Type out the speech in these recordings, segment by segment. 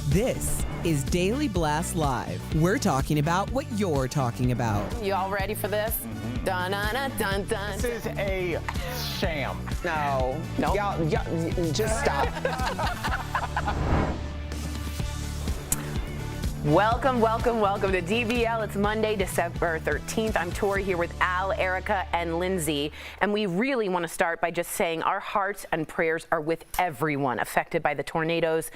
This is Daily Blast Live. We're talking about what you're talking about. You all ready for this? Dun dun dun dun dun. This is a sham. No. Nope. Y'all, just stop. Welcome to DBL. It's Monday, December 13th. I'm Tori here with Al, Erica, and Lindsay. And we really want to start by just saying our hearts and prayers are with everyone affected by the tornadoes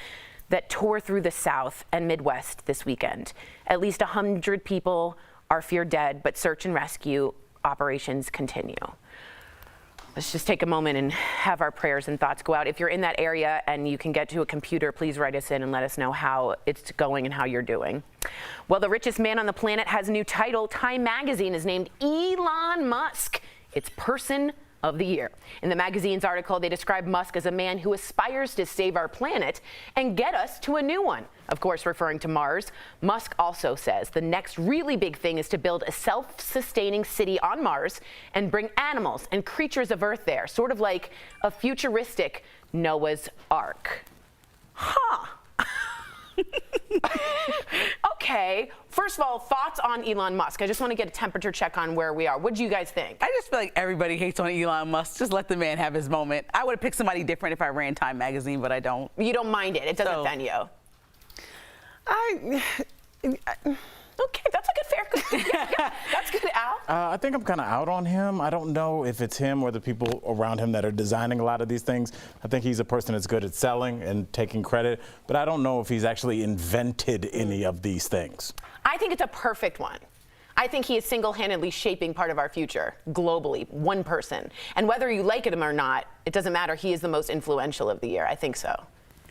that tore through the South and Midwest this weekend. At least 100 people are feared dead, but search and rescue operations continue. Let's just take a moment and have our prayers and thoughts go out. If you're in that area and you can get to a computer, please write us in and let us know how it's going and how you're doing. Well, the richest man on the planet has a new title. Time magazine has named Elon Musk its Person of the Year. In the magazine's article, they describe Musk as a man who aspires to save our planet and get us to a new one. Of course, referring to Mars. Musk also says the next really big thing is to build a self-sustaining city on Mars and bring animals and creatures of Earth there, sort of like a futuristic Noah's Ark. Huh. Okay, first of all, thoughts on Elon Musk. I just want to get a temperature check on where we are. What do you guys think? I just feel like everybody hates on Elon Musk. Just let the man have his moment. I would have picked somebody different if I ran Time magazine, but I don't. You don't mind it. It doesn't offend you. Okay, that's a good fair. That's good, Al. I think I'm kind of out on him. I don't know if it's him or the people around him that are designing a lot of these things. I think he's a person that's good at selling and taking credit, but I don't know if he's actually invented any of these things. I think it's a perfect one. I think he is single-handedly shaping part of our future globally, one person. And whether you like him or not, it doesn't matter. He is the most influential of the year. I think so.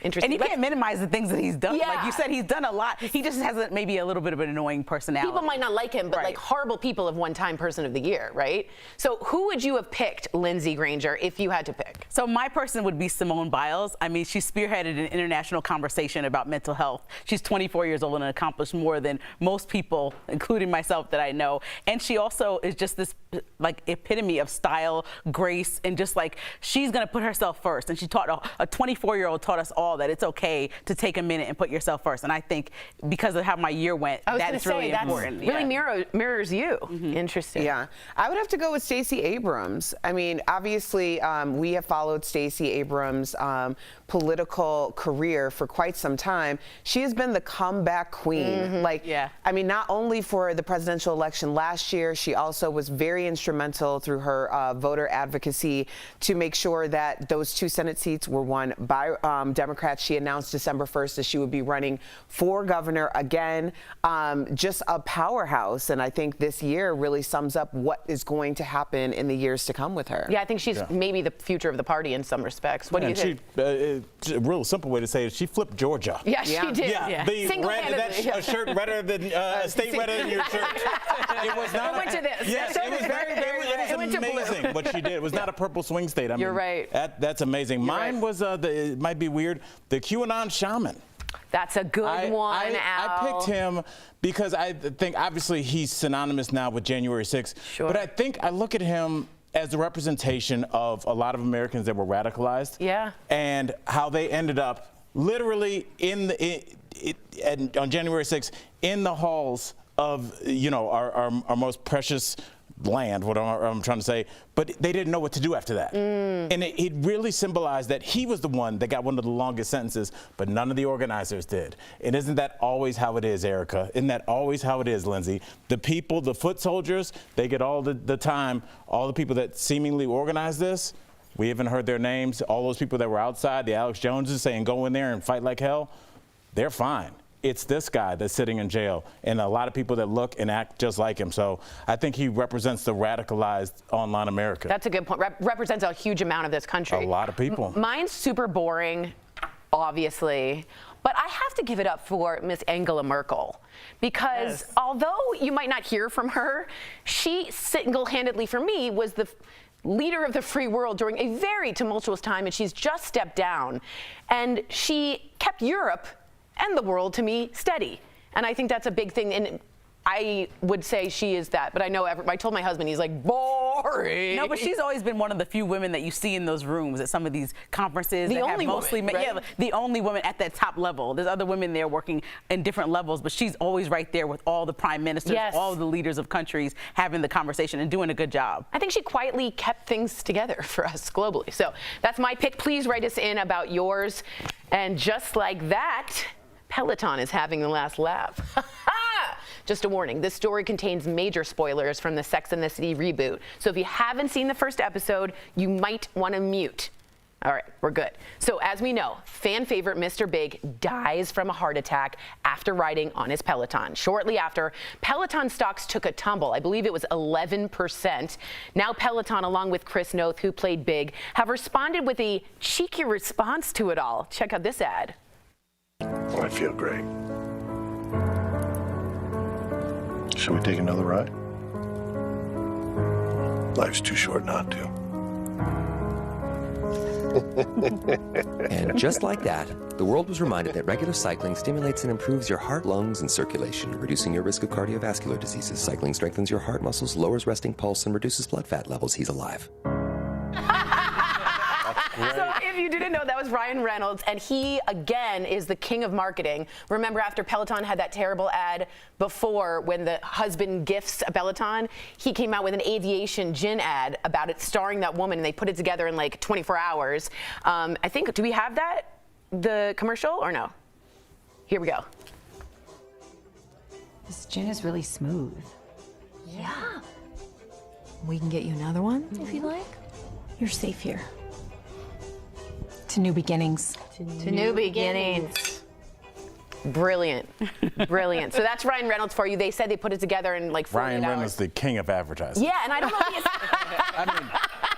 Interesting. And you can't minimize the things that he's done. Yeah. Like you said, he's done a lot. He just has maybe a little bit of an annoying personality. People might not like him, but Right. like horrible people have won Time Person of the Year, right? So who would you have picked, Lindsay Granger, if you had to pick? So my person would be Simone Biles. I mean, she spearheaded an international conversation about mental health. She's 24 years old and accomplished more than most people, including myself, that I know. And she also is just this like epitome of style, grace, and just like she's gonna put herself first. And she taught a 24-year-old taught us all that it's okay to take a minute and put yourself first. And I think because of how my year went, that is really important. Really mirrors you. Interesting. Yeah, I would have to go with Stacey Abrams. I mean, obviously, we have followed Stacey Abrams' political career for quite some time. She has been the comeback queen. I mean, not only for the presidential election last year, she also was very instrumental through her voter advocacy to make sure that those 2 Senate seats were won by Democrats. She announced December 1st that she would be running for governor again. Just a powerhouse. And I think this year really sums up what is going to happen in the years to come with her. Yeah, I think she's maybe the future of the party in some respects. What do you think? A real simple way to say it, she flipped Georgia. Yeah, she did. Yeah, that shirt redder than state redder than your shirt. It was not. It went to this. Yes, it was amazing what she did. It was not a purple swing state. I mean, You're right. That's amazing. Mine was it might be weird. The QAnon shaman. That's a good one, Al. I picked him because I think obviously he's synonymous now with January 6th. Sure. But I think I look at him as the representation of a lot of Americans that were radicalized. Yeah. And how they ended up literally on January 6th in the halls of our most precious land, what I'm trying to say, but they didn't know what to do after that. And it really symbolized that he was the one that got one of the longest sentences, but none of the organizers did. And isn't that always how it is, Erica? Isn't that always how it is, Lindsay? The people, the foot soldiers, they get all the time. All the people that seemingly organized this, we haven't heard their names. All those people that were outside, the Alex Joneses saying go in there and fight like hell, they're fine. It's this guy that's sitting in jail and a lot of people that look and act just like him. So I think he represents the radicalized online America. That's a good point. Represents a huge amount of this country. A lot of people. Mine's super boring, obviously, but I have to give it up for Miss Angela Merkel because although you might not hear from her, she single-handedly, for me, was the leader of the free world during a very tumultuous time, and she's just stepped down. And she kept Europe and the world, to me, steady. And I think that's a big thing. And I would say she is that, but I know I told my husband, he's like, boring. No, but she's always been one of the few women that you see in those rooms at some of these conferences. The that only have mostly woman, right? Yeah, the only woman at that top level. There's other women there working in different levels, but she's always right there with all the prime ministers, Yes. all the leaders of countries having the conversation and doing a good job. I think she quietly kept things together for us globally. So that's my pick. Please write us in about yours. And just like that, Peloton is having the last laugh. Just a warning, this story contains major spoilers from the Sex and the City reboot. So if you haven't seen the first episode, you might want to mute. All right, we're good. So as we know, fan favorite Mr. Big dies from a heart attack after riding on his Peloton. Shortly after, Peloton stocks took a tumble. I believe it was 11%. Now Peloton, along with Chris Noth, who played Big, have responded with a cheeky response to it all. Check out this ad. Well, I feel great. Shall we take another ride? Life's too short not to. And just like that, the world was reminded that regular cycling stimulates and improves your heart, lungs, and circulation, reducing your risk of cardiovascular diseases. Cycling strengthens your heart muscles, lowers resting pulse, and reduces blood fat levels. He's alive. So if you didn't know, that was Ryan Reynolds, and he, again, is the king of marketing. Remember after Peloton had that terrible ad before when the husband gifts a Peloton, he came out with an aviation gin ad about it starring that woman, and they put it together in like 24 hours. I think, do we have that, the commercial, or no? Here we go. This gin is really smooth. Yeah. We can get you another one if you like. You're safe here. To new beginnings. To new beginnings. Brilliant. Brilliant. So that's Ryan Reynolds for you. They said they put it together in like 48 Ryan hours. Reynolds, the king of advertising. Yeah, and I don't know if he is. I mean,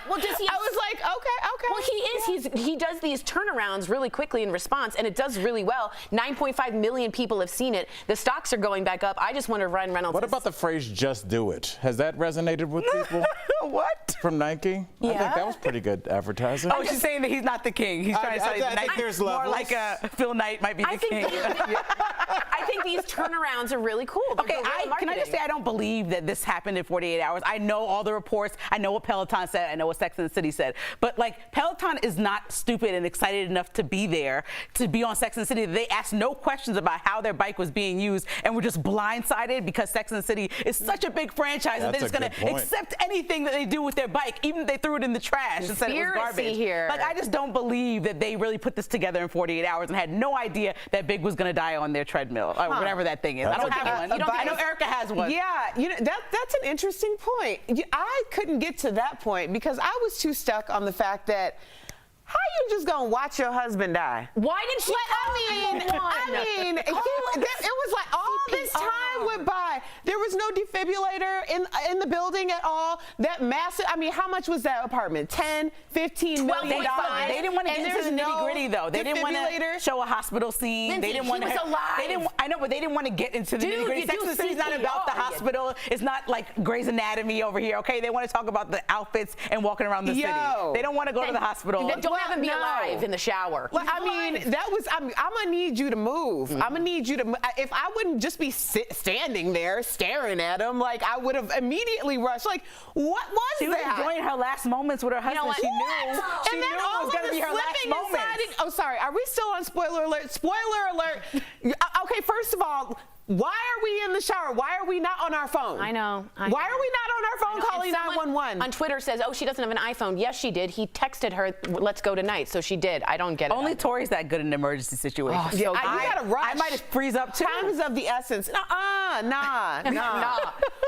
Well, does he? I was like, okay. Well, he is. He does these turnarounds really quickly in response, and it does really well. 9.5 million people have seen it. The stocks are going back up. I just wonder if Ryan Reynolds. what about the phrase "just do it"? Has that resonated with people? What? From Nike? I Yeah. think that was pretty good advertising. Oh, she's saying that he's not the king. He's trying to say I think there's more levels. like Phil Knight might be the king. I think these turnarounds are really cool. They're Okay, guerrilla can I marketing. just say I don't believe that this happened in 48 hours. I know all the reports. I know what Peloton said. I know what Sex and the City said. But like Peloton is not stupid and excited enough to be there, to be on Sex and the City. They asked no questions about how their bike was being used and were just blindsided because Sex and the City is such a big franchise that they're That's just a going good to point. accept anything that they do with their bike, even if they threw it in the trash and said it was Conspiracy garbage. here. Like I just don't believe that they really put this together in 48 hours and had no idea that Big was going to die on their treadmill or whatever that thing is. I don't have one. you don't I know think- Erica has one. Yeah, you know that's an interesting point. I couldn't get to that point because I was too stuck on the fact that how you just gonna watch your husband die? Why did she? It was like all this time went by. There was no defibrillator in the building at all. That massive. I mean, how much was that apartment? 10, 15 million dollars. They didn't want to get into the nitty gritty though. They didn't want to show a hospital scene. Lindsay, they didn't he want to. was alive. I know, but they didn't want to get into the Dude, nitty gritty. you Sex do and the City's not about the CPR. hospital. It's not like Grey's Anatomy over here. Okay, they want to talk about the outfits and walking around the city. They don't want to go to the hospital. Then don't have him be alive in the shower. Well, I mean, that was. I'm gonna need you to move. I'm gonna need you to. If I wouldn't just be standing there staring at him, like I would have immediately rushed. Like, what was She was that? enjoying her last moments with her husband. what? She knew. What? She And knew then it all was of going to the be her last slipping moments. inside. Oh, sorry. Are we still on spoiler alert? Spoiler alert. Okay, first of all, why are we in the shower? Why are we not on our phone? I know. Why are we not on our phone calling And someone 911? on Twitter says, "Oh, she doesn't have an iPhone." Yes, she did. He texted her, "Let's go tonight." So she did. I don't get it. Only Tori's that good in emergency situations. so you gotta rush. I might freeze up too. Time is of the essence. Nah. Nah.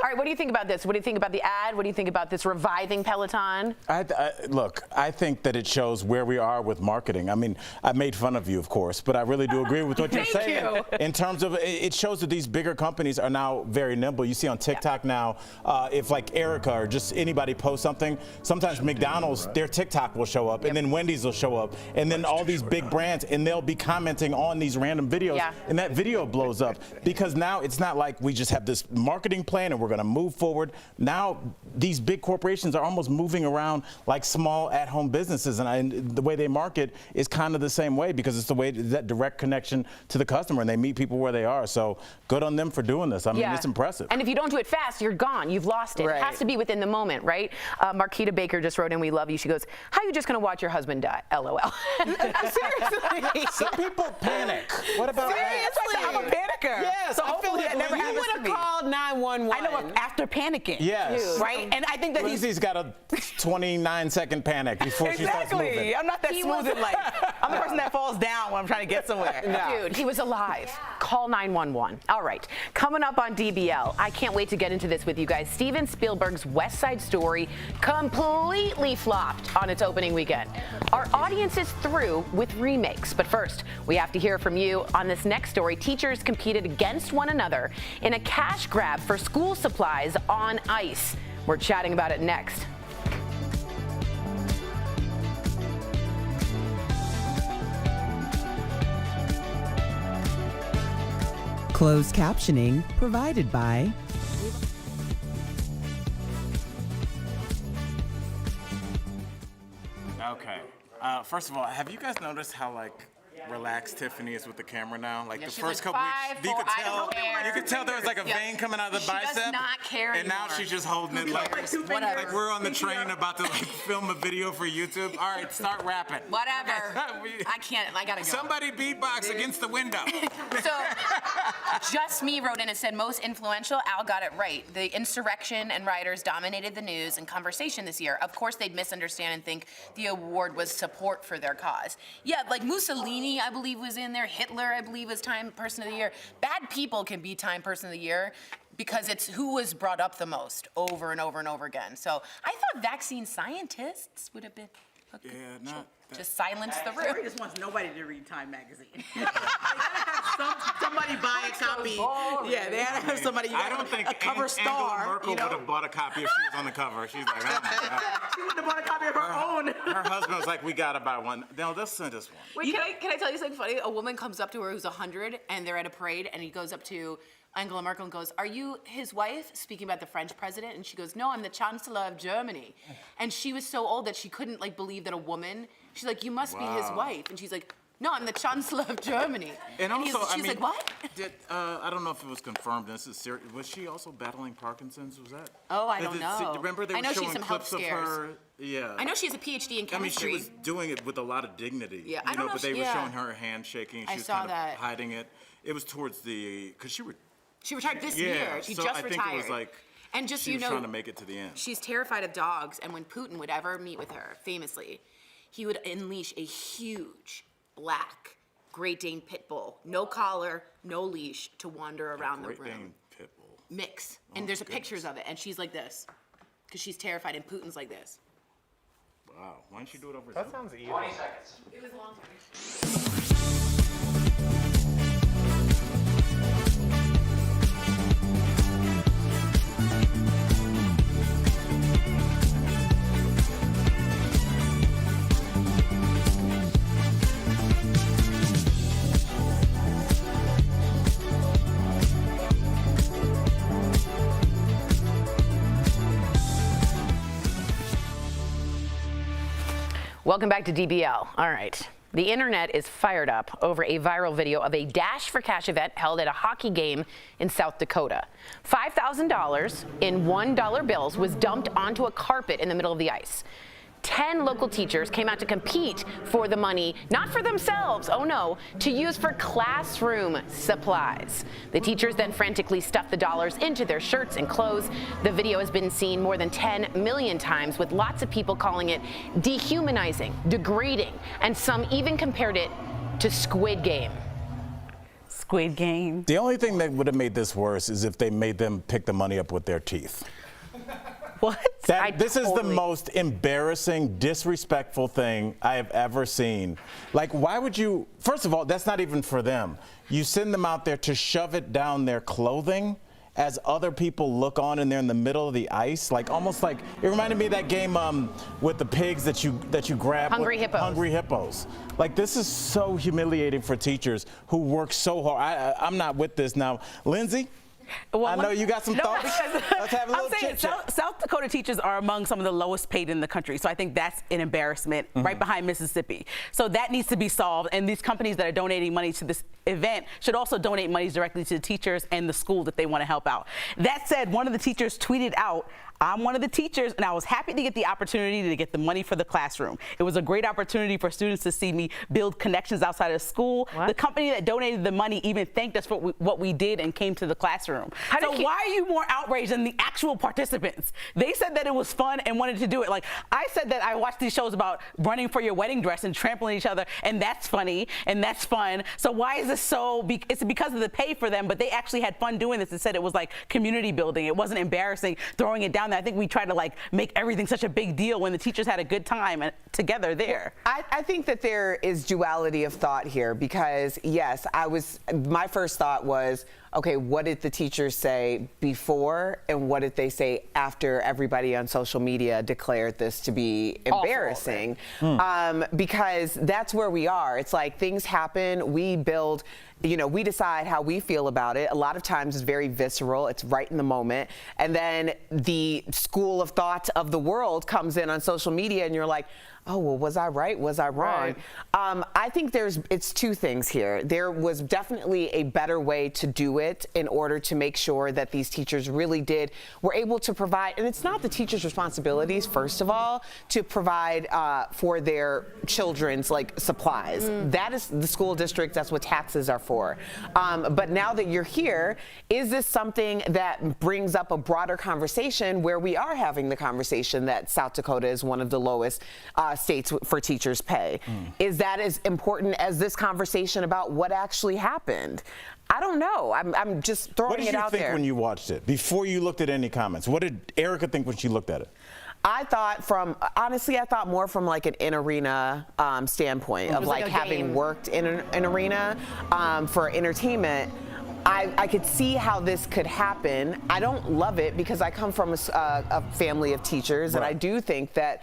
All right, what do you think about this? What do you think about the ad? What do you think about this reviving Peloton? Look, I think that it shows where we are with marketing. I mean, I made fun of you, of course, but I really do agree with what you're Thank saying. you. In terms of, it shows that these bigger companies are now very nimble. You see on TikTok now, if like Erica or just anybody posts something, sometimes McDonald's, their TikTok will show up, and then Wendy's will show up, and then all these big brands, and they'll be commenting on these random videos, and that video blows up because now it's not like we just have this marketing plan and we're going to move forward. Now, these big corporations are almost moving around like small at-home businesses, and the way they market is kind of the same way because it's the way that direct connection to the customer, and they meet people where they are. So good on them for doing this. I mean, it's impressive. And if you don't do it fast, you're gone. You've lost it. Right. It has to be within the moment, right? Marquita Baker just wrote in, "We love you." She goes, "How are you just going to watch your husband die?" LOL. Seriously. Some people panic. What about that? Seriously. I'm a panicker. Yes, So I feel hopefully like that never you happens would to have me. called 911. I know after panicking. Yes. Right? And I think that Lindsay's got a 29-second panic before she starts moving. Exactly. I'm not that smooth in life. I'm the person that falls down when I'm trying to get somewhere. Dude, he was alive. Call 911. All right. Coming up on DBL, I can't wait to get into this with you guys. Steven Spielberg's West Side Story completely flopped on its opening weekend. Our audience is through with remakes. But first, we have to hear from you on this next story. Teachers competed against one another in a cash grab for school supplies on ice. We're chatting about it next. Closed captioning provided by Okay. First of all, have you guys noticed how relaxed Tiffany is with the camera now? Like the first couple weeks, you could tell there was like a vein coming out of the bicep. She does not care and now anymore. she's just holding it like Whatever. we're on the train about to film a video for YouTube. All right, start rapping. Whatever. I can't. I gotta go. Somebody beatbox against the window. So, Just Me wrote in and said, most influential, Al got it right. The insurrection and rioters dominated the news and conversation this year. Of course, they'd misunderstand and think the award was support for their cause. Yeah, like Mussolini, I believe, was in there. Hitler, I believe, was Time Person of the Year. Bad people can be Time Person of the Year because it's who was brought up the most over and over and over again. So I thought vaccine scientists would have been just silence the room. Terry just wants nobody to read Time magazine. They gotta have somebody buy a copy. Yeah, they gotta have somebody. I don't think a cover star. Angela Merkel would have bought a copy if she was on the cover. She's like, oh my God. She wouldn't have bought a copy of her own. Her husband was like, we gotta buy one. No, they'll send us one. Wait, can I tell you something funny? A woman comes up to her who's 100, and they're at a parade, and he goes up to Angela Merkel and goes, "Are you his wife?" Speaking about the French president, and she goes, "No, I'm the Chancellor of Germany." And she was so old that she couldn't believe that a woman. She's like, "You must be his wife," and she's like, "No, I'm the Chancellor of Germany." And also, she's like, "What?" I don't know if it was confirmed. This is serious. Was she also battling Parkinson's? Was that? Oh, I don't know. Remember they were she's showing some clips of her. Yeah. I know she has a PhD in chemistry. I mean, she was doing it with a lot of dignity. Yeah, I don't know but they were showing her hand shaking. She was saw kind of hiding it. It was towards because she retired this year. She just retired. I think it was like. And just she was trying to make it to the end. She's terrified of dogs, and when Putin would ever meet with her, famously, he would unleash a huge black Great Dane pit bull, no collar, no leash, to wander around the room. Great Dane pit bull. Mix. And there's pictures of it, and she's like this, because she's terrified, and Putin's like this. Wow. Why don't you do it over? That sounds easy. 20 seconds. It was a long Welcome back to DBL. All right. The internet is fired up over a viral video of a Dash for Cash event held at a hockey game in South Dakota. $5,000 in $1 bills was dumped onto a carpet in the middle of the ice. 10 local teachers came out to compete for the money, not for themselves, oh no, to use for classroom supplies. The teachers then frantically stuffed the dollars into their shirts and clothes. The video has been seen more than 10 million times, with lots of people calling it dehumanizing, degrading, and some even compared it to Squid Game. Squid Game. The only thing that would have made this worse is if they made them pick the money up with their teeth. What? This is the most embarrassing, disrespectful thing I have ever seen. Like, why would you? First of all, that's not even for them. You send them out there to shove it down their clothing as other people look on and they're in the middle of the ice. Like, almost like, it reminded me of that game with the pigs that you grab. Hungry Hippos. Hungry Hippos. Like, this is so humiliating for teachers who work so hard. I'm not with this now. Lindsay? Well, I know you got some thoughts. Let's have a little I'm saying chit-chat. South Dakota teachers are among some of the lowest paid in the country. So I think that's an embarrassment, right behind Mississippi. So that needs to be solved. And these companies that are donating money to this event should also donate money directly to the teachers and the school that they want to help out. That said, one of the teachers tweeted out, "I'm one of the teachers, and I was happy to get the opportunity to get the money for the classroom. It was a great opportunity for students to see me build connections outside of school." What? The company that donated the money even thanked us for what we did and came to the classroom. So why are you more outraged than the actual participants? They said that it was fun and wanted to do it. Like, I said that I watched these shows about running for your wedding dress and trampling each other, and that's funny and that's fun. So why is this so? It's because of the pay for them, but they actually had fun doing this and said it was like community building. It wasn't embarrassing throwing it down there. I think we tried to like make everything such a big deal when the teachers had a good time together there. I think that there is duality of thought here because yes, my first thought was, okay, what did the teachers say before and what did they say after everybody on social media declared this to be embarrassing? Because that's where we are. It's like things happen, we build, we decide how we feel about it. A lot of times it's very visceral, it's right in the moment. And then the school of thought of the world comes in on social media and you're like, oh, well, was I right? Was I wrong? Right. I think it's two things here. There was definitely a better way to do it in order to make sure that these teachers really were able to provide, and it's not the teachers' responsibilities, first of all, to provide for their children's supplies. That is the school district, that's what taxes are for. But now that you're here, is this something that brings up a broader conversation where we are having the conversation that South Dakota is one of the lowest states for teachers' pay? Is that as important as this conversation about what actually happened? I don't know. I'm just throwing it out there. What did you think when you watched it? Before you looked at any comments, what did Erica think when she looked at it? I thought more from like an in-arena standpoint of like having worked in an arena for entertainment. I could see how this could happen. I don't love it because I come from a family of teachers, and I do think that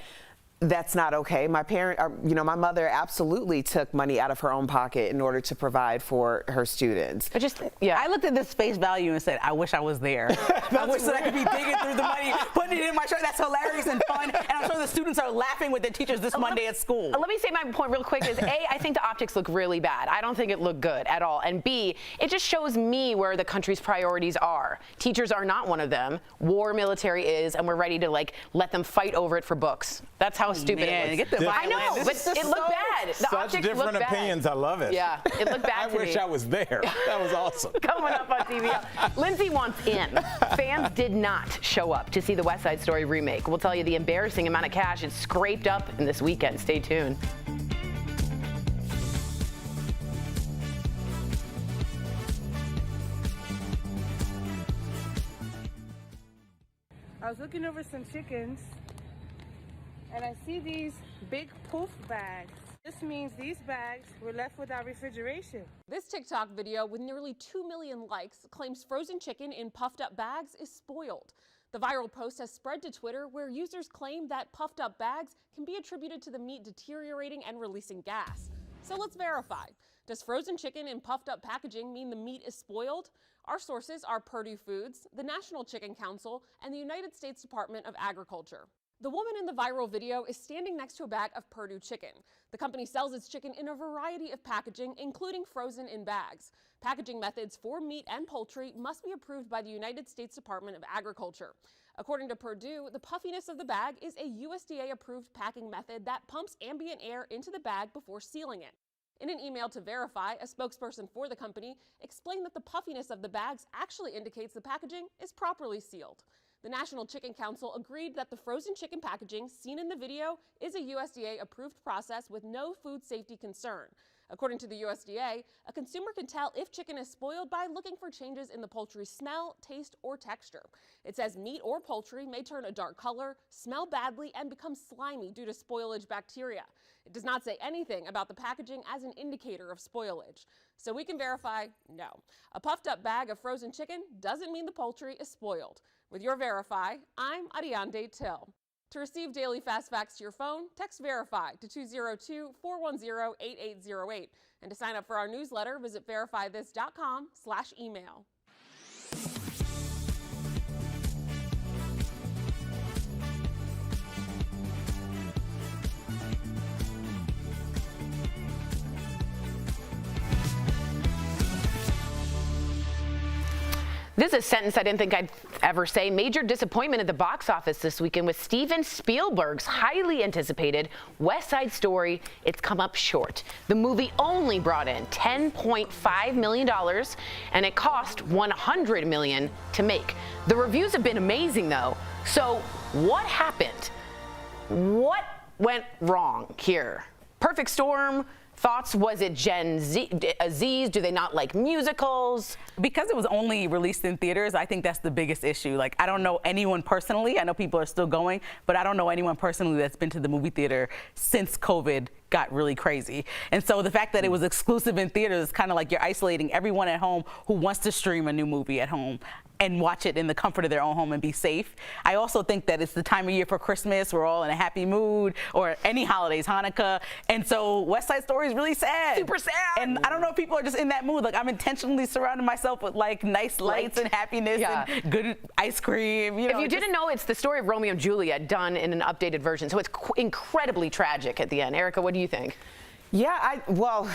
that's not okay. My my mother absolutely took money out of her own pocket in order to provide for her students. I looked at this face value and said, I wish I was there. I wish that I could be digging through the money, putting it in my shirt. That's hilarious and fun. And I'm sure the students are laughing with their teachers this Monday at school. Let me say my point real quick is A, I think the optics look really bad. I don't think it looked good at all. And B, it just shows me where the country's priorities are. Teachers are not one of them. War, military is, and we're ready to let them fight over it for books. That's how stupid it was. I know, but it looked bad. The Such optics different looked opinions. bad. I love it. Yeah, it looked bad to me. I wish I was there. That was awesome. Coming up on DBL. Lindsay wants in. Fans did not show up to see the West Side Story remake. We'll tell you the embarrassing amount of cash it scraped up in this weekend. Stay tuned. I was looking over some chickens and I see these big poof bags. This means these bags were left without refrigeration. This TikTok video with nearly 2 million likes claims frozen chicken in puffed up bags is spoiled. The viral post has spread to Twitter where users claim that puffed up bags can be attributed to the meat deteriorating and releasing gas. So let's verify. Does frozen chicken in puffed up packaging mean the meat is spoiled? Our sources are Purdue Foods, the National Chicken Council, and the United States Department of Agriculture. The woman in the viral video is standing next to a bag of Purdue chicken. The company sells its chicken in a variety of packaging, including frozen in bags. Packaging methods for meat and poultry must be approved by the United States Department of Agriculture. According to Purdue, the puffiness of the bag is a USDA-approved packing method that pumps ambient air into the bag before sealing it. In an email to Verify, a spokesperson for the company explained that the puffiness of the bags actually indicates the packaging is properly sealed. The National Chicken Council agreed that the frozen chicken packaging seen in the video is a USDA-approved process with no food safety concern. According to the USDA, a consumer can tell if chicken is spoiled by looking for changes in the poultry's smell, taste, or texture. It says meat or poultry may turn a dark color, smell badly, and become slimy due to spoilage bacteria. It does not say anything about the packaging as an indicator of spoilage. So we can verify, no. A puffed up bag of frozen chicken doesn't mean the poultry is spoiled. With your Verify, I'm Ariande Till. To receive daily fast facts to your phone, text Verify to 202-410-8808. And to sign up for our newsletter, visit verifythis.com/email. This is a sentence I didn't think I'd ever say. Major disappointment at the box office this weekend with Steven Spielberg's highly anticipated West Side Story. It's come up short. The movie only brought in $10.5 million, and it cost $100 million to make. The reviews have been amazing, though. So what happened? What went wrong here? Perfect storm? Thoughts? Was it Gen Z's? Do they not like musicals? Because it was only released in theaters, I think that's the biggest issue. Like, I don't know anyone personally. I know people are still going, but I don't know anyone personally that's been to the movie theater since COVID got really crazy. And so the fact that it was exclusive in theaters is kind of like you're isolating everyone at home who wants to stream a new movie at home and watch it in the comfort of their own home and be safe. I also think that it's the time of year for Christmas. We're all in a happy mood, or any holidays, Hanukkah. And so West Side Story is really sad. Super sad. And I don't know if people are just in that mood. Like, I'm intentionally surrounding myself with like nice lights and happiness and good ice cream. You know, if you didn't know, it's the story of Romeo and Juliet done in an updated version. So it's incredibly tragic at the end. Erica, what do you think? Yeah, well,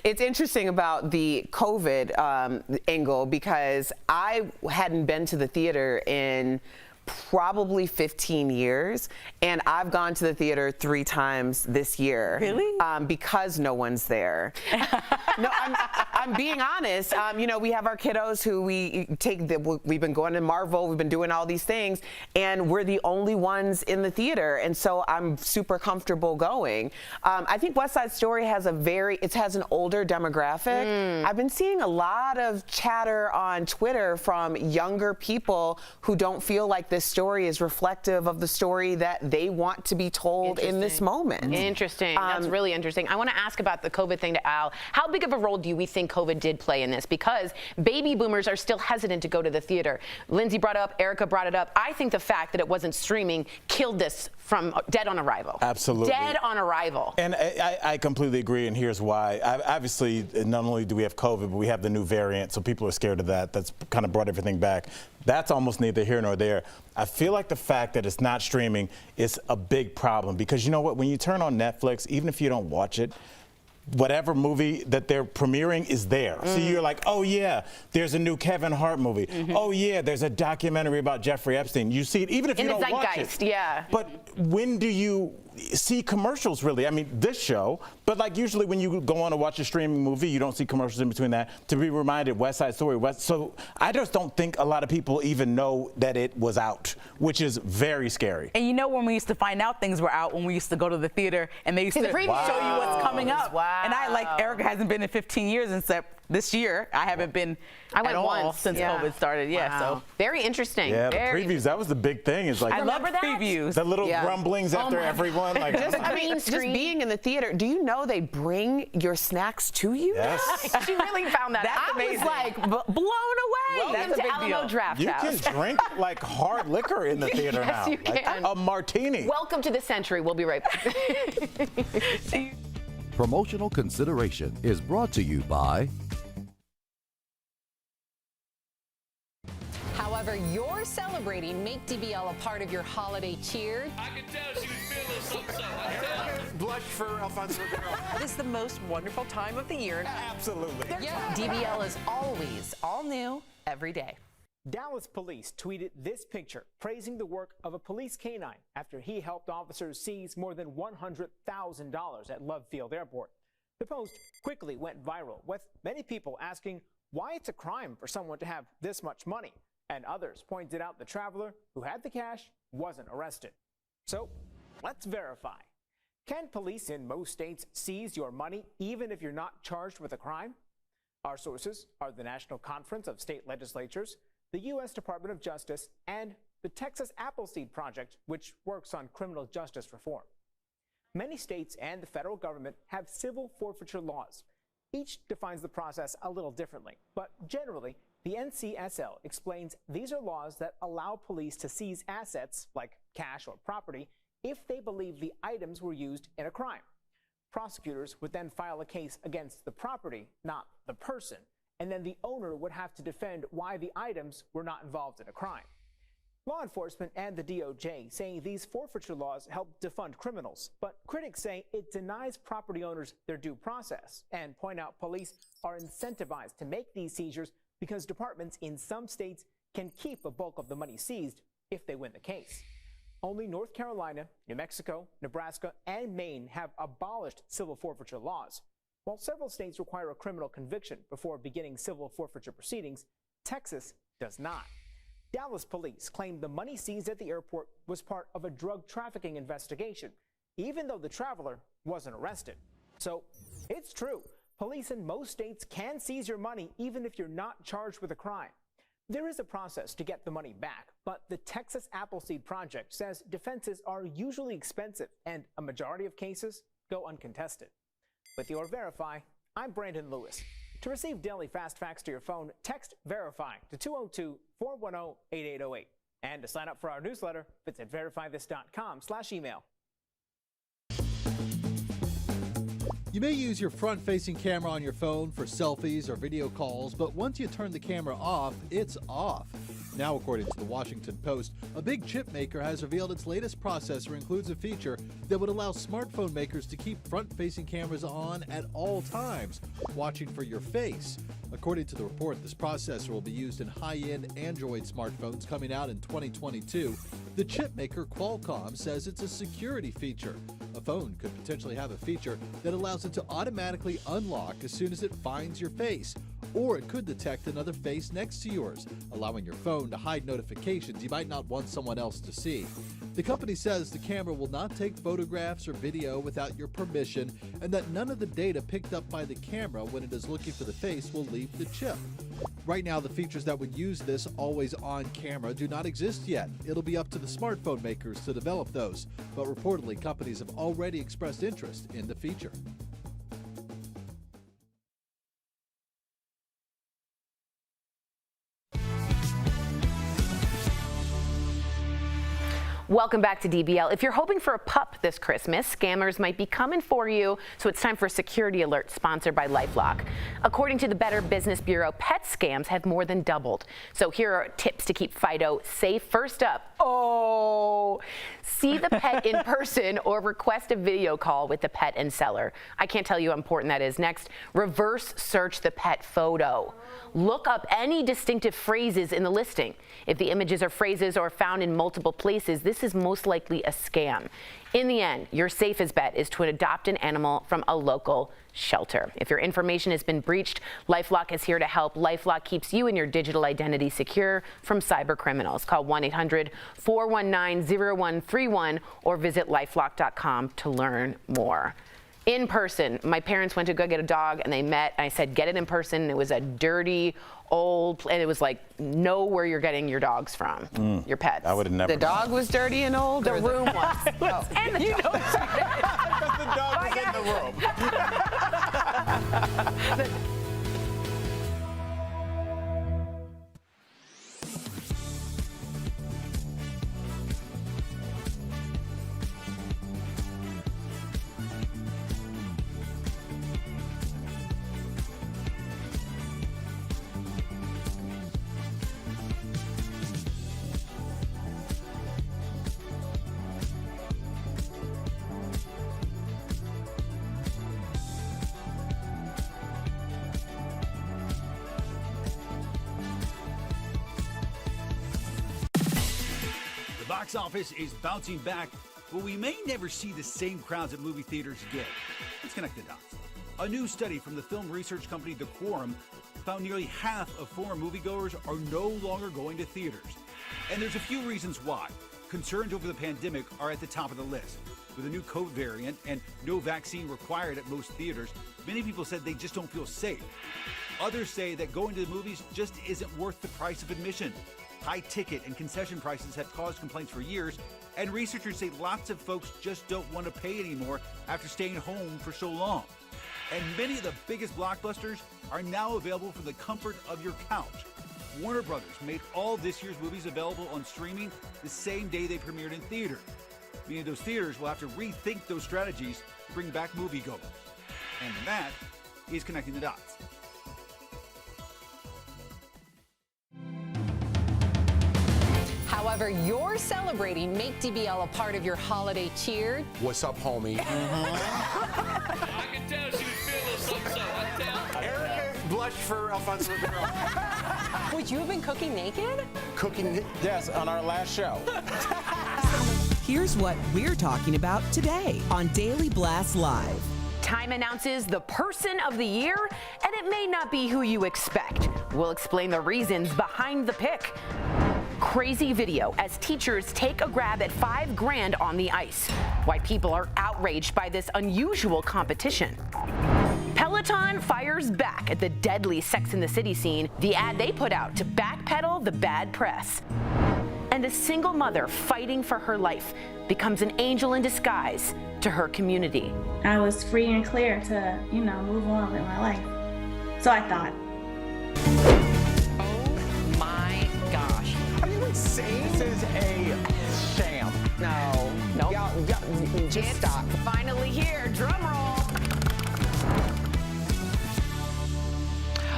it's interesting about the COVID angle, because I hadn't been to the theater in probably 15 years, and I've gone to the theater 3 times this year. Really? Because no one's there. No, I'm being honest. You know, we have our kiddos who we've been going to Marvel, we've been doing all these things, and we're the only ones in the theater, and so I'm super comfortable going. I think West Side Story has has an older demographic. I've been seeing a lot of chatter on Twitter from younger people who don't feel like this story is reflective of the story that they want to be told in this moment. Interesting. That's really interesting. I want to ask about the COVID thing to Al. How big of a role do we think COVID did play in this? Because baby boomers are still hesitant to go to the theater. Lindsay brought it up, Erica brought it up. I think the fact that it wasn't streaming killed this from dead on arrival. Absolutely. Dead on arrival. And I completely agree, and here's why. Obviously, not only do we have COVID, but we have the new variant, so people are scared of that. That's kind of brought everything back. That's almost neither here nor there. I feel like the fact that it's not streaming is a big problem, because you know what? When you turn on Netflix, even if you don't watch it, whatever movie that they're premiering is there. So you're like, oh yeah, there's a new Kevin Hart movie. Oh yeah, there's a documentary about Jeffrey Epstein. You see it even if you don't watch it. Yeah. But when do you see commercials, really? I mean, this show, but like usually when you go on to watch a streaming movie, you don't see commercials in between that. To be reminded, West Side Story. So I just don't think a lot of people even know that it was out, which is very scary. And you know, when we used to find out things were out, when we used to go to the theater and they used to show you what's coming up. Wow. And I, like, Erica hasn't been in 15 years, except this year. I haven't been at all since COVID started. Yeah, so very interesting. Yeah, the previews, that was the big thing. Is like, I love the previews. The little grumblings after everyone. Like, just being in the theater, do you know they bring your snacks to you? Yes. She really found that. That's I amazing. was like blown away. That's a big deal. Draft you House. can drink like hard liquor in the theater Yes, now. you Like can. a martini. Welcome to the century. We'll be right back. Promotional consideration is brought to you by... However you're celebrating, make DBL a part of your holiday cheer. I can tell she was feeling something. Blush for Alfonso Ribeiro. It is the most wonderful time of the year. Absolutely. DBL is always all new every day. Dallas police tweeted this picture praising the work of a police canine after he helped officers seize more than $100,000 at Love Field Airport. The post quickly went viral, with many people asking why it's a crime for someone to have this much money, and others pointed out the traveler who had the cash wasn't arrested. So let's verify. Can police in most states seize your money even if you're not charged with a crime? Our sources are the National Conference of State Legislatures, the U.S. Department of Justice, and the Texas Appleseed Project, which works on criminal justice reform. Many states and the federal government have civil forfeiture laws. Each defines the process a little differently, but generally, the NCSL explains these are laws that allow police to seize assets, like cash or property, if they believe the items were used in a crime. Prosecutors would then file a case against the property, not the person, and then the owner would have to defend why the items were not involved in a crime. Law enforcement and the DOJ say these forfeiture laws help defund criminals, but critics say it denies property owners their due process and point out police are incentivized to make these seizures because departments in some states can keep a bulk of the money seized if they win the case. Only North Carolina, New Mexico, Nebraska, and Maine have abolished civil forfeiture laws. While several states require a criminal conviction before beginning civil forfeiture proceedings, Texas does not. Dallas police claimed the money seized at the airport was part of a drug trafficking investigation, even though the traveler wasn't arrested. So it's true. Police in most states can seize your money even if you're not charged with a crime. There is a process to get the money back, but the Texas Appleseed Project says defenses are usually expensive and a majority of cases go uncontested. With your Verify, I'm Brandon Lewis. To receive daily fast facts to your phone, text Verify to 202-410-8808. And to sign up for our newsletter, visit verifythis.com/email. You may use your front-facing camera on your phone for selfies or video calls, but once you turn the camera off, it's off. Now, according to the Washington Post, a big chip maker has revealed its latest processor includes a feature that would allow smartphone makers to keep front-facing cameras on at all times, watching for your face. According to the report, this processor will be used in high-end Android smartphones coming out in 2022. The chip maker Qualcomm says it's a security feature. A phone could potentially have a feature that allows it to automatically unlock as soon as it finds your face, or it could detect another face next to yours, allowing your phone to hide notifications you might not want someone else to see. The company says the camera will not take photographs or video without your permission, and that none of the data picked up by the camera when it is looking for the face will leave the chip. Right now, the features that would use this always-on camera do not exist yet. It'll be up to the smartphone makers to develop those, but reportedly companies have already expressed interest in the feature. Welcome back to DBL. If you're hoping for a pup this Christmas, scammers might be coming for you, so it's time for a security alert sponsored by LifeLock. According to the Better Business Bureau, pet scams have more than doubled. So here are tips to keep Fido safe. First up, see the pet in person or request a video call with the pet and seller. I can't tell you how important that is. Next, reverse search the pet photo. Look up any distinctive phrases in the listing. If the images or phrases are found in multiple places, this is most likely a scam. In the end, your safest bet is to adopt an animal from a local shelter. If your information has been breached, LifeLock is here to help. LifeLock keeps you and your digital identity secure from cyber criminals. Call 1-800-419-0131 or visit lifelock.com to learn more. In person, my parents went to go get a dog and they met, and I said, get it in person. It was a dirty, old, and it was like, know where you're getting your dogs from, your pets. I would have never. The dog was dirty and old? The room was. Oh. And the dog. The dog was in the room. The box office is bouncing back, but we may never see the same crowds at movie theaters again. Let's connect the dots. A new study from the film research company The Quorum found nearly half of former moviegoers are no longer going to theaters. And there's a few reasons why. Concerns over the pandemic are at the top of the list. With a new COVID variant and no vaccine required at most theaters, many people said they just don't feel safe. Others say that going to the movies just isn't worth the price of admission. High ticket and concession prices have caused complaints for years, and researchers say lots of folks just don't want to pay anymore after staying home for so long. And many of the biggest blockbusters are now available from the comfort of your couch. Warner Brothers made all this year's movies available on streaming the same day they premiered in theaters, meaning those theaters will have to rethink those strategies to bring back moviegoers. And that is connecting the dots. However you're celebrating, make DBL a part of your holiday cheer. What's up, homie? I can tell she was feeling something, so I tell. Erica blush for Alfonso Ribeiro. Would you have been cooking naked? Cooking? Yes, on our last show. Here's what we're talking about today on Daily Blast Live. Time announces the person of the year, and it may not be who you expect. We'll explain the reasons behind the pick. Crazy video as teachers take a grab at $5 grand on the ice. Why people are outraged by this unusual competition. Peloton fires back at the deadly Sex and the City scene, the ad they put out to backpedal the bad press. And a single mother fighting for her life becomes an angel in disguise to her community. I was free and clear to, move on with my life. So I thought. Oh my gosh. Are you insane? This is a sham. No. Y'all, just stop. Finally here, drum roll.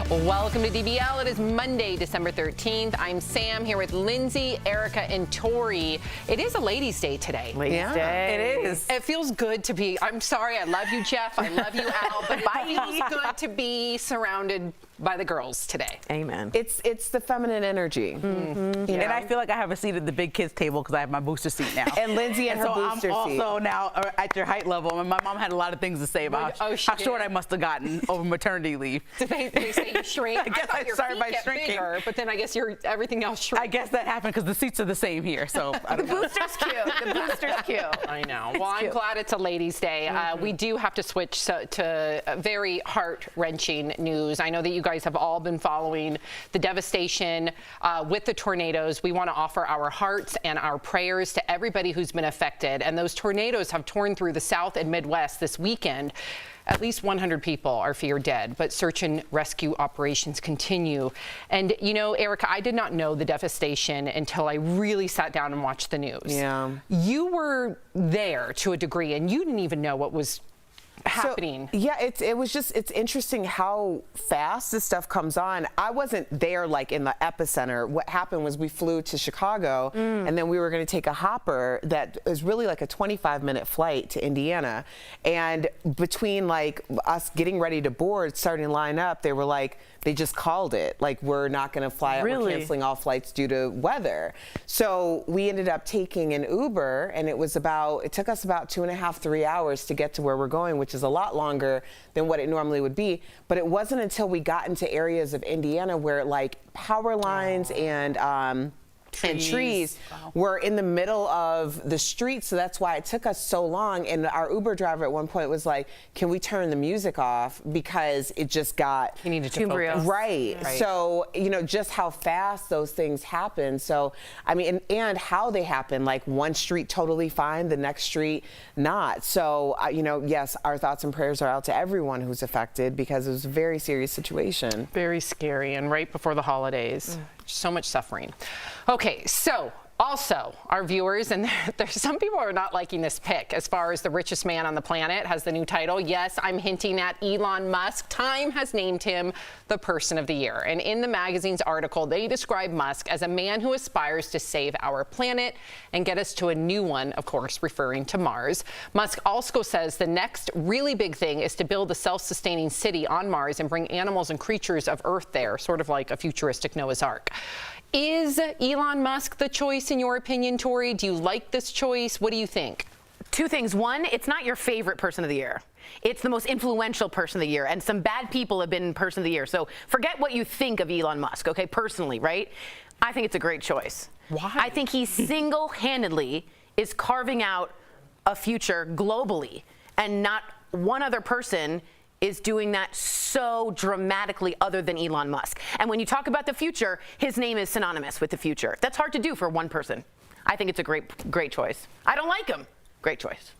Welcome to DBL. It is Monday, December 13th. I'm Sam here with Lindsay, Erica, and Tori. It is a ladies' day today. Ladies' Day. It is. It feels good to be, I'm sorry, I love you, Jeff. I love you, Al. But it feels good to be surrounded by the girls today. Amen. It's the feminine energy. And I feel like I have a seat at the big kids table because I have my booster seat now. And Lindsay and her booster I'm seat. also now at your height level. And my mom had a lot of things to say about how short I must have gotten over maternity leave. They say you shrink. I guess I started by shrinking. Bigger, but then I guess everything else shrinks. I guess that happened because the seats are the same here. So I The don't know. booster's cute. The booster's cute. I know. Well, I'm glad it's a ladies' day. We do have to switch to very heart-wrenching news. I know that you guys have all been following the devastation with the tornadoes. We want to offer our hearts and our prayers to everybody who's been affected. And those tornadoes have torn through the South and Midwest this weekend. At least 100 people are feared dead, but search and rescue operations continue. And, Erica, I did not know the devastation until I really sat down and watched the news. Yeah. You were there to a degree, and you didn't even know what was happening. So, yeah, it's interesting how fast this stuff comes on. I wasn't there like in the epicenter. What happened was we flew to Chicago and then we were going to take a hopper that is really like a 25-minute flight to Indiana. And between like us getting ready to board, starting to line up, they were like, they just called it. Like, we're not going to fly out. We're canceling all flights due to weather. So we ended up taking an Uber, and it took us about 2.5, 3 hours to get to where we're going, which is a lot longer than what it normally would be. But it wasn't until we got into areas of Indiana where like power lines and trees were in the middle of the street, so that's why it took us so long. And our Uber driver at one point was like, can we turn the music off, because it just got he needed to focus. Right. So just how fast those things happen. So I mean, and how they happen, like one street totally fine, the next street not. So yes, our thoughts and prayers are out to everyone who's affected, because it was a very serious situation. Very scary, and right before the holidays. So much suffering. Okay, so also our viewers, and there's some people who are not liking this pick as far as the richest man on the planet has the new title. Yes, I'm hinting at Elon Musk. Time has named him the person of the year. And in the magazine's article, they describe Musk as a man who aspires to save our planet and get us to a new one, of course, referring to Mars. Musk also says the next really big thing is to build a self-sustaining city on Mars and bring animals and creatures of Earth there, sort of like a futuristic Noah's Ark. Is Elon Musk the choice in your opinion, Tori? Do you like this choice? What do you think? Two things. One, it's not your favorite person of the year. It's the most influential person of the year, and some bad people have been person of the year. So forget what you think of Elon Musk, okay, personally, right? I think it's a great choice. Why? I think he single-handedly is carving out a future globally, and not one other person is doing that so dramatically other than Elon Musk. And when you talk about the future, his name is synonymous with the future. That's hard to do for one person. I think it's a great choice. I don't like him. Great choice.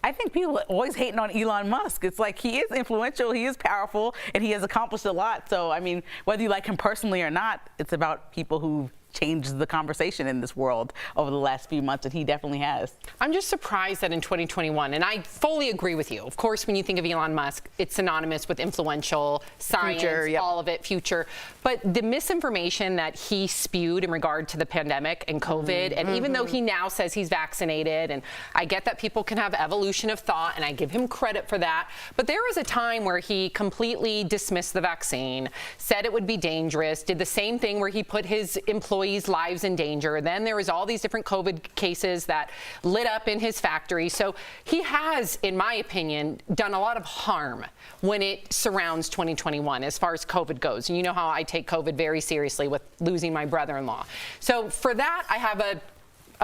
I think people are always hating on Elon Musk. It's like he is influential, he is powerful, and he has accomplished a lot. So, I mean, whether you like him personally or not, it's about people who changed the conversation in this world over the last few months, and he definitely has. I'm just surprised that in 2021, and I fully agree with you. Of course, when you think of Elon Musk, it's synonymous with influential, science, all of it, future. But the misinformation that he spewed in regard to the pandemic and COVID, and even though he now says he's vaccinated, and I get that people can have evolution of thought, and I give him credit for that, but there was a time where he completely dismissed the vaccine, said it would be dangerous, did the same thing where he put his employees' lives in danger. Then there was all these different COVID cases that lit up in his factory. So he has, in my opinion, done a lot of harm when it surrounds 2021 as far as COVID goes. And you know how I take COVID very seriously with losing my brother-in-law. So for that, I have a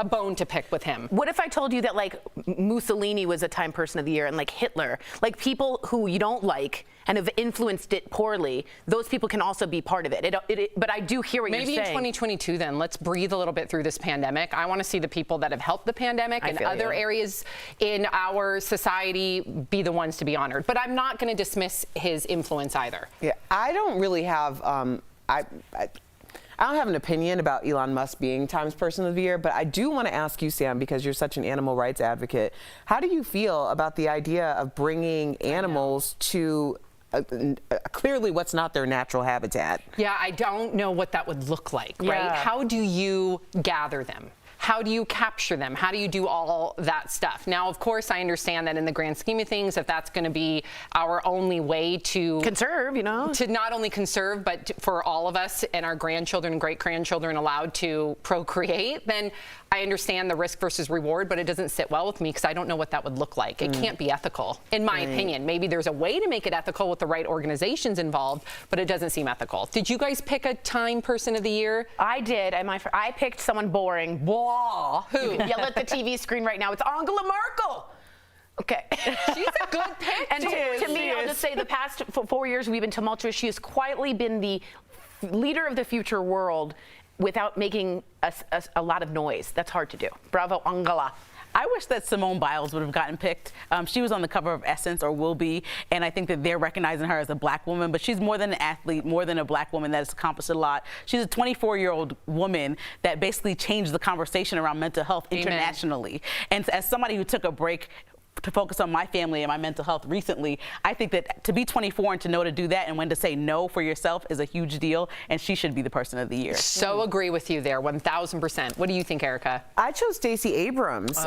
bone to pick with him. What if I told you that like Mussolini was a Time Person of the Year and like Hitler, like people who you don't like and have influenced it poorly, those people can also be part of it. But I do hear what you're saying. Maybe in 2022 then, let's breathe a little bit through this pandemic. I want to see the people that have helped the pandemic and other areas in our society be the ones to be honored. But I'm not going to dismiss his influence either. Yeah, I don't really have, I don't have an opinion about Elon Musk being Times Person of the Year, but I do want to ask you, Sam, because you're such an animal rights advocate, how do you feel about the idea of bringing animals to clearly what's not their natural habitat? Yeah, I don't know what that would look like, right? How do you gather them? How do you capture them? How do you do all that stuff? Now, of course, I understand that in the grand scheme of things, if that's going to be our only way to conserve, you know, to not only conserve, but for all of us and our grandchildren and great-grandchildren allowed to procreate, then I understand the risk versus reward, but it doesn't sit well with me because I don't know what that would look like. It can't be ethical, in my opinion. Maybe there's a way to make it ethical with the right organizations involved, but it doesn't seem ethical. Did you guys pick a Time Person of the Year? I did, and I picked someone boring. Blah. Who? You can yell at the TV screen right now. It's Angela Merkel. Okay. She's a good pick. And to me, I'll just say the past 4 years we've been tumultuous. She has quietly been the leader of the future world without making a lot of noise. That's hard to do. Bravo, Angela. I wish that Simone Biles would have gotten picked. She was on the cover of Essence, or will be, and I think that they're recognizing her as a black woman, but she's more than an athlete, more than a black woman that has accomplished a lot. She's a 24-year-old woman that basically changed the conversation around mental health internationally. And as somebody who took a break to focus on my family and my mental health recently, I think that to be 24 and to know to do that and when to say no for yourself is a huge deal, and she should be the Person of the Year. So agree with you there, 1,000%. What do you think, Erica? I chose Stacey Abrams.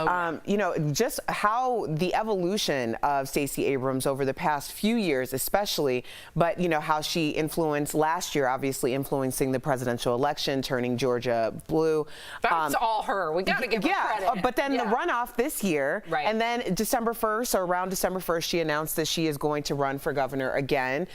You know, just how the evolution of Stacey Abrams over the past few years, especially, but you know how she influenced last year, obviously influencing the presidential election, turning Georgia blue. That's all her. We got to give her credit. But then the runoff this year, and then December 1st, or around December 1st, she announced that she is going to run for governor again.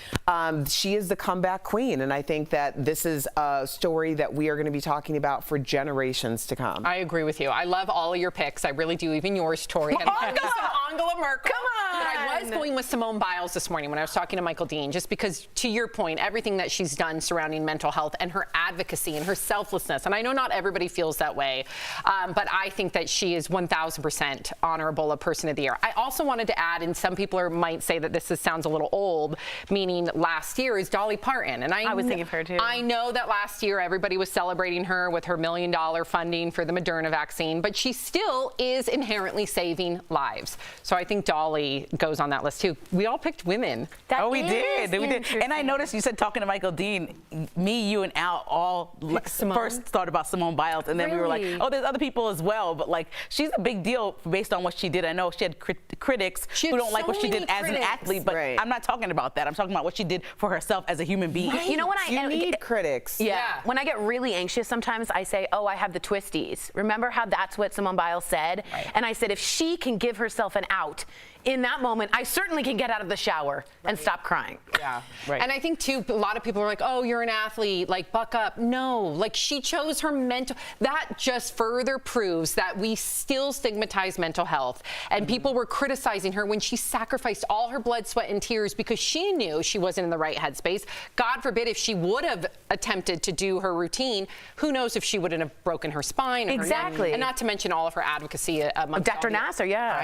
She is the comeback queen, and I think that this is a story that we are going to be talking about for generations to come. I agree with you. I love all of your picks. I really do, even yours, Tori. And Angela Merkel. Come on! But I was going with Simone Biles this morning when I was talking to Michael Dean, just because, to your point, everything that she's done surrounding mental health and her advocacy and her selflessness, and I know not everybody feels that way, but I think that she is 1,000% honorable a Person of the Year. I also wanted to add, and some people might say that this sounds a little old, meaning last year, is Dolly Parton. And I was thinking of her too. I know that last year everybody was celebrating her with her $1 million funding for the Moderna vaccine, but she still is inherently saving lives. So I think Dolly goes on that list too. We all picked women. We did. And I noticed you said, talking to Michael Dean, me, you, and Al all first thought about Simone Biles, and then we were like, oh, there's other people as well. But like, she's a big deal based on what she did. I know she had critics who don't like what she did as an athlete, but I'm not talking about that. I'm talking about what she did for herself as a human being. Right. You know what? You need critics. Yeah. When I get really anxious, sometimes I say, oh, I have the twisties. Remember how that's what Simone Biles said? Right. And I said, if she can give herself an out in that moment, I certainly can get out of the shower and stop crying. Yeah, right. And I think too, a lot of people are like, oh, you're an athlete, like buck up. No, like she chose her mental, that just further proves that we still stigmatize mental health. And people were criticizing her when she sacrificed all her blood, sweat, and tears because she knew she wasn't in the right headspace. God forbid if she would have attempted to do her routine, who knows if she wouldn't have broken her spine. Or her neck. And not to mention all of her advocacy amongst Dr. Nasser, yeah.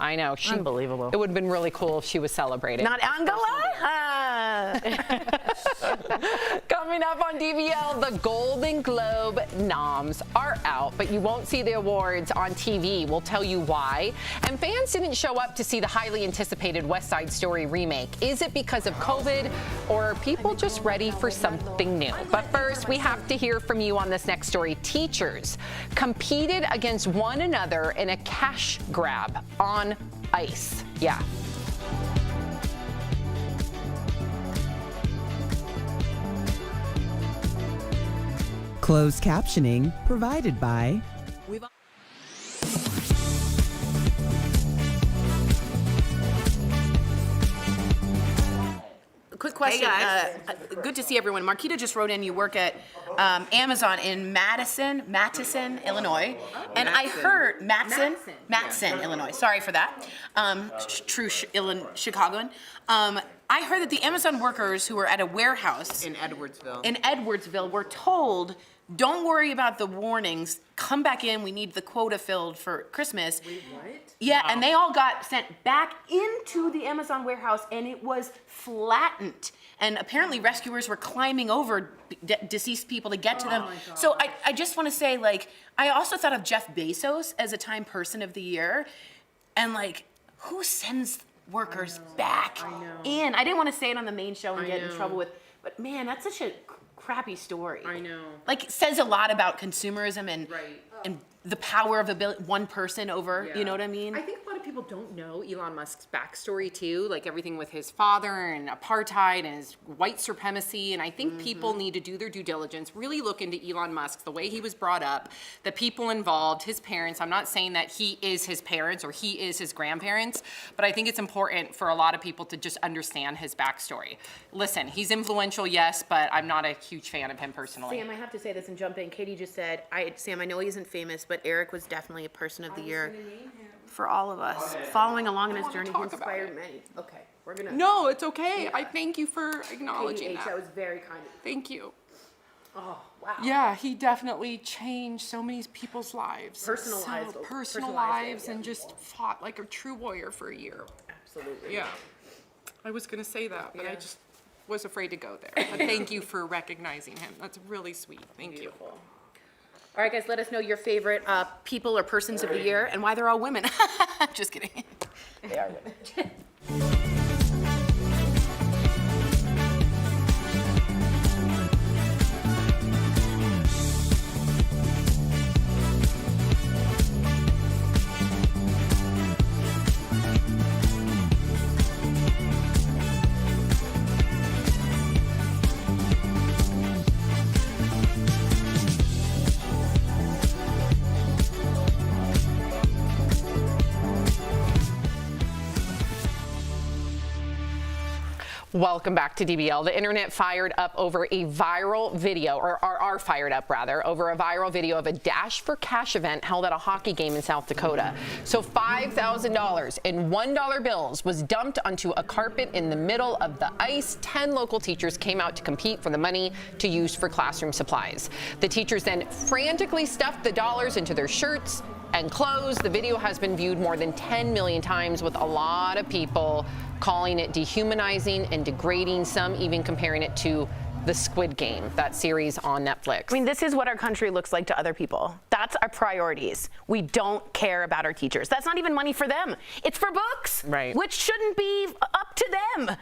I know. She Unbelievable. It would have been really cool if she was celebrating. Not Angela? Coming up on DBL, the Golden Globe noms are out, but you won't see the awards on TV. We'll tell you why. And fans didn't show up to see the highly anticipated West Side Story remake. Is it because of COVID, or are people just ready for something new? But first, we have to hear from you on this next story. Teachers competed against one another in a cash grab on ice. Yeah. Closed captioning provided by Quick question. Hey, guys. Good to see everyone. Marquita just wrote in you work at Amazon in Madison, Illinois. And I heard Matson, Illinois. Sorry for that. True Chicagoan. I heard that the Amazon workers who were at a warehouse in Edwardsville were told, don't worry about the warnings. Come back in. We need the quota filled for Christmas. Wait, what? Yeah, and they all got sent back into the Amazon warehouse, and it was flattened. And apparently rescuers were climbing over deceased people to get to them. So I just want to say, like, I also thought of Jeff Bezos as a Time Person of the Year. And, like, who sends workers back in? I didn't want to say it on the main show and get in trouble with, but man, that's such a crappy story. I know. Like, it says a lot about consumerism and the power of one person over, you know what I mean? I think a lot of people don't know Elon Musk's backstory too, like everything with his father and apartheid and his white supremacy. And I think people need to do their due diligence, really look into Elon Musk, the way he was brought up, the people involved, his parents. I'm not saying that he is his parents or he is his grandparents, but I think it's important for a lot of people to just understand his backstory. Listen, he's influential, yes, but I'm not a huge fan of him personally. Sam, I have to say this and jump in. Katie just said, Sam, I know he isn't famous, but Eric was definitely a person of the year for all of us. Following along in his journey, he inspired many. Okay, we're gonna. No, it's okay. I thank you for acknowledging that. That was very kind. Thank you. Oh, wow. Yeah, he definitely changed so many people's lives. Personal lives, and just fought like a true warrior for a year. Absolutely. Yeah. I was going to say that, but I just was afraid to go there. But thank you for recognizing him. That's really sweet. Thank you. All right, guys, let us know your favorite people or persons of the year and why they're all women. Just kidding. They are women. Welcome back to DBL. The internet fired up over a viral video, or are fired up rather, over a viral video of a Dash for Cash event held at a hockey game in South Dakota. So $5,000 in $1 bills was dumped onto a carpet in the middle of the ice. 10 local teachers came out to compete for the money to use for classroom supplies. The teachers then frantically stuffed the dollars into their shirts and clothes. The video has been viewed more than 10 million times, with a lot of people calling it dehumanizing and degrading, some even comparing it to the Squid Game, that series on Netflix. I mean, this is what our country looks like to other people. That's our priorities. We don't care about our teachers. That's not even money for them. It's for books, which shouldn't be up to them.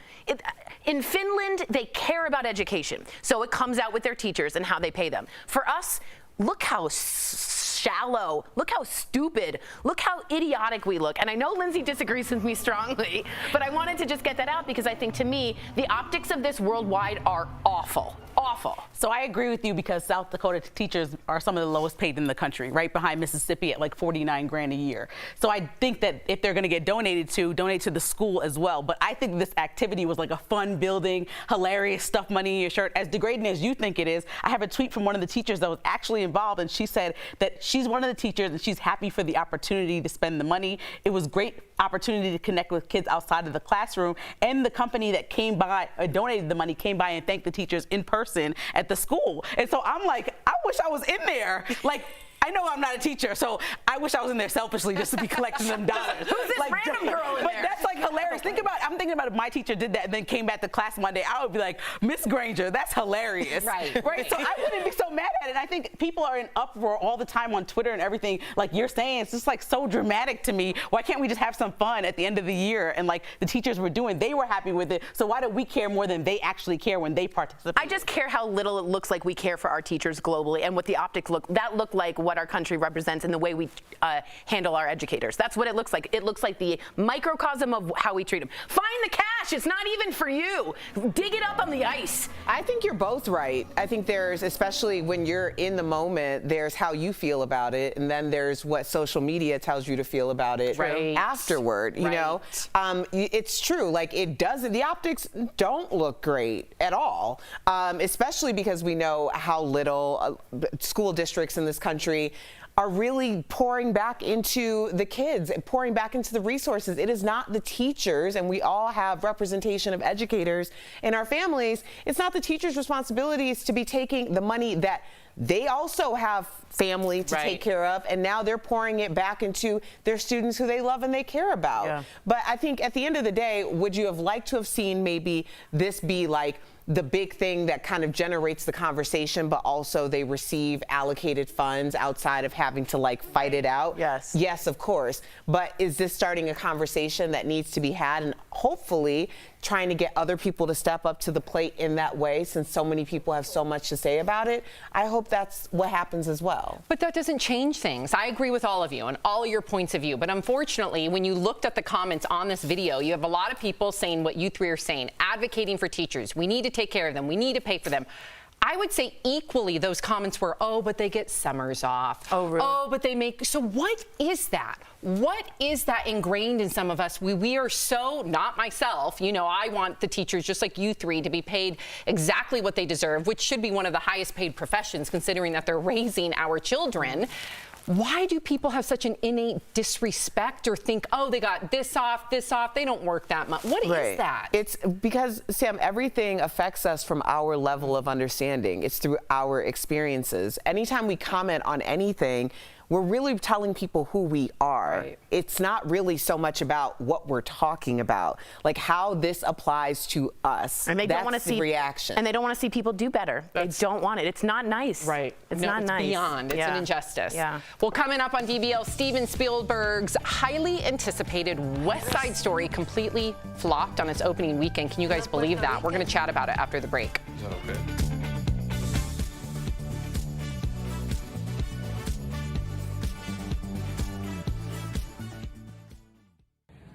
In Finland, they care about education. So it comes out with their teachers and how they pay them. For us, look how shallow, look how stupid, look how idiotic we look. And I know Lindsay disagrees with me strongly, but I wanted to just get that out because I think, to me, the optics of this worldwide are awful. Awful. So I agree with you, because South Dakota teachers are some of the lowest paid in the country, right behind Mississippi at like 49 grand a year. So I think that if they're going to get donate to the school as well. But I think this activity was like a fun building, hilarious, stuff money in your shirt. As degrading as you think it is, I have a tweet from one of the teachers that was actually involved, and she said that she's one of the teachers and she's happy for the opportunity to spend the money. It was great opportunity to connect with kids outside of the classroom, and the company that came by, donated the money, came by and thanked the teachers in person at the school. And so I'm like, I wish I was in there. Like, I know I'm not a teacher, so I wish I was in there selfishly just to be collecting them dollars. Who's this random girl in there? like hilarious. I'm thinking about if my teacher did that and then came back to class Monday, I would be like, Miss Granger, that's hilarious. Right. So I wouldn't be so mad at it. I think people are in uproar all the time on Twitter and everything. Like you're saying, it's just like so dramatic to me. Why can't we just have some fun at the end of the year? And like the teachers were doing, they were happy with it. So why do we care more than they actually care when they participate? I just care how little it looks like we care for our teachers globally and what the optics look like what our country represents and the way we handle our educators. That's what it looks like. It looks like the microcosm of how we treat them. Find the cash. It's not even for you. Dig it up on the ice. I think you're both right. I think there's, especially when you're in the moment, there's how you feel about it, and then there's what social media tells you to feel about it afterward. You know, it's true. Like the optics don't look great at all, especially because we know how little school districts in this country are really pouring back into the kids, pouring back into the resources. It is not the teachers, and we all have representation of educators in our families. It's not the teachers' responsibilities to be taking the money that they also have family to take care of, and now they're pouring it back into their students who they love and they care about. Yeah. But I think at the end of the day, would you have liked to have seen maybe this be like the big thing that kind of generates the conversation, but also they receive allocated funds outside of having to like fight it out? Yes. Yes, of course. But is this starting a conversation that needs to be had, and hopefully trying to get other people to step up to the plate in that way, since so many people have so much to say about it? I hope that's what happens as well. But that doesn't change things. I agree with all of you and all your points of view. But unfortunately, when you looked at the comments on this video, you have a lot of people saying what you three are saying, advocating for teachers. We need to take care of them. We need to pay for them. I would say equally those comments were, oh, but they get summers off. Oh, really? Oh, but they make, so what is that? What is that ingrained in some of us? We are so, not myself, you know, I want the teachers, just like you three, to be paid exactly what they deserve, which should be one of the highest paid professions, considering that they're raising our children. Why do people have such an innate disrespect or think, oh, they got this off, they don't work that much? What is that? It's because, Sam, everything affects us from our level of understanding. It's through our experiences. Anytime we comment on anything, we're really telling people who we are. It's not really so much about what we're talking about, like how this applies to us. And they don't want to see reaction. And they don't want to see people do better. They don't want it. It's not nice. It's not nice. It's beyond. It's an injustice. Well, coming up on DBL, Steven Spielberg's highly anticipated West Side Story completely flopped on its opening weekend. Can you guys believe that? We're going to chat about it after the break. Is that okay?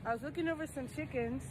I was looking over some chickens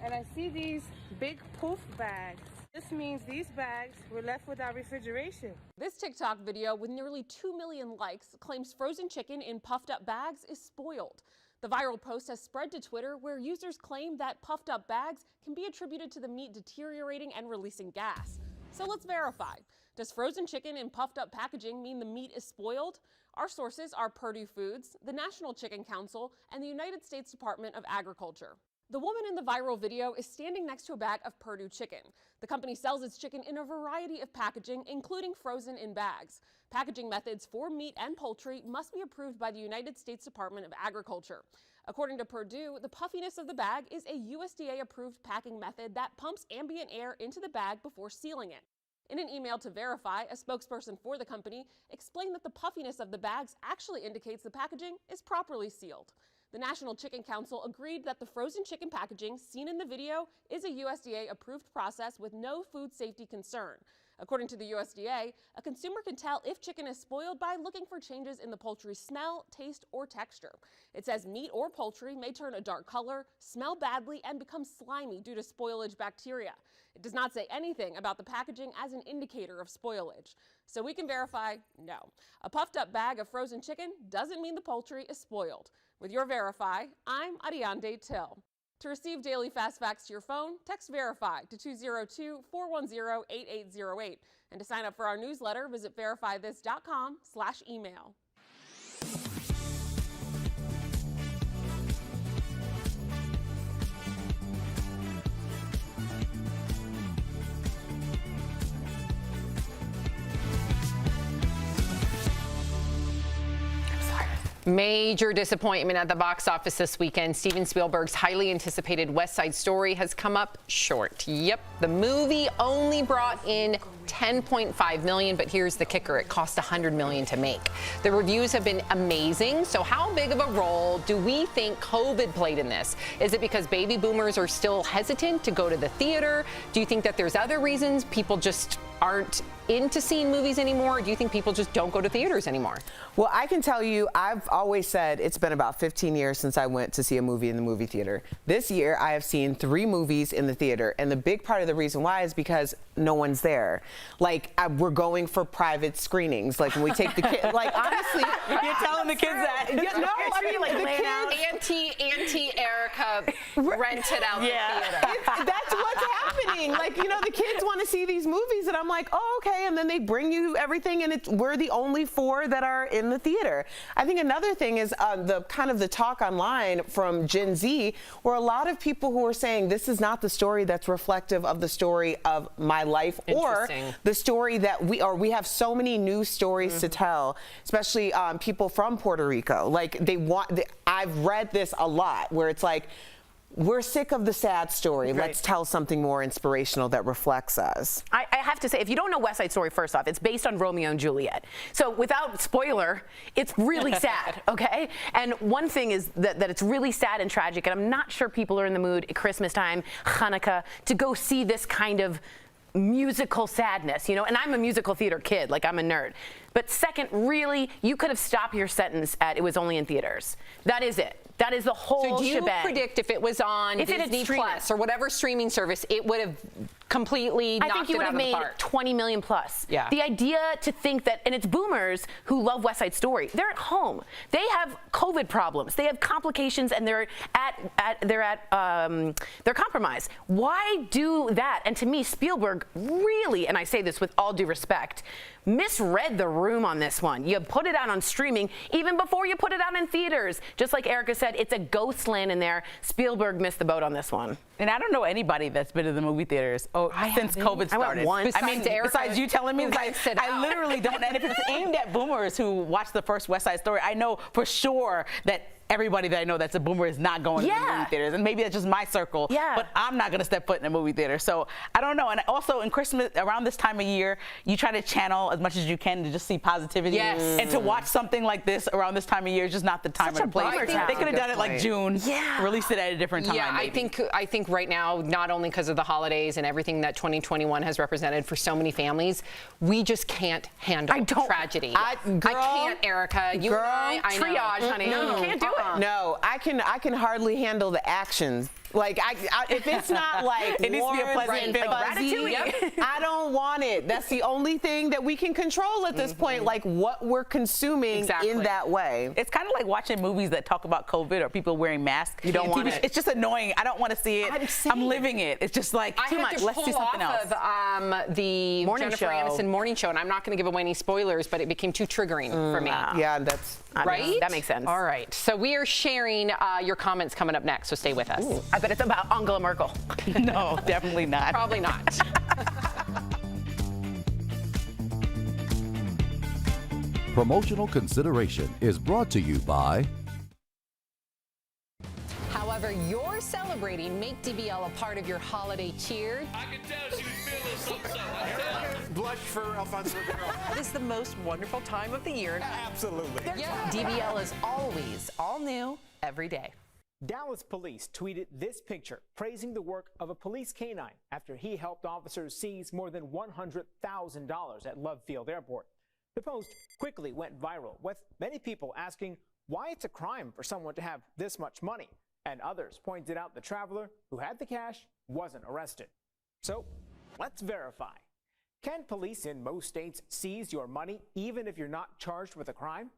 and I see these big poof bags. This means these bags were left without refrigeration. This TikTok video with nearly 2 million likes claims frozen chicken in puffed up bags is spoiled. The viral post has spread to Twitter, where users claim that puffed up bags can be attributed to the meat deteriorating and releasing gas. So let's verify. Does frozen chicken in puffed up packaging mean the meat is spoiled? Our sources are Purdue Foods, the National Chicken Council, and the United States Department of Agriculture. The woman in the viral video is standing next to a bag of Purdue chicken. The company sells its chicken in a variety of packaging, including frozen in bags. Packaging methods for meat and poultry must be approved by the United States Department of Agriculture. According to Purdue, the puffiness of the bag is a USDA-approved packing method that pumps ambient air into the bag before sealing it. In an email to Verify, a spokesperson for the company explained that the puffiness of the bags actually indicates the packaging is properly sealed. The National Chicken Council agreed that the frozen chicken packaging seen in the video is a USDA-approved process with no food safety concern. According to the USDA, a consumer can tell if chicken is spoiled by looking for changes in the poultry's smell, taste, or texture. It says meat or poultry may turn a dark color, smell badly, and become slimy due to spoilage bacteria. It does not say anything about the packaging as an indicator of spoilage. So we can verify, no. A puffed up bag of frozen chicken doesn't mean the poultry is spoiled. With your Verify, I'm Ariande Till. To receive daily fast facts to your phone, text Verify to 202-410-8808. And to sign up for our newsletter, visit verifythis.com/email. Major disappointment at the box office this weekend. Steven Spielberg's highly anticipated West Side Story has come up short. Yep, the movie only brought in $10.5 million, but here's the kicker. It cost $100 million to make. The reviews have been amazing. So how big of a role do we think COVID played in this? Is it because baby boomers are still hesitant to go to the theater? Do you think that there's other reasons people just aren't into seeing movies anymore? Or do you think people just don't go to theaters anymore? Well, I can tell you, I've always said it's been about 15 years since I went to see a movie in the movie theater. This year, I have seen 3 movies in the theater, and the big part of the reason why is because no one's there. Like, we're going for private screenings. Like, when we take the kids, like, honestly. You're telling the kids that. Yeah, no, I mean, like, the kids. Anti-Erica rented out the theater. That's what's happening. Like, you know, the kids want to see these movies, and I'm like, oh, okay. And then they bring you everything, and we're the only 4 that are in the theater. I think another thing is the kind of the talk online from Gen Z, where a lot of people who are saying this is not the story that's reflective of the story of my life, or the story that we have so many new stories to tell, especially people from Puerto Rico. Like, I've read this a lot, where it's like, we're sick of the sad story. Right. Let's tell something more inspirational that reflects us. I have to say, if you don't know West Side Story, first off, it's based on Romeo and Juliet. So without spoiler, it's really sad, okay? And one thing is that it's really sad and tragic, and I'm not sure people are in the mood at Christmas time, Hanukkah, to go see this kind of musical sadness, you know? And I'm a musical theater kid, like I'm a nerd. But second, really, you could have stopped your sentence at it was only in theaters. That is it. That is the whole So do you shebang. predict if it was on Disney Plus or whatever streaming service, it would have completely knocked it out of the park? I think you would have made 20 million plus. Yeah. The idea to think that, and it's boomers who love West Side Story. They're at home. They have COVID problems. They have complications, and they're compromised. Why do that? And to me, Spielberg really, and I say this with all due respect, misread the room on this one. You put it out on streaming even before you put it out in theaters. Just like Erica said, it's a ghost land in there. Spielberg missed the boat on this one. And I don't know anybody that's been to the movie theaters since COVID started. I went once. I mean, besides you telling me, I literally don't. And if it's aimed at boomers who watched the first West Side Story, I know for sure that everybody that I know that's a boomer is not going to the movie theaters. And maybe that's just my circle. Yeah. But I'm not going to step foot in a movie theater. So I don't know. And also in Christmas, around this time of year, you try to channel as much as you can to just see positivity. Yes. And to watch something like this around this time of year is just not the time or the place. They could have done it like June. Yeah. Released it at a different time. Yeah, maybe. I think right now, not only because of the holidays and everything that 2021 has represented for so many families, we just can't handle tragedy. I can't, Erica. You and I know. Triage, honey. No, you can't do it. No, I can hardly handle the actions. Like, if it's not like it needs to be a pleasant film. Fuzzy, I don't want it. That's the only thing that we can control at this point, like what we're consuming in that way. It's kind of like watching movies that talk about COVID or people wearing masks. You don't want it. It's just annoying. I don't want to see it. I'm living it. It's just like too much. Let's see something else. Of the Jennifer Aniston morning show, and I'm not going to give away any spoilers, but it became too triggering for me. Yeah, that's right. That makes sense. All right. So we are sharing your comments coming up next. So stay with us. Ooh, I bet it's about Angela Merkel. No, definitely not. Probably not. Promotional consideration is brought to you by. However you're celebrating, make DBL a part of your holiday cheer. I can tell she was feeling something. I tell her. Blush for Alfonso Ribeiro. It is the most wonderful time of the year. Absolutely. DBL is always all new every day. Dallas police tweeted this picture praising the work of a police canine after he helped officers seize more than $100,000 at Love Field Airport. The post quickly went viral, with many people asking why it's a crime for someone to have this much money, and others pointed out the traveler who had the cash wasn't arrested. So let's verify. Can police in most states seize your money even if you're not charged with a crime?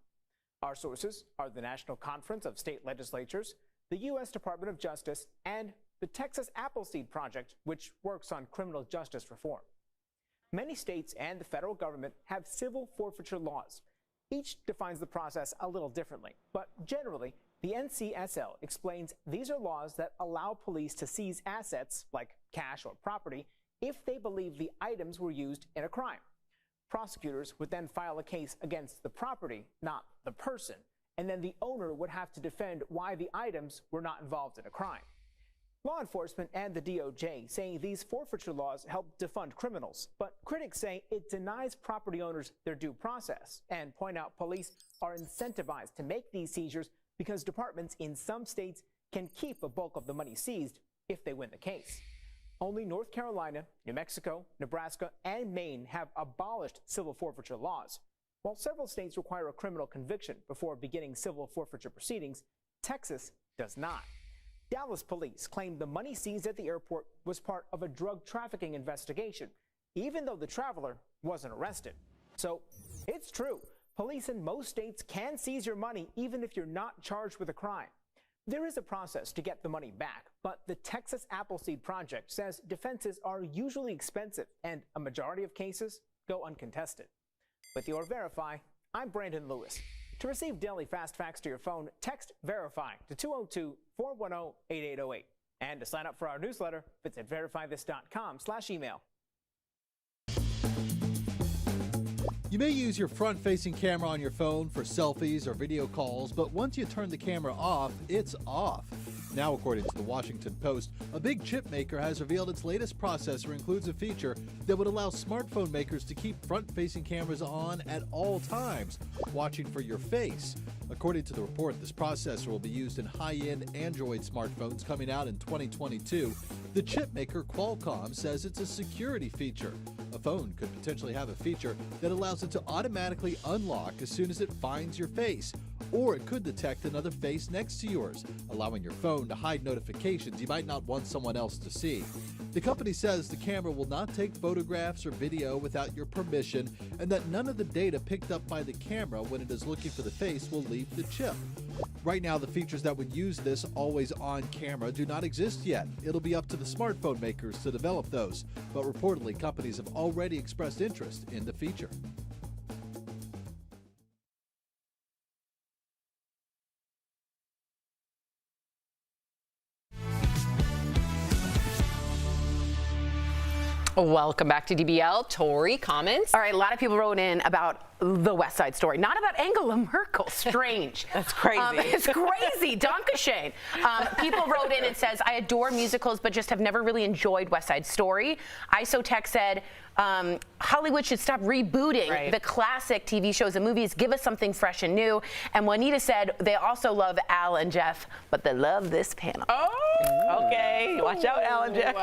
Our sources are the National Conference of State Legislatures, the U.S. Department of Justice, and the Texas Appleseed Project, which works on criminal justice reform. Many states and the federal government have civil forfeiture laws. Each defines the process a little differently, but generally, the NCSL explains these are laws that allow police to seize assets, like cash or property, if they believe the items were used in a crime. Prosecutors would then file a case against the property, not the person, and then the owner would have to defend why the items were not involved in a crime. Law enforcement and the DOJ saying these forfeiture laws help defund criminals, but critics say it denies property owners their due process and point out police are incentivized to make these seizures because departments in some states can keep a bulk of the money seized if they win the case. Only North Carolina, New Mexico, Nebraska, and Maine have abolished civil forfeiture laws. While several states require a criminal conviction before beginning civil forfeiture proceedings, Texas does not. Dallas police claimed the money seized at the airport was part of a drug trafficking investigation, even though the traveler wasn't arrested. So it's true. Police in most states can seize your money even if you're not charged with a crime. There is a process to get the money back, but the Texas Appleseed Project says defenses are usually expensive and a majority of cases go uncontested. With your Verify, I'm Brandon Lewis. To receive daily fast facts to your phone, text Verify to 202-410-8808. And to sign up for our newsletter, visit verifythis.com/email. You may use your front-facing camera on your phone for selfies or video calls, but once you turn the camera off, it's off. Now, according to the Washington Post, a big chip maker has revealed its latest processor includes a feature that would allow smartphone makers to keep front-facing cameras on at all times, watching for your face. According to the report, this processor will be used in high-end Android smartphones coming out in 2022. The chip maker Qualcomm says it's a security feature. A phone could potentially have a feature that allows it to automatically unlock as soon as it finds your face, or it could detect another face next to yours, allowing your phone to hide notifications you might not want someone else to see. The company says the camera will not take photographs or video without your permission, and that none of the data picked up by the camera when it is looking for the face will leave the chip. Right now, the features that would use this always-on camera do not exist yet. It'll be up to the smartphone makers to develop those, but reportedly companies have already expressed interest in the feature. Welcome back to DBL. Tori, comments? All right, a lot of people wrote in about the West Side Story, not about Angela Merkel. Strange. That's crazy. It's crazy. Dankeschön. People wrote in and says, I adore musicals, but just have never really enjoyed West Side Story. Isotech said, Hollywood should stop rebooting the classic TV shows and movies. Give us something fresh and new. And Juanita said they also love Al and Jeff, but they love this panel. Oh, okay. Watch out, Al and Jeff.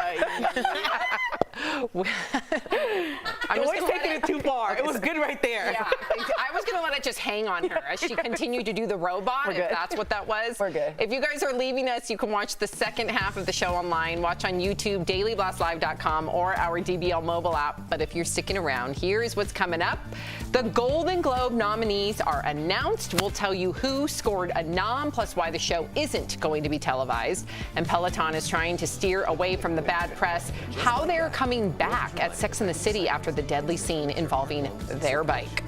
I'm always taking it too far. Okay, it was good right there. Yeah, I was going to let it just hang on her as she continued to do the robot, if that's what that was. We're good. If you guys are leaving us, you can watch the second half of the show online. Watch on YouTube, dailyblastlive.com, or our DBL mobile app. But if you're sticking around, here's what's coming up. The Golden Globe nominees are announced. We'll tell you who scored a nom, plus why the show isn't going to be televised. And Peloton is trying to steer away from the bad press, how they're coming back at Sex and the City after the deadly scene involving their bike.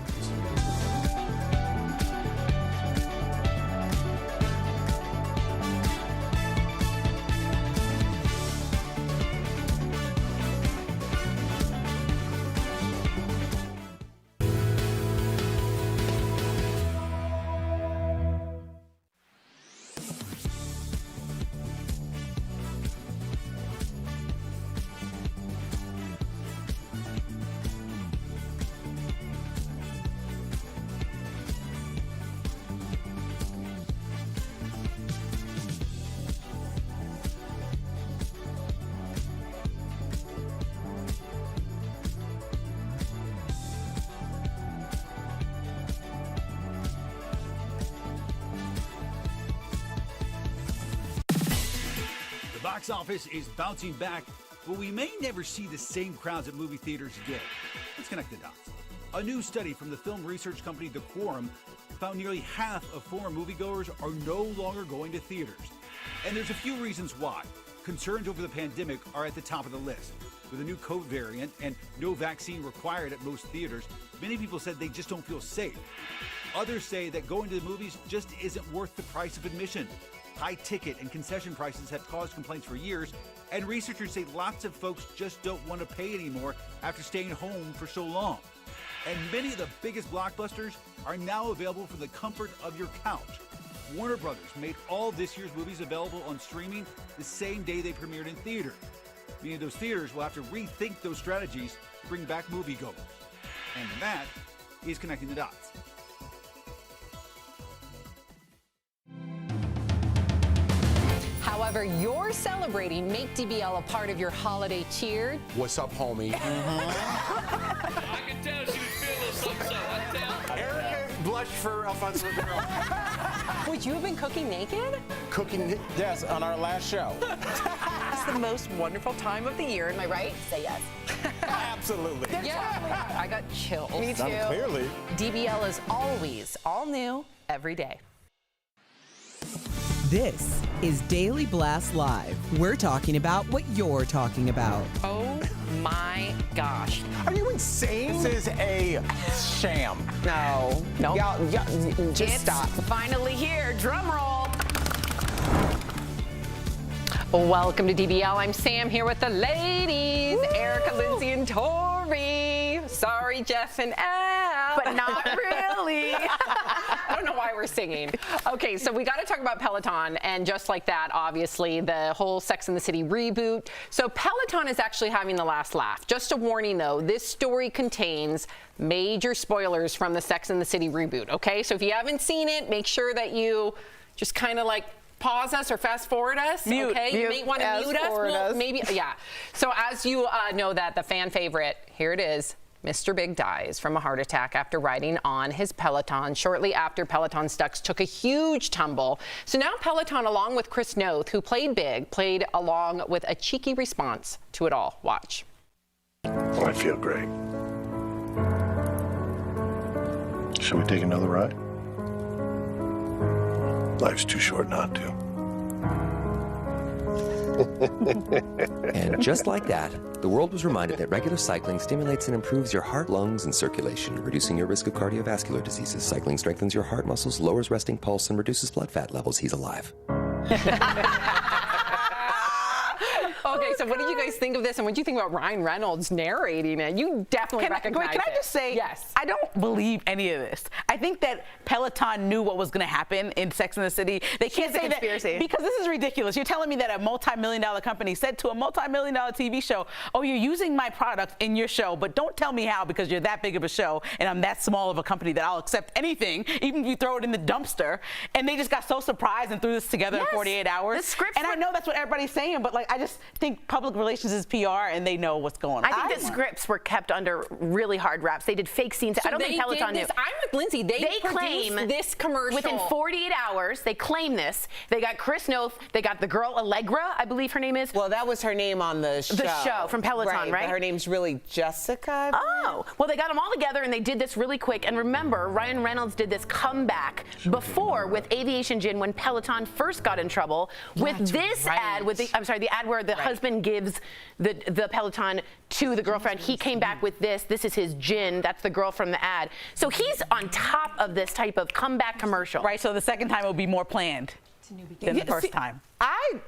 The box office is bouncing back, but we may never see the same crowds at movie theaters again. Let's connect the dots. A new study from the film research company The Quorum found nearly half of former moviegoers are no longer going to theaters. And there's a few reasons why. Concerns over the pandemic are at the top of the list. With a new COVID variant and no vaccine required at most theaters, many people said they just don't feel safe. Others say that going to the movies just isn't worth the price of admission. High ticket and concession prices have caused complaints for years, and researchers say lots of folks just don't want to pay anymore after staying home for so long. And many of the biggest blockbusters are now available from the comfort of your couch. Warner Brothers made all this year's movies available on streaming the same day they premiered in theaters. Meaning those theaters will have to rethink those strategies to bring back moviegoers. And that is connecting the dots. However you're celebrating, make DBL a part of your holiday cheer. What's up, homie? I can tell she was feeling something, I tell. Erica blushed for Alfonso Ribeiro. Would you have been cooking naked? Cooking? Yes, on our last show. It's the most wonderful time of the year, am I right? Say yes. Absolutely. Yeah. I got chills. Me too. Clearly. DBL is always all new every day. This is Daily Blast Live. We're talking about what you're talking about. Oh my gosh. Are you insane? This is a sham. No. Nope. Y'all just stop. Finally here. Drum roll. Welcome to DBL. I'm Sam here with the ladies, Erica, Lindsay, and Tori. Sorry, Jeff and Al. But not really. I don't know why we're singing. Okay, so we got to talk about Peloton, and just like that, obviously, the whole Sex and the City reboot. So Peloton is actually having the last laugh. Just a warning, though, this story contains major spoilers from the Sex and the City reboot, okay? So if you haven't seen it, make sure that you just kind of like pause us or fast forward us, okay? You may want to mute us. Well, maybe, yeah. So as you know that the fan favorite, here it is, Mr. Big dies from a heart attack after riding on his Peloton. Shortly after, Peloton stocks took a huge tumble. So now Peloton, along with Chris Noth, who played Big, played along with a cheeky response to it all. Watch. Well, I feel great. Should we take another ride? Life's too short not to. And just like that, the world was reminded that regular cycling stimulates and improves your heart, lungs, and circulation, reducing your risk of cardiovascular diseases. Cycling strengthens your heart muscles, lowers resting pulse, and reduces blood fat levels. He's alive. Okay, so what did you guys think of this, and what do you think about Ryan Reynolds narrating it? You definitely recognize it. Can I just say, yes, I don't believe any of this. I think that Peloton knew what was going to happen in Sex and the City. They can't say that because this is ridiculous. You're telling me that a multi-million-dollar company said to a multi-million-dollar TV show, "Oh, you're using my product in your show, but don't tell me how because you're that big of a show and I'm that small of a company that I'll accept anything, even if you throw it in the dumpster." And they just got so surprised and threw this together in 48 hours. The scripts and I know that's what everybody's saying, but like I just think public relations is PR and they know what's going on. I think the scripts were kept under really hard wraps. They did fake scenes. So I don't think Peloton knew. I'm with Lindsay. They claim this commercial within 48 hours. They claim this. They got Chris Noth. They got the girl Allegra, I believe her name is. Well, that was her name on the show. The show from Peloton, right? But her name's really Jessica. Oh, well, they got them all together and they did this really quick. And remember, Ryan Reynolds did this comeback before with Aviation Gin when Peloton first got in trouble with this ad. With the the ad where the husband gives the Peloton to the girlfriend. He came back with this. This is his gin. That's the girl from the ad. So he's on top of this type of comeback commercial. Right, so the second time it will be more planned than the first time. I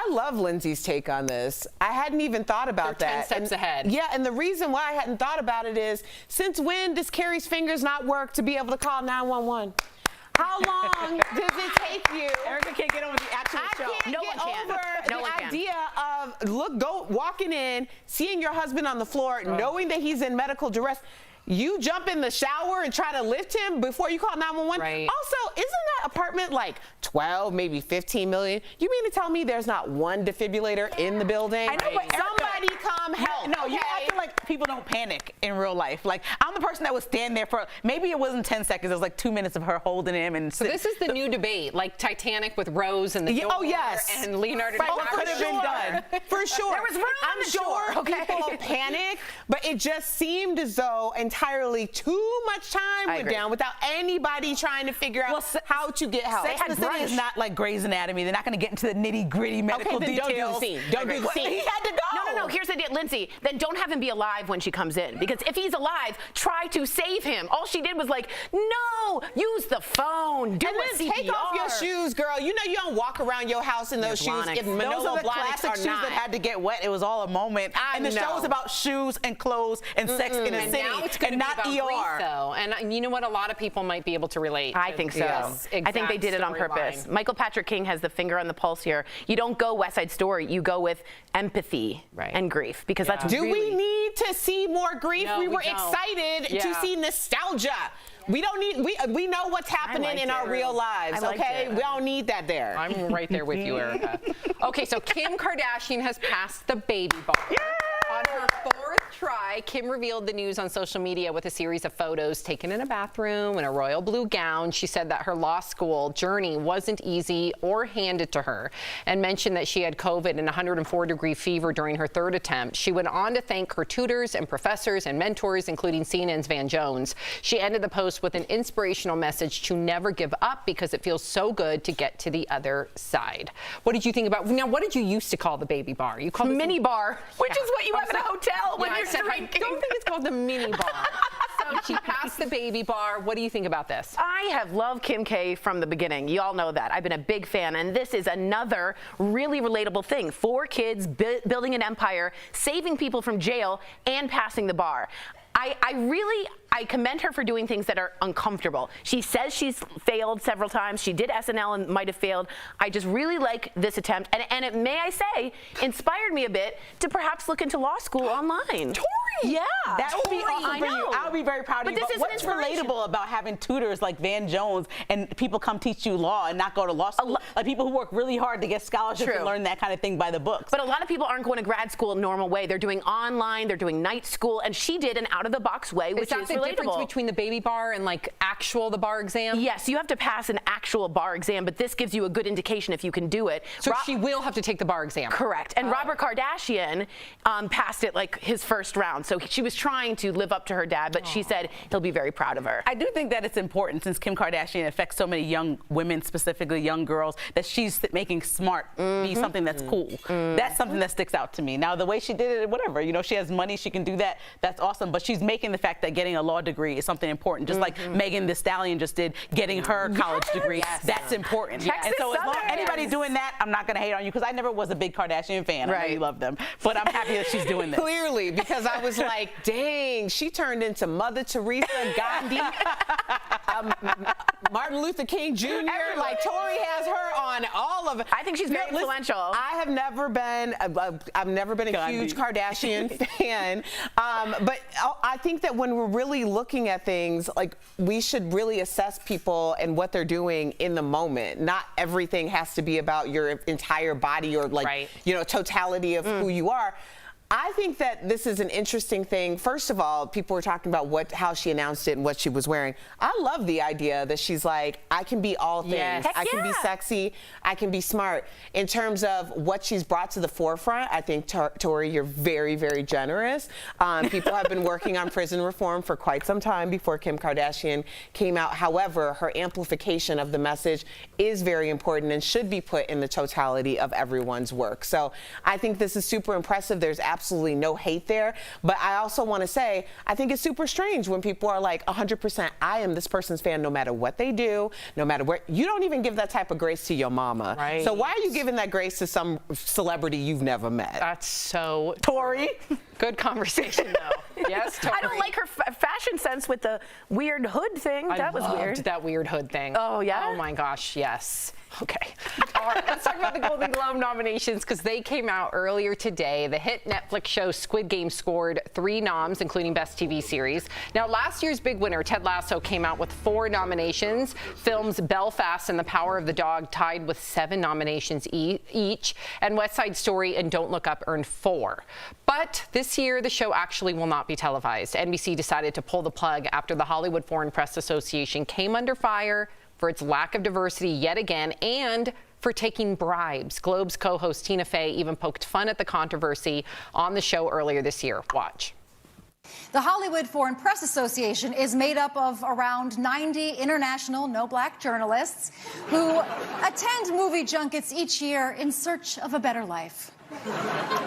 love Lindsay's take on this. I hadn't even thought about that. 10 steps ahead. Yeah, and the reason why I hadn't thought about it is, since when does Carrie's fingers not work to be able to call 911? How long does it take you? Erica can't get over the actual show. I can't get over the idea of walking in, seeing your husband on the floor, knowing that he's in medical duress. You jump in the shower and try to lift him before you call 911. Right. Also, isn't that apartment like 12, maybe 15 million? You mean to tell me there's not one defibrillator in the building? I know, but somebody come help. No, you acting like people don't panic in real life. Like, I'm the person that would stand there for, maybe it wasn't 10 seconds, it was like 2 minutes of her holding him. And so this is the new debate, like Titanic with Rose and the door. Oh, yes. And Leonardo DiCaprio. Could have been done. For sure. There was room I'm sure people panic, but it just seemed as though entirely too much time went down without anybody trying to figure out how to get help. Sex and the City is not like Grey's Anatomy. They're not going to get into the nitty-gritty medical details. Don't do the scene. Don't do the scene. He had to go. No. Here's the deal, Lindsay. Then don't have him be alive. alive when she comes in. Because if he's alive, try to save him. All she did was like, no, use the phone, do and a then CPR. take off your shoes, girl. You know you don't walk around your house in those shoes. If Those Manolo are the Blahniks classic are shoes not. that had to get wet. It was all a moment. And the show is about shoes and clothes and sex in a And city, now it's going to and be not about ER. grief, though. And you know what? A lot of people might be able to relate. I think so. I think they did it on purpose. Michael Patrick King has the finger on the pulse here. You don't go West Side Story. You go with empathy and grief, because that's Do really... we need to see more grief? No, we we were don't. excited to see nostalgia. We don't need. We know what's happening in our real lives. Okay, we don't need that there. I'm right there with you, Erica. Okay, so Kim Kardashian has passed the baby bar. On her fourth try, Kim revealed the news on social media with a series of photos taken in a bathroom in a royal blue gown. She said that her law school journey wasn't easy or handed to her, and mentioned that she had COVID and 104-degree fever during her third attempt. She went on to thank her tutors and professors and mentors, including CNN's Van Jones. She ended the post with an inspirational message to never give up, because it feels so good to get to the other side. What did you think about, now, what did you used to call the baby bar? You called it mini bar, which is what you have in a hotel when Yeah, you're except drinking. I don't think it's called the mini bar. So she passed the baby bar. What do you think about this? I have loved Kim K from the beginning. You all know that. I've been a big fan, and this is another really relatable thing. 4 kids, building an empire, saving people from jail, and passing the bar. I commend her for doing things that are uncomfortable. She says she's failed several times. She did SNL and might have failed. I just really like this attempt. And it, may I say, inspired me a bit to perhaps look into law school online. Tori! Yeah. That would be awesome for you. I would be very proud of you. But this is what's relatable about having tutors like Van Jones and people come teach you law and not go to law school? Like people who work really hard to get scholarships and learn that kind of thing by the books. But a lot of people aren't going to grad school a normal way. They're doing online, they're doing night school, and she did an out-of-the-box way, which is relatable. Difference between the baby bar and like the bar exam? Yes, you have to pass an actual bar exam, but this gives you a good indication if you can do it. So she will have to take the bar exam. Correct. And Robert Kardashian passed it like his first round. So she was trying to live up to her dad, but she said he'll be very proud of her. I do think that it's important, since Kim Kardashian affects so many young women, specifically young girls, that she's making smart be something that's cool. That's something that sticks out to me. Now, the way she did it, whatever, you know, she has money, she can do that. That's awesome. But she's making the fact that getting a law degree is something important. Just like Megan Thee Stallion just did, getting her college degree. That's important. And so as long as anybody doing that, I'm not going to hate on you, because I never was a big Kardashian fan. I know you love them. But I'm happy that she's doing this. Clearly, because I was like, dang, she turned into Mother Teresa, Gandhi, Martin Luther King Jr. Like, Tori has her on all of it. I think she's very influential. I have never been, I've never been a huge Kardashian fan. But I think that when we're really looking at things, like, we should really assess people and what they're doing in the moment. Not everything has to be about your entire body or like, you know, totality of who you are. I think that this is an interesting thing. First of all, people were talking about how she announced it and what she was wearing. I love the idea that she's like, I can be all things. Yes. I can be sexy. I can be smart. In terms of what she's brought to the forefront, I think, Tori, you're very, very generous. People have been working on prison reform for quite some time before Kim Kardashian came out. However, her amplification of the message is very important and should be put in the totality of everyone's work. So I think this is super impressive. There's absolutely no hate there. But I also want to say, I think it's super strange when people are like, 100%, I am this person's fan no matter what they do, no matter where. You don't even give that type of grace to your mama. Right. So why are you giving that grace to some celebrity you've never met? That's so Tori. Good conversation, though. Yes, Tori. I don't like her fashion sense with the weird hood thing. That was weird. That weird hood thing. Oh, yeah? Oh, my gosh, yes. Okay. All right, let's talk about the Golden Globe nominations, because they came out earlier today. The hit Netflix show Squid Game scored 3 noms, including Best TV Series. Now, last year's big winner, Ted Lasso, came out with 4 nominations. Films Belfast and The Power of the Dog tied with 7 nominations each, and West Side Story and Don't Look Up earned 4. But this year, the show actually will not be televised. NBC decided to pull the plug after the Hollywood Foreign Press Association came under fire for its lack of diversity yet again, and for taking bribes. Globe's co-host Tina Fey even poked fun at the controversy on the show earlier this year. Watch. The Hollywood Foreign Press Association is made up of around 90 international no-black journalists who attend movie junkets each year in search of a better life.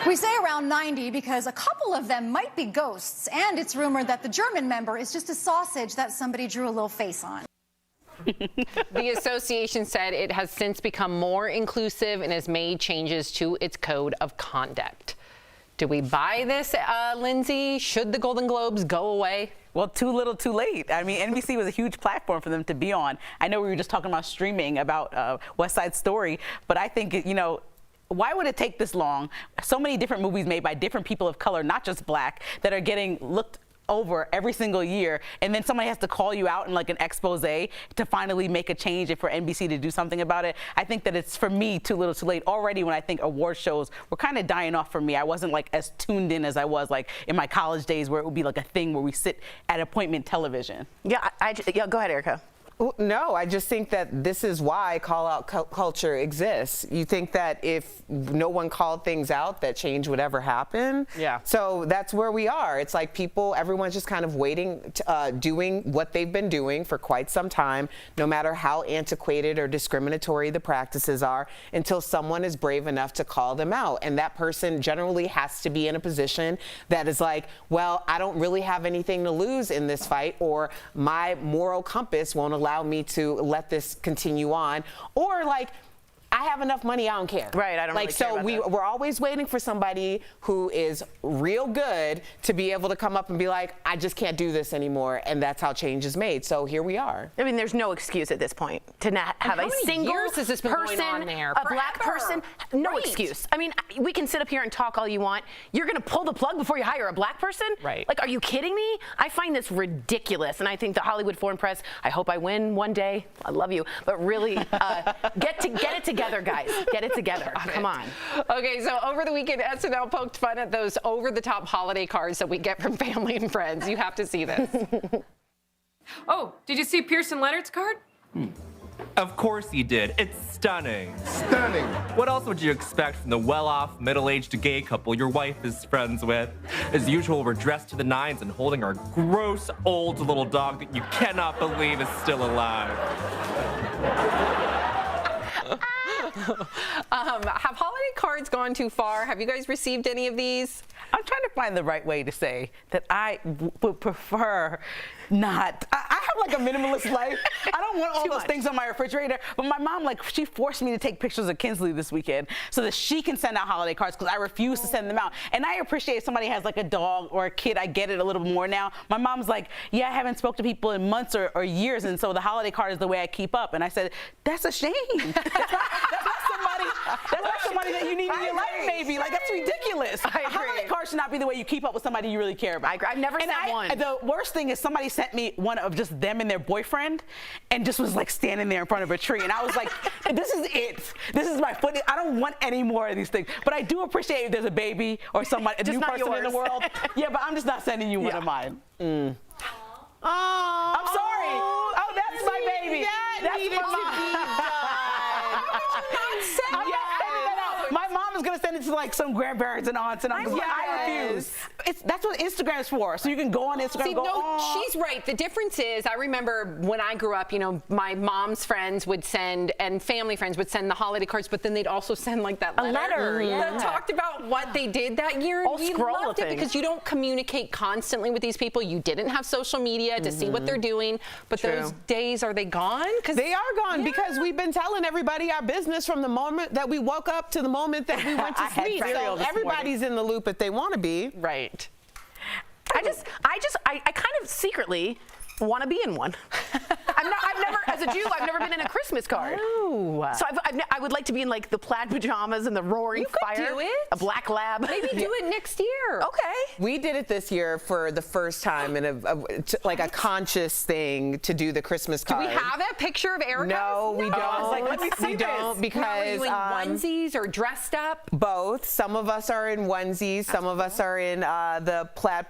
We say around 90 because a couple of them might be ghosts, and it's rumored that the German member is just a sausage that somebody drew a little face on. The association said it has since become more inclusive and has made changes to its code of conduct. Do we buy this, Lindsay? Should the Golden Globes go away? Well, too little, too late. I mean, NBC was a huge platform for them to be on. I know we were just talking about streaming, about West Side Story, but I think, you know, why would it take this long? So many different movies made by different people of color, not just black, that are getting looked over every single year, and then somebody has to call you out in like an expose to finally make a change and for NBC to do something about it. I think that it's, for me, too little too late. Already when I think award shows were kind of dying off for me, I wasn't like as tuned in as I was like in my college days where it would be like a thing where we sit at appointment television. Yeah, yeah, go ahead, Erica. No, I just think that this is why call-out culture exists. You think that if no one called things out, that change would ever happen? Yeah. So that's where we are. It's like everyone's just kind of waiting, doing what they've been doing for quite some time, no matter how antiquated or discriminatory the practices are, until someone is brave enough to call them out. And that person generally has to be in a position that is like, well, I don't really have anything to lose in this fight, or my moral compass won't allow me to let this continue on, or like, I have enough money, I don't care. Right, I don't like, really care so about we're always waiting for somebody who is real good to be able to come up and be like, I just can't do this anymore, and that's how change is made. So here we are. I mean, there's no excuse at this point to not have a single years has this been person, going on there? a black person, no Right. excuse. I mean, we can sit up here and talk all you want. You're gonna pull the plug before you hire a black person? Right. Like, are you kidding me? I find this ridiculous, and I think the Hollywood Foreign Press, I hope I win one day. I love you, but really, get it together, guys. Get it together. Come on. Okay, so over the weekend, SNL poked fun at those over-the-top holiday cards that we get from family and friends. You have to see this. Oh, did you see Pearson Leonard's card? Of course you did. It's stunning. Stunning. What else would you expect from the well-off, middle-aged gay couple your wife is friends with? As usual, we're dressed to the nines and holding our gross, old little dog that you cannot believe is still alive. Have holiday cards gone too far? Have you guys received any of these? I'm trying to find the right way to say that I would prefer not. I have like a minimalist life. I don't want all those things on my refrigerator. But my mom, like, she forced me to take pictures of Kinsley this weekend so that she can send out holiday cards because I refuse to send them out. And I appreciate if somebody has like a dog or a kid. I get it a little more now. My mom's like, yeah, I haven't spoke to people in months or years, and so the holiday card is the way I keep up. And I said, that's a shame. That's not somebody that you need in your life, maybe. Like, that's ridiculous. A holiday card should not be the way you keep up with somebody you really care about. I've never sent one. The worst thing is somebody sent me one of just them and their boyfriend and just was like standing there in front of a tree. And I was like, this is it. This is my foot. I don't want any more of these things. But I do appreciate if there's a baby or somebody, a new person in the world. Yeah, but I'm just not sending you one of mine. Oh, I'm sorry. Oh, that's my baby. That's my mom is gonna send it to like some grandparents and aunts and uncles. I refuse. That's what Instagram is for. So you can go on Instagram. See, and go, no, she's right. The difference is, I remember when I grew up, you know, my mom's friends would send, and family friends would send the holiday cards, but then they'd also send like that letter that talked about what they did that year. And we loved it because you don't communicate constantly with these people. You didn't have social media to see what they're doing. But those days, are they gone? They are gone because we've been telling everybody our business from the moment that we woke up to the moment that we went to sleep. So everybody's in the loop if they want to be. Right. I kind of secretly want to be in one. I've never, as a Jew, I've never been in a Christmas card. Oh. So I would like to be in like the plaid pajamas and the roaring fire. You could do it. A black lab. Maybe do it next year. Okay. We did it this year for the first time in like a conscious thing to do the Christmas card. Do we have a picture of Erica? No, we don't. I was like, let me see we don't because now, are you in onesies or dressed up? Both. Some of us are in onesies. Some of us are in the plaid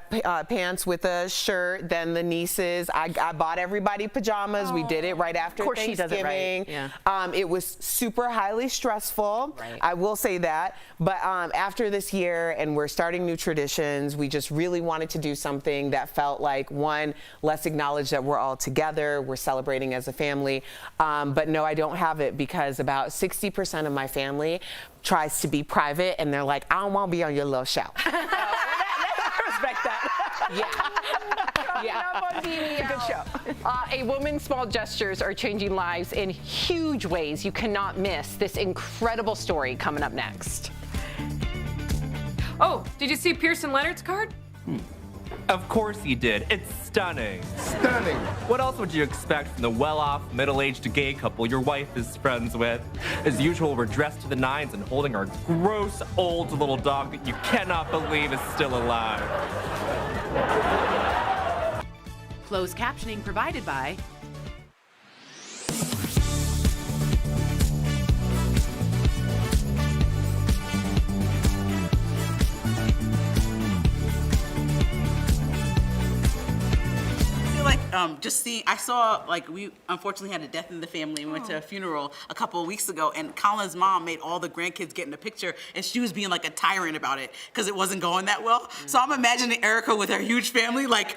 pants with a shirt. Then the nieces. I bought everybody pajamas. We did it right right after Of course she does it Thanksgiving. right. Yeah. It was super highly stressful. Right. I will say that. But after this year, and we're starting new traditions, we just really wanted to do something that felt like, one, let's acknowledge that we're all together, we're celebrating as a family. But no, I don't have it because about 60% of my family tries to be private, and they're like, I don't want to be on your little show. I respect that. Yeah. Good show. A woman's small gestures are changing lives in huge ways. You cannot miss this incredible story coming up next. Oh, did you see Pearson Leonard's card? Of course he did. It's stunning. Stunning. What else would you expect from the well-off, middle-aged gay couple your wife is friends with? As usual, we're dressed to the nines and holding our gross old little dog that you cannot believe is still alive. Closed captioning provided by just seeing, I saw, like, we unfortunately had a death in the family and went to a funeral a couple of weeks ago, and Colin's mom made all the grandkids get in a picture, and she was being like a tyrant about it because it wasn't going that well. So I'm imagining Erica with her huge family, like,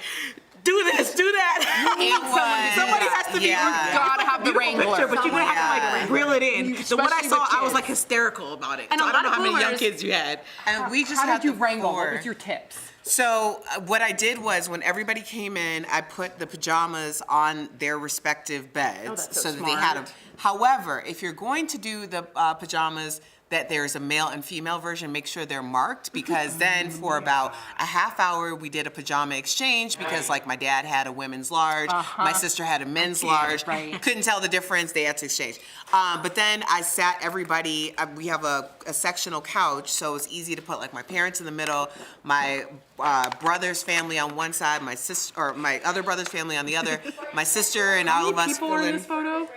do this, do that. Somebody has to be. You gotta have the Wrangler. Picture, but you're gonna have to like reel it in. So what I saw, I was like hysterical about it. And so a I don't know lot how of many young boomers- kids you had. And we just How had did you the wrangle? four. What was your tips? So what I did was when everybody came in, I put the pajamas on their respective beds that's so so that they smart. had them. However, if you're going to do the pajamas that there's a male and female version, make sure they're marked, because then for about a half hour we did a pajama exchange, because like my dad had a women's large, my sister had a men's large, couldn't tell the difference, they had to exchange. But then I sat everybody, we have a sectional couch, so it's easy to put like my parents in the middle, my brother's family on one side, my sister, or my other brother's family on the other, my sister and all of us. People were in this photo?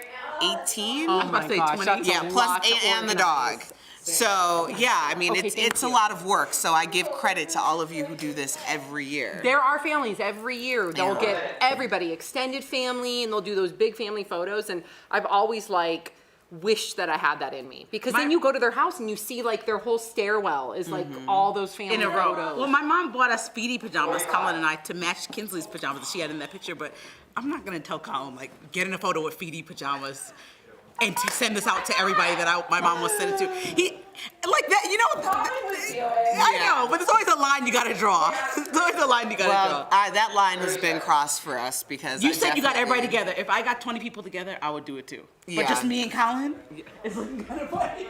18. Oh my gosh, that's yeah, a plus lot to and the organize. dog. So yeah, I mean it's a lot of work. So I give credit to all of you who do this every year. There are families every year. They'll Yeah. get everybody, extended family, and they'll do those big family photos. And I've always like wished that I had that in me, because then you go to their house and you see like their whole stairwell is like all those family In a row. photos. Well, my mom bought us Speedy pajamas, Colin and I, to match Kinsley's pajamas that she had in that picture. But I'm not gonna tell Colin like get in a photo with Feedy pajamas and to send this out to everybody that my mom will send it to. He like that, you know. I know, but there's always a line you gotta draw. There's always a line you gotta draw. That line has been crossed for us because You said you got everybody together. If I got 20 people together, I would do it too. But Yeah. just me and Colin, it's looking kind of funny.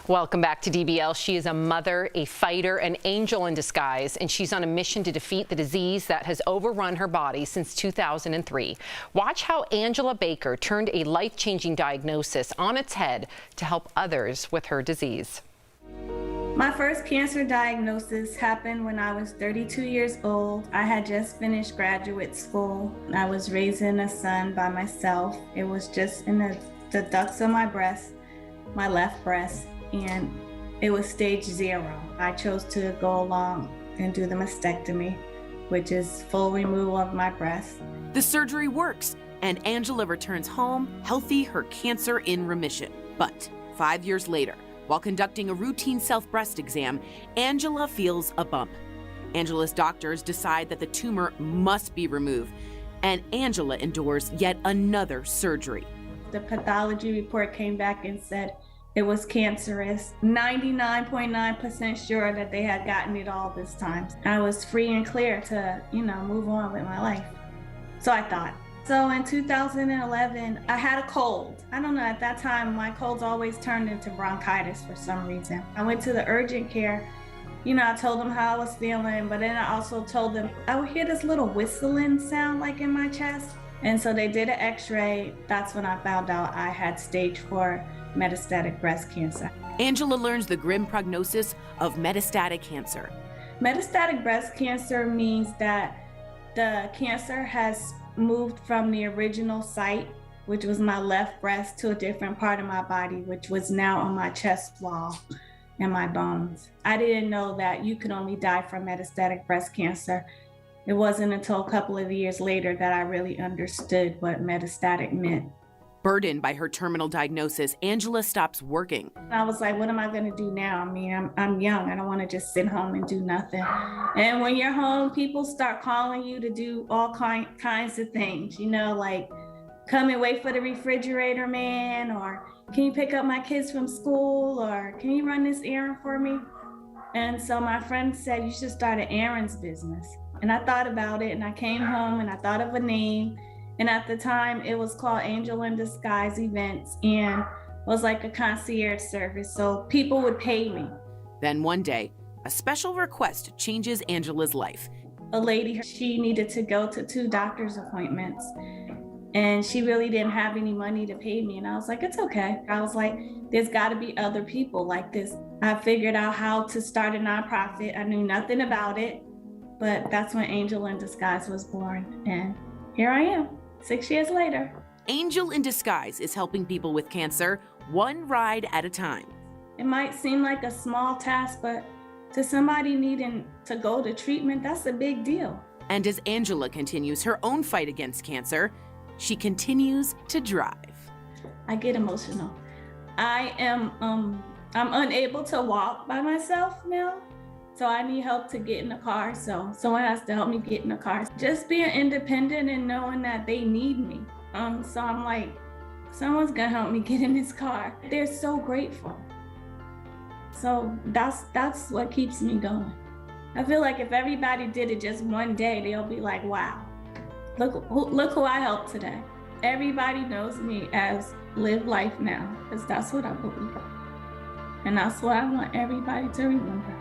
Welcome back to DBL. She is a mother, a fighter, an angel in disguise, and she's on a mission to defeat the disease that has overrun her body since 2003. Watch how Angela Baker turned a life-changing diagnosis on its head to help others with her disease. My first cancer diagnosis happened when I was 32 years old. I had just finished graduate school. I was raising a son by myself. It was just in the ducts of my breast, my left breast, and it was stage 0. I chose to go along and do the mastectomy, which is full removal of my breast. The surgery works, and Angela returns home healthy, her cancer in remission. But 5 years later, while conducting a routine self-breast exam, Angela feels a bump. Angela's doctors decide that the tumor must be removed, and Angela endures yet another surgery. The pathology report came back and said it was cancerous. 99.9% sure that they had gotten it all this time. I was free and clear to, move on with my life. So I thought. So in 2011, I had a cold. I don't know, at that time, my colds always turned into bronchitis for some reason. I went to the urgent care. I told them how I was feeling, but then I also told them I would hear this little whistling sound like in my chest. And so they did an x-ray. That's when I found out I had stage 4 metastatic breast cancer. Angela learns the grim prognosis of metastatic cancer. Metastatic breast cancer means that the cancer has moved from the original site, which was my left breast, to a different part of my body, which was now on my chest wall and my bones. I didn't know that you could only die from metastatic breast cancer. It wasn't until a couple of years later that I really understood what metastatic meant. Burdened by her terminal diagnosis, Angela stops working. I was like, what am I gonna do now? I mean, I'm young. I don't wanna just sit home and do nothing. And when you're home, people start calling you to do all kinds of things, you know, like come and wait for the refrigerator man, or can you pick up my kids from school, or can you run this errand for me? And so my friend said, you should start an errands business. And I thought about it, and I came home and I thought of a name. And at the time it was called Angel in Disguise Events, and was like a concierge service. So people would pay me. Then one day, a special request changes Angela's life. A lady, she needed to go to 2 doctor's appointments, and she really didn't have any money to pay me. And I was like, it's okay. I was like, there's gotta be other people like this. I figured out how to start a nonprofit. I knew nothing about it, but that's when Angel in Disguise was born. And here I am, 6 years later. Angel in Disguise is helping people with cancer one ride at a time. It might seem like a small task, but to somebody needing to go to treatment, that's a big deal. And as Angela continues her own fight against cancer, she continues to drive. I get emotional. I'm unable to walk by myself now. So I need help to get in the car. So someone has to help me get in the car. Just being independent and knowing that they need me. So I'm like, someone's gonna help me get in this car. They're so grateful. So that's what keeps me going. I feel like if everybody did it just one day, they'll be like, wow, look who I helped today. Everybody knows me as Live Life Now, because that's what I believe. And that's what I want everybody to remember.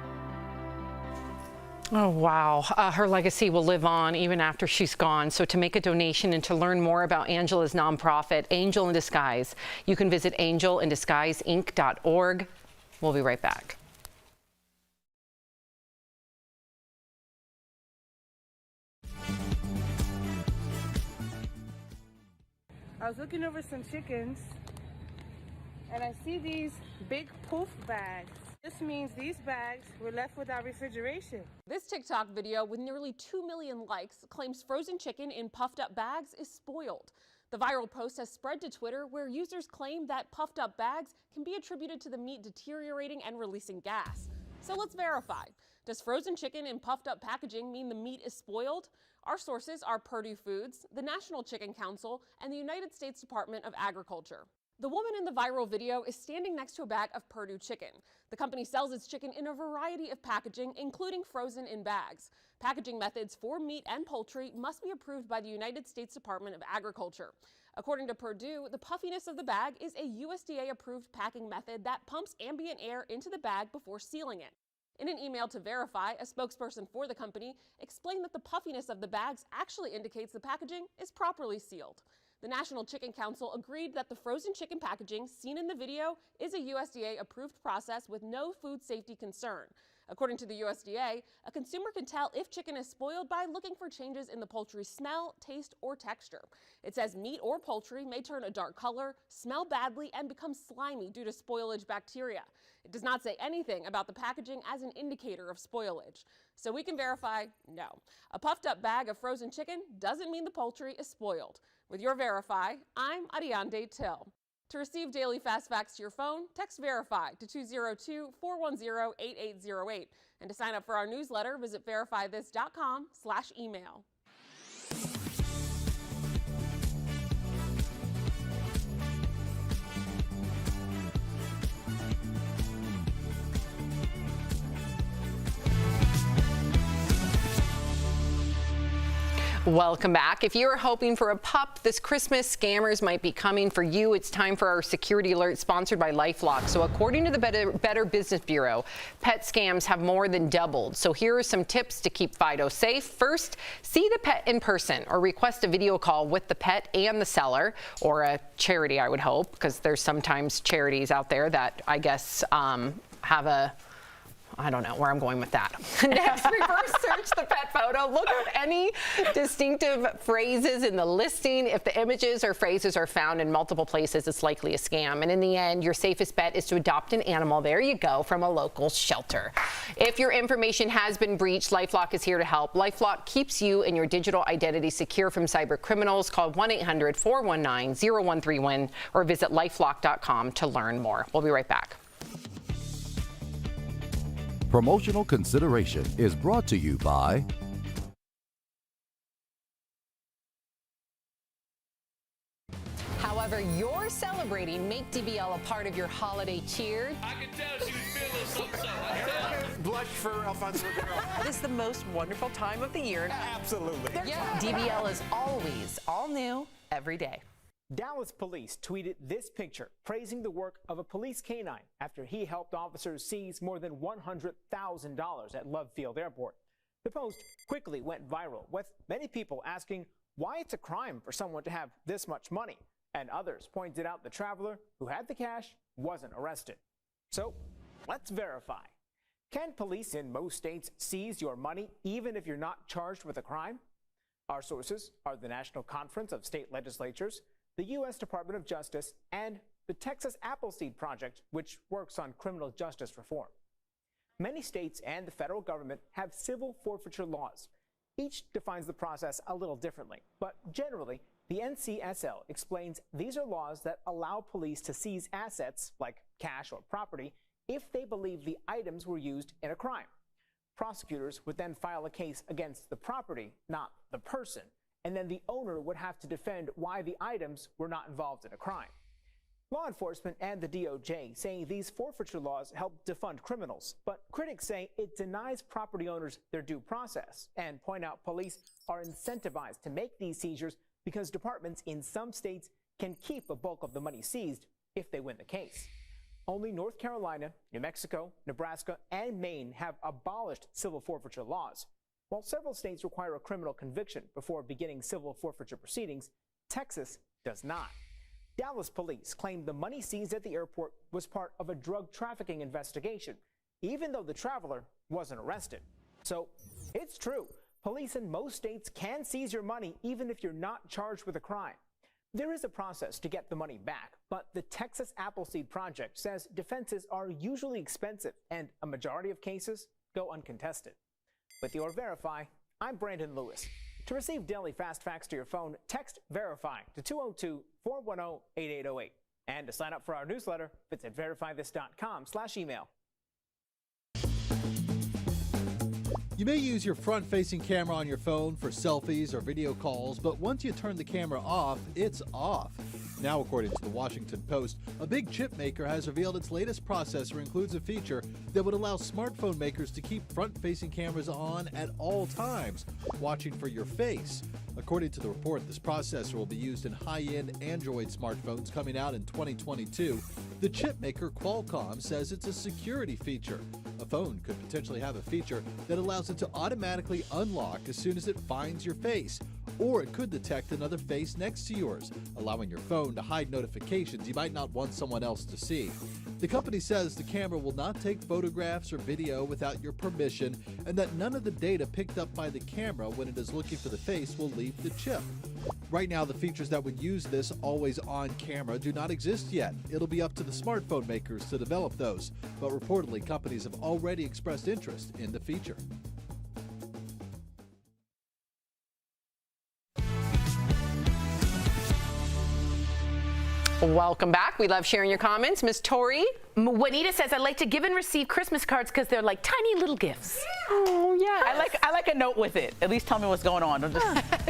Oh, wow. Her legacy will live on even after she's gone. So to make a donation and to learn more about Angela's nonprofit, Angel in Disguise, you can visit angelindisguiseinc.org. We'll be right back. I was looking over some chickens and I see these big poof bags. This means these bags were left without refrigeration. This TikTok video with nearly 2 million likes claims frozen chicken in puffed up bags is spoiled. The viral post has spread to Twitter, where users claim that puffed up bags can be attributed to the meat deteriorating and releasing gas. So let's verify. Does frozen chicken in puffed up packaging mean the meat is spoiled? Our sources are Purdue Foods, the National Chicken Council, and the United States Department of Agriculture. The woman in the viral video is standing next to a bag of Purdue chicken. The company sells its chicken in a variety of packaging, including frozen in bags. Packaging methods for meat and poultry must be approved by the United States Department of Agriculture. According to Purdue, the puffiness of the bag is a USDA-approved packing method that pumps ambient air into the bag before sealing it. In an email to Verify, a spokesperson for the company explained that the puffiness of the bags actually indicates the packaging is properly sealed. The National Chicken Council agreed that the frozen chicken packaging seen in the video is a USDA-approved process with no food safety concern. According to the USDA, a consumer can tell if chicken is spoiled by looking for changes in the poultry's smell, taste, or texture. It says meat or poultry may turn a dark color, smell badly, and become slimy due to spoilage bacteria. It does not say anything about the packaging as an indicator of spoilage. So we can verify, no. A puffed up bag of frozen chicken doesn't mean the poultry is spoiled. With your Verify, I'm Ariande Till. To receive daily fast facts to your phone, text Verify to 202-410-8808. And to sign up for our newsletter, visit verifythis.com/email. Welcome back. If you're hoping for a pup this Christmas, scammers might be coming for you. It's time for our security alert sponsored by LifeLock. So according to the Better Business Bureau, pet scams have more than doubled. So here are some tips to keep Fido safe. First, see the pet in person or request a video call with the pet and the seller, or a charity, I would hope, because there's sometimes charities out there that I guess have a I don't know where I'm going with that. Next, reverse search the pet photo. Look at any distinctive phrases in the listing. If the images or phrases are found in multiple places, it's likely a scam. And in the end, your safest bet is to adopt an animal. There you go, from a local shelter. If your information has been breached, LifeLock is here to help. LifeLock keeps you and your digital identity secure from cyber criminals. Call 1-800-419-0131 or visit lifelock.com to learn more. We'll be right back. Promotional consideration is brought to you by However you're celebrating, make DBL a part of your holiday cheer. I can tell she was feeling something, I tell you. Blush for Alfonso Ribeiro. This is the most wonderful time of the year. Absolutely. Yeah. DBL is always all new every day. Dallas police tweeted this picture praising the work of a police canine after he helped officers seize more than $100,000 at Love Field Airport. The post quickly went viral, with many people asking why it's a crime for someone to have this much money, and others pointed out the traveler who had the cash wasn't arrested. So let's verify. Can police in most states seize your money even if you're not charged with a crime? Our sources are the National Conference of State Legislatures, the U.S. Department of Justice, and the Texas Appleseed Project, which works on criminal justice reform. Many states and the federal government have civil forfeiture laws. Each defines the process a little differently, but generally, the NCSL explains these are laws that allow police to seize assets, like cash or property, if they believe the items were used in a crime. Prosecutors would then file a case against the property, not the person, and then the owner would have to defend why the items were not involved in a crime. Law enforcement and the DOJ say these forfeiture laws help defund criminals, but critics say it denies property owners their due process and point out police are incentivized to make these seizures because departments in some states can keep a bulk of the money seized if they win the case. Only North Carolina, New Mexico, Nebraska, and Maine have abolished civil forfeiture laws. While several states require a criminal conviction before beginning civil forfeiture proceedings, Texas does not. Dallas police claim the money seized at the airport was part of a drug trafficking investigation, even though the traveler wasn't arrested. So it's true, police in most states can seize your money even if you're not charged with a crime. There is a process to get the money back, but the Texas Appleseed Project says defenses are usually expensive and a majority of cases go uncontested. With your Verify, I'm Brandon Lewis. To receive daily fast facts to your phone, text Verify to 202-410-8808. And to sign up for our newsletter, visit verifythis.com/email. You may use your front-facing camera on your phone for selfies or video calls, but once you turn the camera off, it's off. Now, according to the Washington Post, a big chip maker has revealed its latest processor includes a feature that would allow smartphone makers to keep front-facing cameras on at all times, watching for your face. According to the report, this processor will be used in high-end Android smartphones coming out in 2022. The chip maker Qualcomm says it's a security feature. A phone could potentially have a feature that allows it to automatically unlock as soon as it finds your face, or it could detect another face next to yours, allowing your phone to hide notifications you might not want someone else to see. The company says the camera will not take photographs or video without your permission, and that none of the data picked up by the camera when it is looking for the face will leave the chip. Right now, the features that would use this always-on camera do not exist yet. It'll be up to the smartphone makers to develop those, but reportedly companies have already expressed interest in the feature. Welcome back. We love sharing your comments. Miss Tori? Juanita says, I like to give and receive Christmas cards because they're like tiny little gifts. Oh, yeah. I like a note with it. At least tell me what's going on. Don't just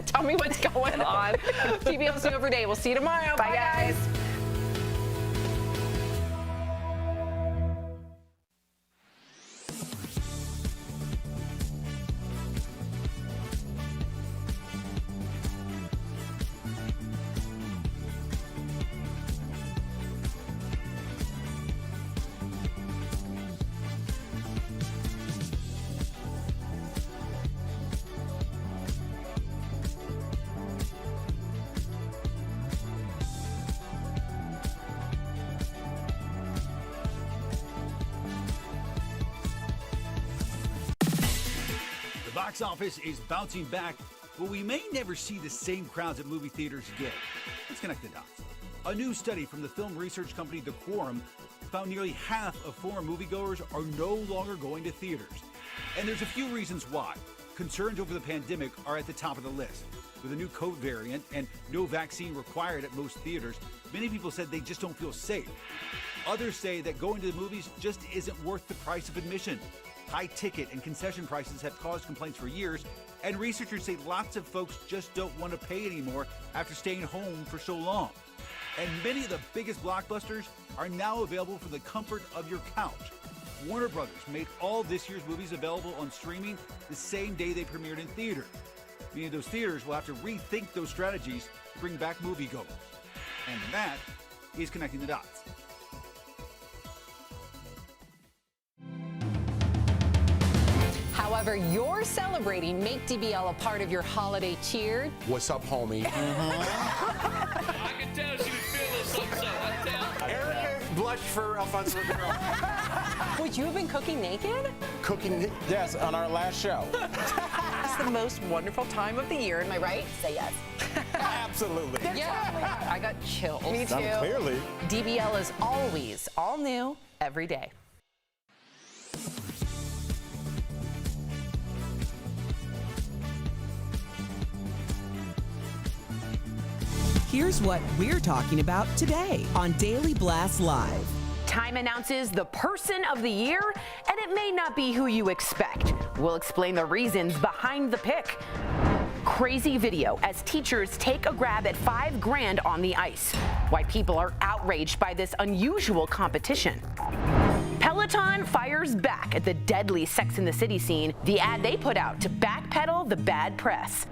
tell me what's going on. DBL's new every day. We'll see you tomorrow. Bye, guys. box office is bouncing back, but we may never see the same crowds at movie theaters again. Let's connect the dots. A new study from the film research company The Quorum found nearly half of former moviegoers are no longer going to theaters. And there's a few reasons why. Concerns over the pandemic are at the top of the list. With a new COVID variant and no vaccine required at most theaters, many people said they just don't feel safe. Others say that going to the movies just isn't worth the price of admission. High ticket and concession prices have caused complaints for years, and researchers say lots of folks just don't want to pay anymore after staying home for so long. And many of the biggest blockbusters are now available from the comfort of your couch. Warner Brothers made all this year's movies available on streaming the same day they premiered in theaters. Meaning those theaters will have to rethink those strategies to bring back moviegoers. And that is Connecting the Dots. However you're celebrating, make DBL a part of your holiday cheer. What's up, homie? I can tell she was feeling something, I tell. Erica blushed for Alfonso Ribeiro. Would you have been cooking naked? Cooking, yes, on our last show. It's the most wonderful time of the year. Am I right? Say yes. Absolutely. Yeah. I got chills. Me too. Clearly. DBL is always all new every day. Here's what we're talking about today on Daily Blast Live. Time announces the person of the year, and it may not be who you expect. We'll explain the reasons behind the pick. Crazy video as teachers take a grab at $5 grand on the ice. Why people are outraged by this unusual competition. Peloton fires back at the deadly Sex and the City scene, the ad they put out to backpedal the bad press.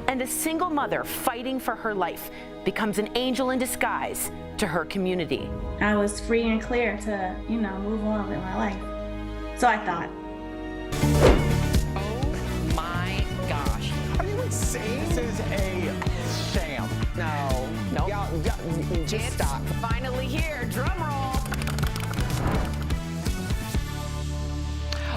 And a single mother fighting for her life becomes an angel in disguise to her community. I was free and clear to, move on with my life. So I thought. Oh my gosh. Are you insane? This is a sham. No. Nope. Y'all, just stop. Finally here, drum roll.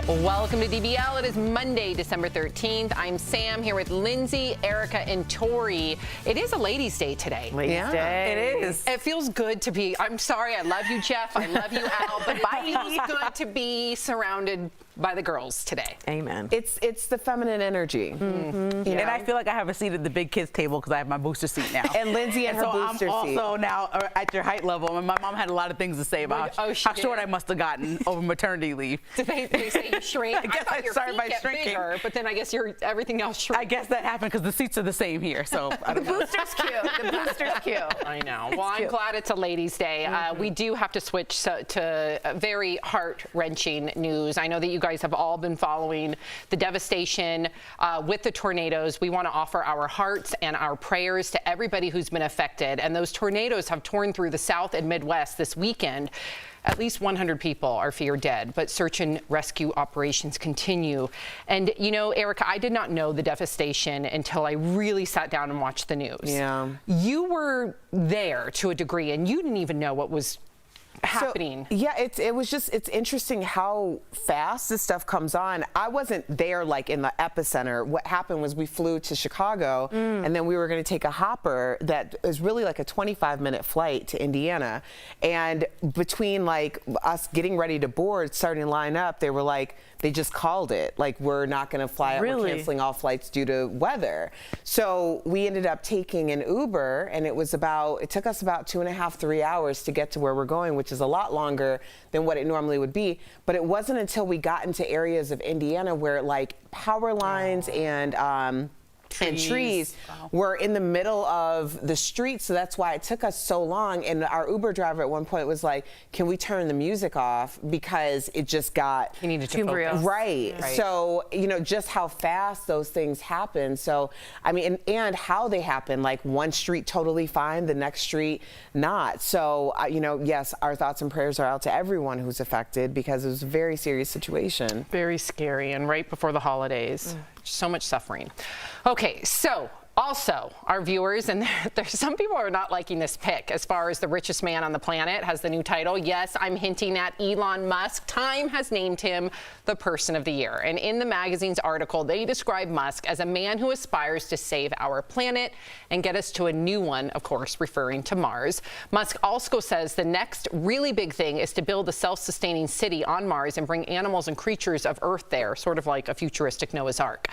Welcome to DBL. It is Monday, December 13th. I'm Sam here with Lindsay, Erica, and Tori. It is a ladies' day today. Ladies' Day. It is. It feels good to be, I'm sorry, I love you, Jeff. I love you, Al, but it feels good to be surrounded by the girls today. Amen. It's the feminine energy. And I feel like I have a seat at the big kids table because I have my booster seat now. And Lindsay and her booster I'm seat. also now at your height level. And my mom had a lot of things to say about how short I must have gotten over maternity leave. Did they say you shrink? I guess I started by shrinking. Bigger, but then I guess everything else shrinks. I guess that happened because the seats are the same here. So I don't know. Booster's cute. The booster's cute. I know. Well, I'm glad it's a ladies' day. We do have to switch to very heart-wrenching news. I know that you guys have all been following the devastation with the tornadoes. We want to offer our hearts and our prayers to everybody who's been affected. And those tornadoes have torn through the South and Midwest this weekend. At least 100 people are feared dead, but search and rescue operations continue. And, Erica, I did not know the devastation until I really sat down and watched the news. Yeah. You were there to a degree, and you didn't even know what was happening. So, yeah, it's interesting how fast this stuff comes on. I wasn't there like in the epicenter. What happened was we flew to Chicago and then we were going to take a hopper that is really like a 25-minute flight to Indiana. And between like us getting ready to board, starting to line up, they were like, they just called it. Like, we're not going to fly out. We're canceling all flights due to weather. So we ended up taking an Uber, and it took us about 2.5, 3 hours to get to where we're going, which is a lot longer than what it normally would be. But it wasn't until we got into areas of Indiana where like power lines and trees were in the middle of the street, so that's why it took us so long. And our Uber driver at one point was like, can we turn the music off, because it just got too real. Right. So just how fast those things happen. So I mean, and how they happen, like one street totally fine, the next street not. So yes, our thoughts and prayers are out to everyone who's affected, because it was a very serious situation. Very scary, and right before the holidays. So much suffering. Okay, so Also, our viewers, and there's some people who are not liking this pick as far as the richest man on the planet has the new title. Yes, I'm hinting at Elon Musk. Time has named him the Person of the Year. And in the magazine's article, they describe Musk as a man who aspires to save our planet and get us to a new one, of course, referring to Mars. Musk also says the next really big thing is to build a self-sustaining city on Mars and bring animals and creatures of Earth there, sort of like a futuristic Noah's Ark.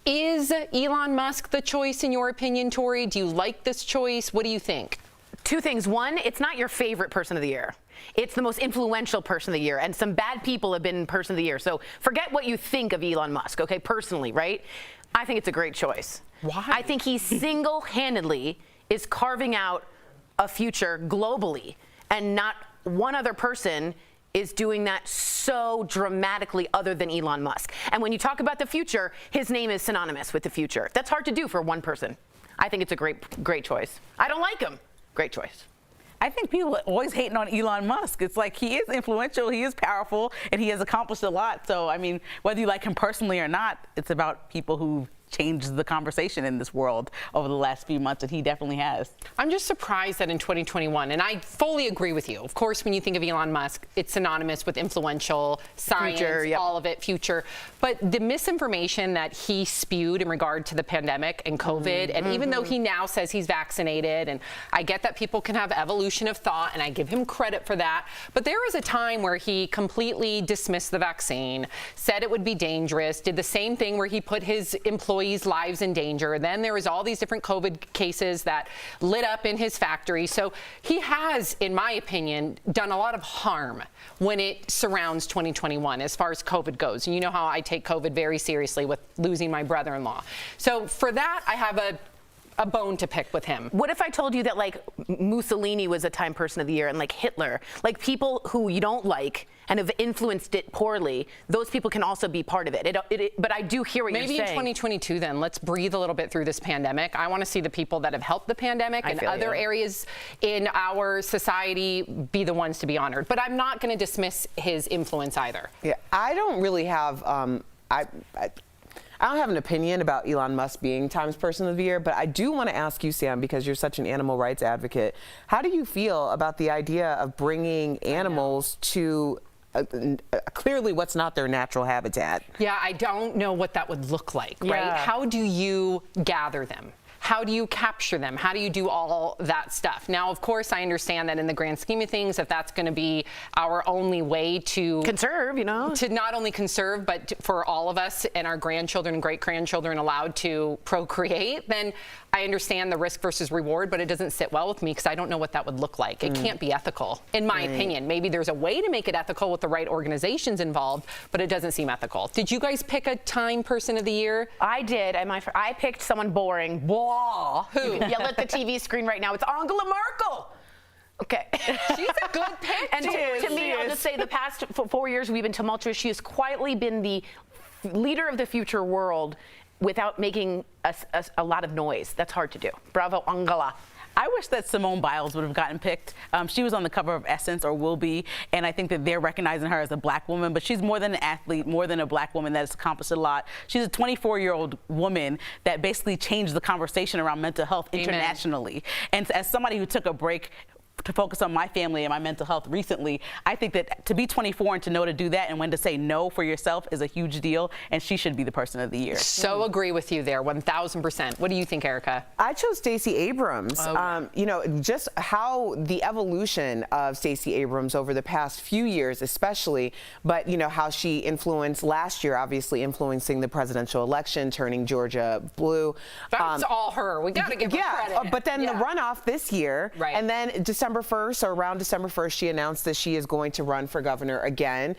Is Elon Musk the choice in your opinion, Tori? Do you like this choice? What do you think? Two things. One, it's not your favorite person of the year. It's the most influential person of the year, and some bad people have been person of the year. So forget what you think of Elon Musk, okay, personally, right? I think it's a great choice. Why? I think he single-handedly is carving out a future globally, and not one other person is doing that so dramatically other than Elon Musk. And when you talk about the future, his name is synonymous with the future. That's hard to do for one person. I think it's a great choice. I don't like him. Great choice. I think people are always hating on Elon Musk. It's like he is influential, he is powerful, and he has accomplished a lot. So, I mean, whether you like him personally or not, it's about people who changed the conversation in this world over the last few months, and he definitely has. I'm just surprised that in 2021, and I fully agree with you. Of course, when you think of Elon Musk, it's synonymous with influential, science, future, yep. all of it, future. But the misinformation that he spewed in regard to the pandemic and COVID, and even though he now says he's vaccinated, and I get that people can have evolution of thought, and I give him credit for that, but there was a time where he completely dismissed the vaccine, said it would be dangerous, did the same thing where he put his employees' lives in danger. Then there was all these different COVID cases that lit up in his factory. So he has, in my opinion, done a lot of harm when it surrounds 2021 as far as COVID goes. And you know how I take COVID very seriously with losing my brother-in-law. So for that, I have a bone to pick with him. What if I told you that like Mussolini was a Time Person of the Year and like Hitler, like people who you don't like and have influenced it poorly, those people can also be part of it. But I do hear what you're saying. Maybe in 2022 then, let's breathe a little bit through this pandemic. I want to see the people that have helped the pandemic and other areas in our society be the ones to be honored. But I'm not going to dismiss his influence either. Yeah, I don't really have, I don't have an opinion about Elon Musk being Times Person of the Year, but I do want to ask you, Sam, because you're such an animal rights advocate, how do you feel about the idea of bringing animals to clearly what's not their natural habitat? Yeah, I don't know what that would look like, right? How do you gather them? How do you capture them? How do you do all that stuff? Now, of course, I understand that in the grand scheme of things, if that's going to be our only way to conserve, you know, to not only conserve, but for all of us and our grandchildren and great-grandchildren allowed to procreate, then I understand the risk versus reward, but it doesn't sit well with me because I don't know what that would look like. It can't be ethical, in my opinion. Maybe there's a way to make it ethical with the right organizations involved, but it doesn't seem ethical. Did you guys pick a Time Person of the Year? I did, and I picked someone boring. Blah. Who? You can yell at the TV screen right now. It's Angela Merkel. Okay. She's a good pick. And to me, I'll just say the past 4 years we've been tumultuous. She has quietly been the leader of the future world without making a lot of noise. That's hard to do. Bravo, Angela. I wish that Simone Biles would have gotten picked. She was on the cover of Essence, or will be, and I think that they're recognizing her as a black woman, but she's more than an athlete, more than a black woman that has accomplished a lot. She's a 24-year-old woman that basically changed the conversation around mental health internationally. And as somebody who took a break to focus on my family and my mental health recently, I think that to be 24 and to know to do that and when to say no for yourself is a huge deal, and she should be the Person of the Year. So agree with you there, 1,000%. What do you think, Erica? I chose Stacey Abrams. You know, just how the evolution of Stacey Abrams over the past few years especially, but you know, how she influenced last year, obviously influencing the presidential election, turning Georgia blue. That's all her. We got to give her credit. But then the runoff this year, and then December 1st, or around December 1st, she announced that she is going to run for governor again.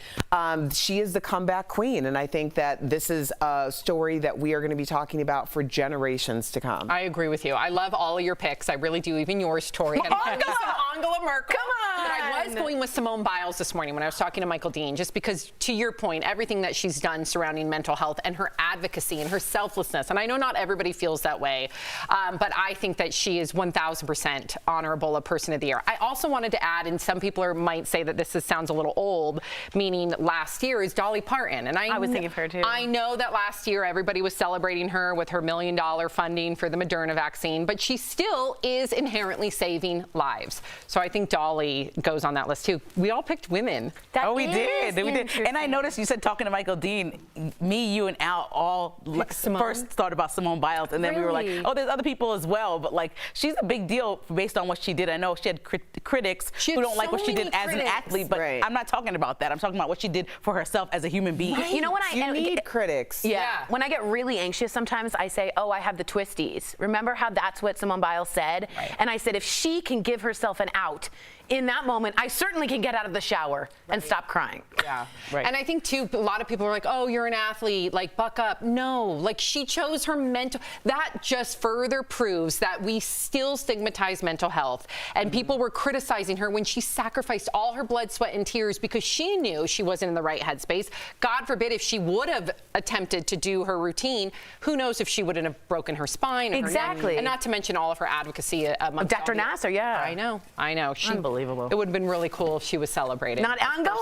She is the comeback queen, and I think that this is a story that we are going to be talking about for generations to come. I agree with you. I love all of your picks. I really do, even yours, Tori. And Angela Merkel. Come on! But I was going with Simone Biles this morning when I was talking to Michael Dean, just because, to your point, everything that she's done surrounding mental health and her advocacy and her selflessness, and I know not everybody feels that way, but I think that she is 1,000% honorable a Person of the Year. year. I also wanted to add, and some people might say that this sounds a little old, meaning last year, is Dolly Parton. And I was thinking of her too. I know that last year everybody was celebrating her with her $1 million funding for the Moderna vaccine, but she still is inherently saving lives. So I think Dolly goes on that list too. We all picked women. Oh, we did. We did. And I noticed you said, talking to Michael Dean, me, you, and Al all first thought about Simone Biles, and then we were like, oh, there's other people as well. But like, she's a big deal based on what she did. I know she had critics who don't like what she did as an athlete, but I'm not talking about that. I'm talking about what she did for herself as a human being. Right. You know what? You need critics. Yeah. When I get really anxious, sometimes I say, oh, I have the twisties. Remember how that's what Simone Biles said? Right. And I said, if she can give herself an out in that moment, I certainly can get out of the shower and stop crying. Yeah, right. And I think too, a lot of people are like, oh, you're an athlete, like buck up. No, like she chose her mental, that just further proves that we still stigmatize mental health. And people were criticizing her when she sacrificed all her blood, sweat, and tears because she knew she wasn't in the right headspace. God forbid if she would have attempted to do her routine, who knows if she wouldn't have broken her spine or her neck. And not to mention all of her advocacy amongst Dr. Nasser, yeah. I know. Unbelievable. It would have been really cool if she was celebrated. Not Angela.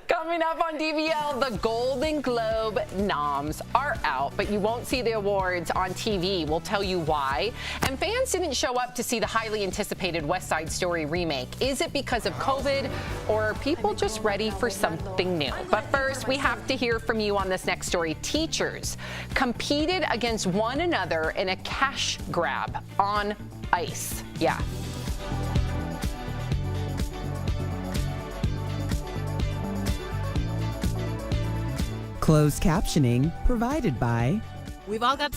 Coming up on DBL, the Golden Globe noms are out, but you won't see the awards on TV. We'll tell you why. And fans didn't show up to see the highly anticipated West Side Story remake. Is it because of COVID, or are people just ready for something new? But first, we have to hear from you on this next story. Teachers competed against one another in a cash grab on ice. Yeah. Closed captioning provided by. We've all got.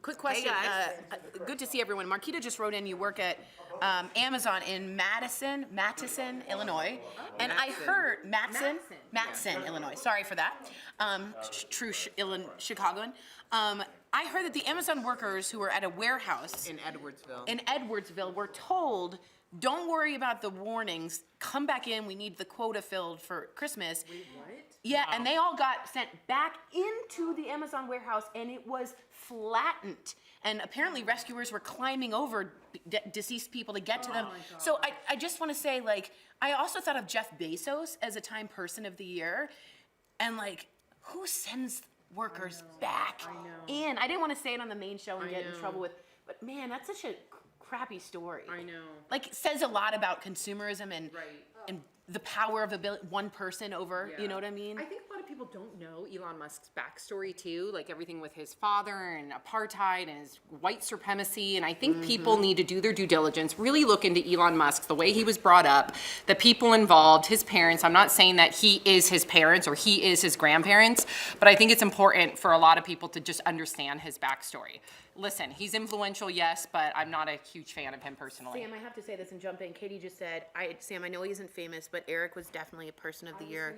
Quick question. Good to see everyone. Marquita just wrote in, you work at Amazon in Madison, Illinois. And I heard, Matson, Illinois. Sorry for that. True Chicagoan. I heard that the Amazon workers who were at a warehouse in Edwardsville were told, don't worry about the warnings. Come back in. We need the quota filled for Christmas. Wait, what? Yeah, wow. And they all got sent back into the Amazon warehouse, and it was flattened. And apparently rescuers were climbing over deceased people to get to them. So I just want to say, like, I also thought of Jeff Bezos as a Time Person of the Year. And, like, who sends workers back in? I didn't want to say it on the main show and get in trouble with, but man, that's such a crappy story. I know. Like, it says a lot about consumerism and the power of one person over, you know what I mean? I think a lot of people don't know Elon Musk's backstory too, like everything with his father and apartheid and his white supremacy. And I think people need to do their due diligence, really look into Elon Musk, the way he was brought up, the people involved, his parents. I'm not saying that he is his parents or he is his grandparents, but I think it's important for a lot of people to just understand his backstory. Listen, he's influential, yes, but I'm not a huge fan of him personally. Sam, I have to say this and jump in. Katie just said, Sam, I know he isn't famous, but Eric was definitely a person of the year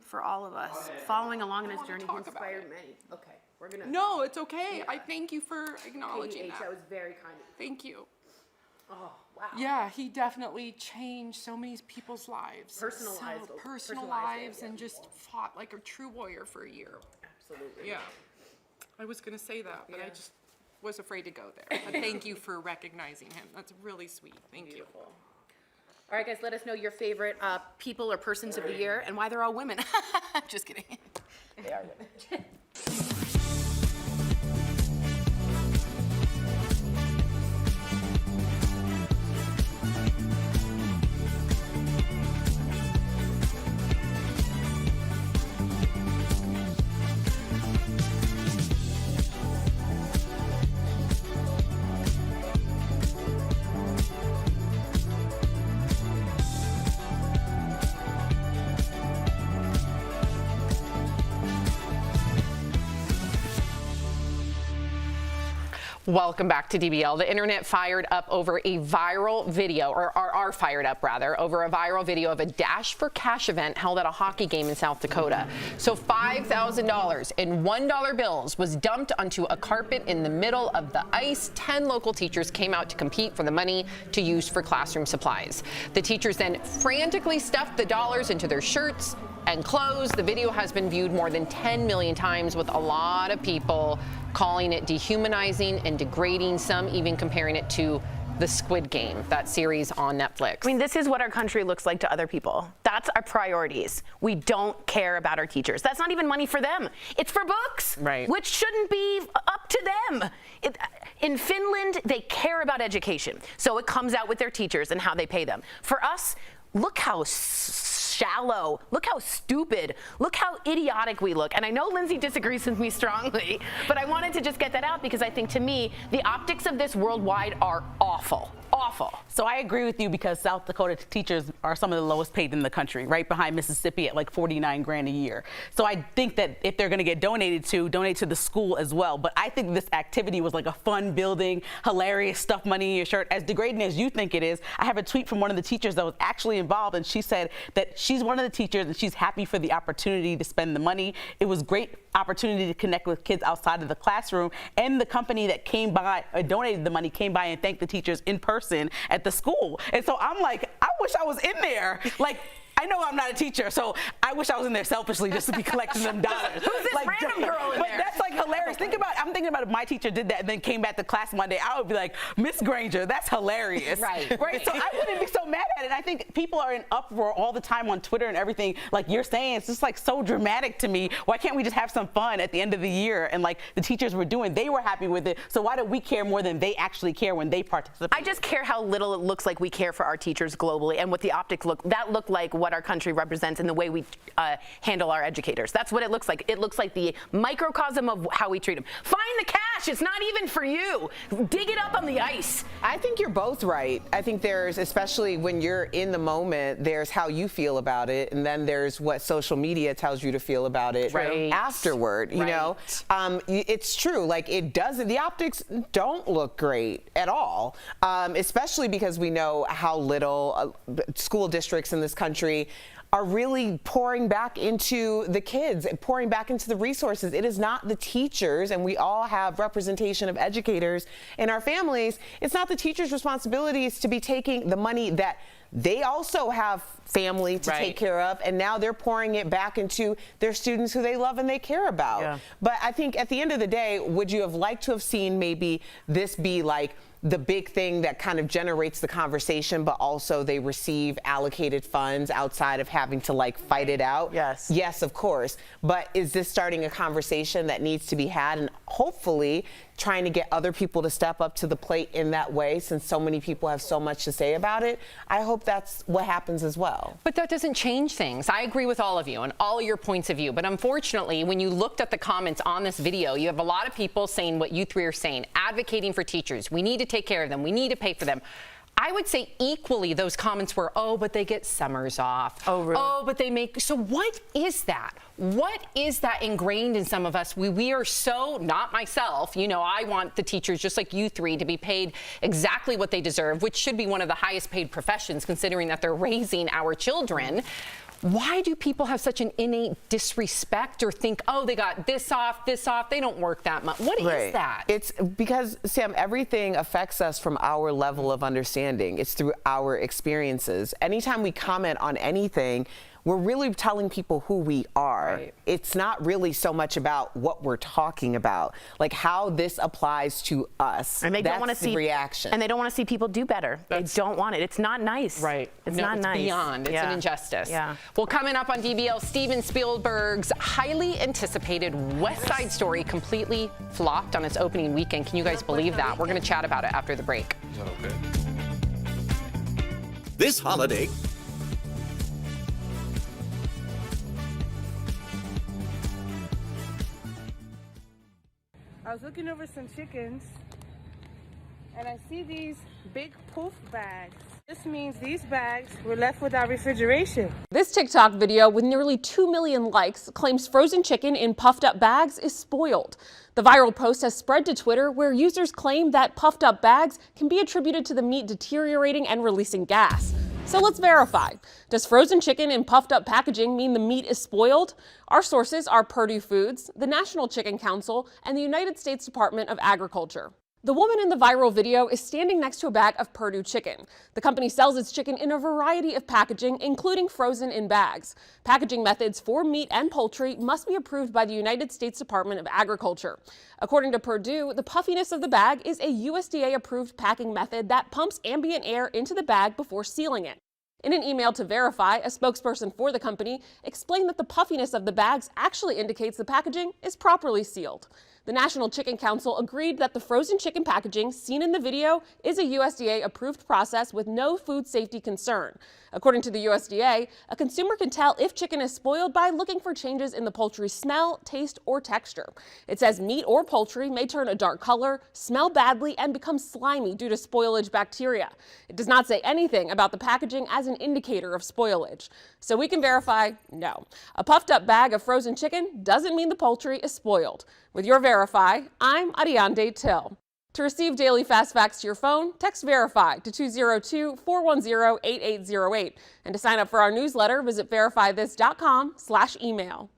for all of us. Following along in his journey, he inspired many. Okay, we're gonna. No, it's okay. Yeah. I thank you for acknowledging that. That was very kind of you. Thank you. Oh, wow. Yeah, he definitely changed so many people's lives. Personal lives, and just fought like a true warrior for a year. Absolutely. Yeah. I was going to say that, but I just was afraid to go there. But thank you for recognizing him. That's really sweet. Thank you. All right, guys, let us know your favorite people or persons of the year and why they're all women. Just kidding. They are women. Welcome back to DBL. The internet fired up over a viral video, or are fired up rather, over a viral video of a Dash for Cash event held at a hockey game in South Dakota. So $5,000 in $1 bills was dumped onto a carpet in the middle of the ice. 10 local teachers came out to compete for the money to use for classroom supplies. The teachers then frantically stuffed the dollars into their shirts and closed. The video has been viewed more than 10 million times, with a lot of people calling it dehumanizing and degrading, some even comparing it to the Squid Game, that series on Netflix. I mean, this is what our country looks like to other people. That's our priorities. We don't care about our teachers. That's not even money for them. It's for books, right? Which shouldn't be up to them. In Finland, they care about education. So it comes out with their teachers and how they pay them. For us, look how shallow, look how stupid, look how idiotic we look. And I know Lindsay disagrees with me strongly, but I wanted to just get that out because I think, to me, the optics of this worldwide are awful. Awful. So I agree with you, because South Dakota teachers are some of the lowest paid in the country, right behind Mississippi at like 49 grand a year. So I think that if they're going to get donate to the school as well. But I think this activity was like a fun building, hilarious, stuff money in your shirt. As degrading as you think it is, I have a tweet from one of the teachers that was actually involved, and she said that she's one of the teachers and she's happy for the opportunity to spend the money. It was great opportunity to connect with kids outside of the classroom, and the company that came by, donated the money, came by and thanked the teachers in person at the school. And so I'm like, I wish I was in there. Like, I know I'm not a teacher, so I wish I was in there selfishly just to be collecting them dollars. Who's this random girl in but there? That's like hilarious. I'm thinking about if my teacher did that and then came back to class Monday, I would be like, Miss Granger, that's hilarious. Right. Right? So I wouldn't be so mad at it. I think people are in uproar all the time on Twitter and everything. Like you're saying, it's just like so dramatic to me. Why can't we just have some fun at the end of the year? And like the teachers were doing, they were happy with it. So why do we care more than they actually care when they participate? I just care how little it looks like we care for our teachers globally, and what the optics look like what our country represents in the way we handle our educators. That's what it looks like. It looks like the microcosm of how we treat them. Find the cash. It's not even for you. Dig it up on the ice. I think you're both right. I think there's, especially when you're in the moment, there's how you feel about it, and then there's what social media tells you to feel about it afterward. You know, it's true. Like it doesn't. The optics don't look great at all, especially because we know how little school districts in this country are really pouring back into the kids, pouring back into the resources. It is not the teachers, and we all have representation of educators in our families. It's not the teachers' responsibilities to be taking the money that they also have family to take care of, and now they're pouring it back into their students who they love and they care about. Yeah. But I think at the end of the day, would you have liked to have seen maybe this be like the big thing that kind of generates the conversation, but also they receive allocated funds outside of having to like fight it out? Yes. Yes, of course. But is this starting a conversation that needs to be had, and hopefully trying to get other people to step up to the plate in that way, since so many people have so much to say about it? I hope that's what happens as well. But that doesn't change things. I agree with all of you and all your points of view. But unfortunately, when you looked at the comments on this video, you have a lot of people saying what you three are saying, advocating for teachers. We need to take care of them. We need to pay for them. I would say equally those comments were, oh, but they get summers off. Oh, really? Oh, but they make, so what is that? What is that ingrained in some of us? We are so, not myself, you know, I want the teachers, just like you three, to be paid exactly what they deserve, which should be one of the highest paid professions, considering that they're raising our children. Why do people have such an innate disrespect or think, oh, they got this off, they don't work that much? What is that? It's because, Sam, everything affects us from our level of understanding. It's through our experiences. Anytime we comment on anything, we're really telling people who we are. Right. It's not really so much about what we're talking about, like how this applies to us. And they don't want to see reaction. And they don't want to see people do better. They don't want it. It's not nice. Right. It's not nice. Beyond. It's an injustice. Yeah. Well, coming up on DBL, Steven Spielberg's highly anticipated West Side Story completely flopped on its opening weekend. Can you guys believe that? We're going to chat about it after the break. Is that okay? This holiday, I was looking over some chickens, and I see these big poof bags. This means these bags were left without refrigeration. This TikTok video with nearly 2 million likes claims frozen chicken in puffed up bags is spoiled. The viral post has spread to Twitter, where users claim that puffed up bags can be attributed to the meat deteriorating and releasing gas. So let's verify. Does frozen chicken in puffed up packaging mean the meat is spoiled? Our sources are Purdue Foods, the National Chicken Council, and the United States Department of Agriculture. The woman in the viral video is standing next to a bag of Perdue chicken. The company sells its chicken in a variety of packaging, including frozen in bags. Packaging methods for meat and poultry must be approved by the United States Department of Agriculture. According to Perdue, the puffiness of the bag is a USDA-approved packing method that pumps ambient air into the bag before sealing it. In an email to Verify, a spokesperson for the company explained that the puffiness of the bags actually indicates the packaging is properly sealed. The National Chicken Council agreed that the frozen chicken packaging seen in the video is a USDA-approved process with no food safety concern. According to the USDA, a consumer can tell if chicken is spoiled by looking for changes in the poultry's smell, taste, or texture. It says meat or poultry may turn a dark color, smell badly, and become slimy due to spoilage bacteria. It does not say anything about the packaging as an indicator of spoilage. So we can verify, no. A puffed up bag of frozen chicken doesn't mean the poultry is spoiled. With your Verify, I'm Ariande Till. To receive daily fast facts to your phone, text Verify to 202-410-8808. And to sign up for our newsletter, visit verifythis.com/email.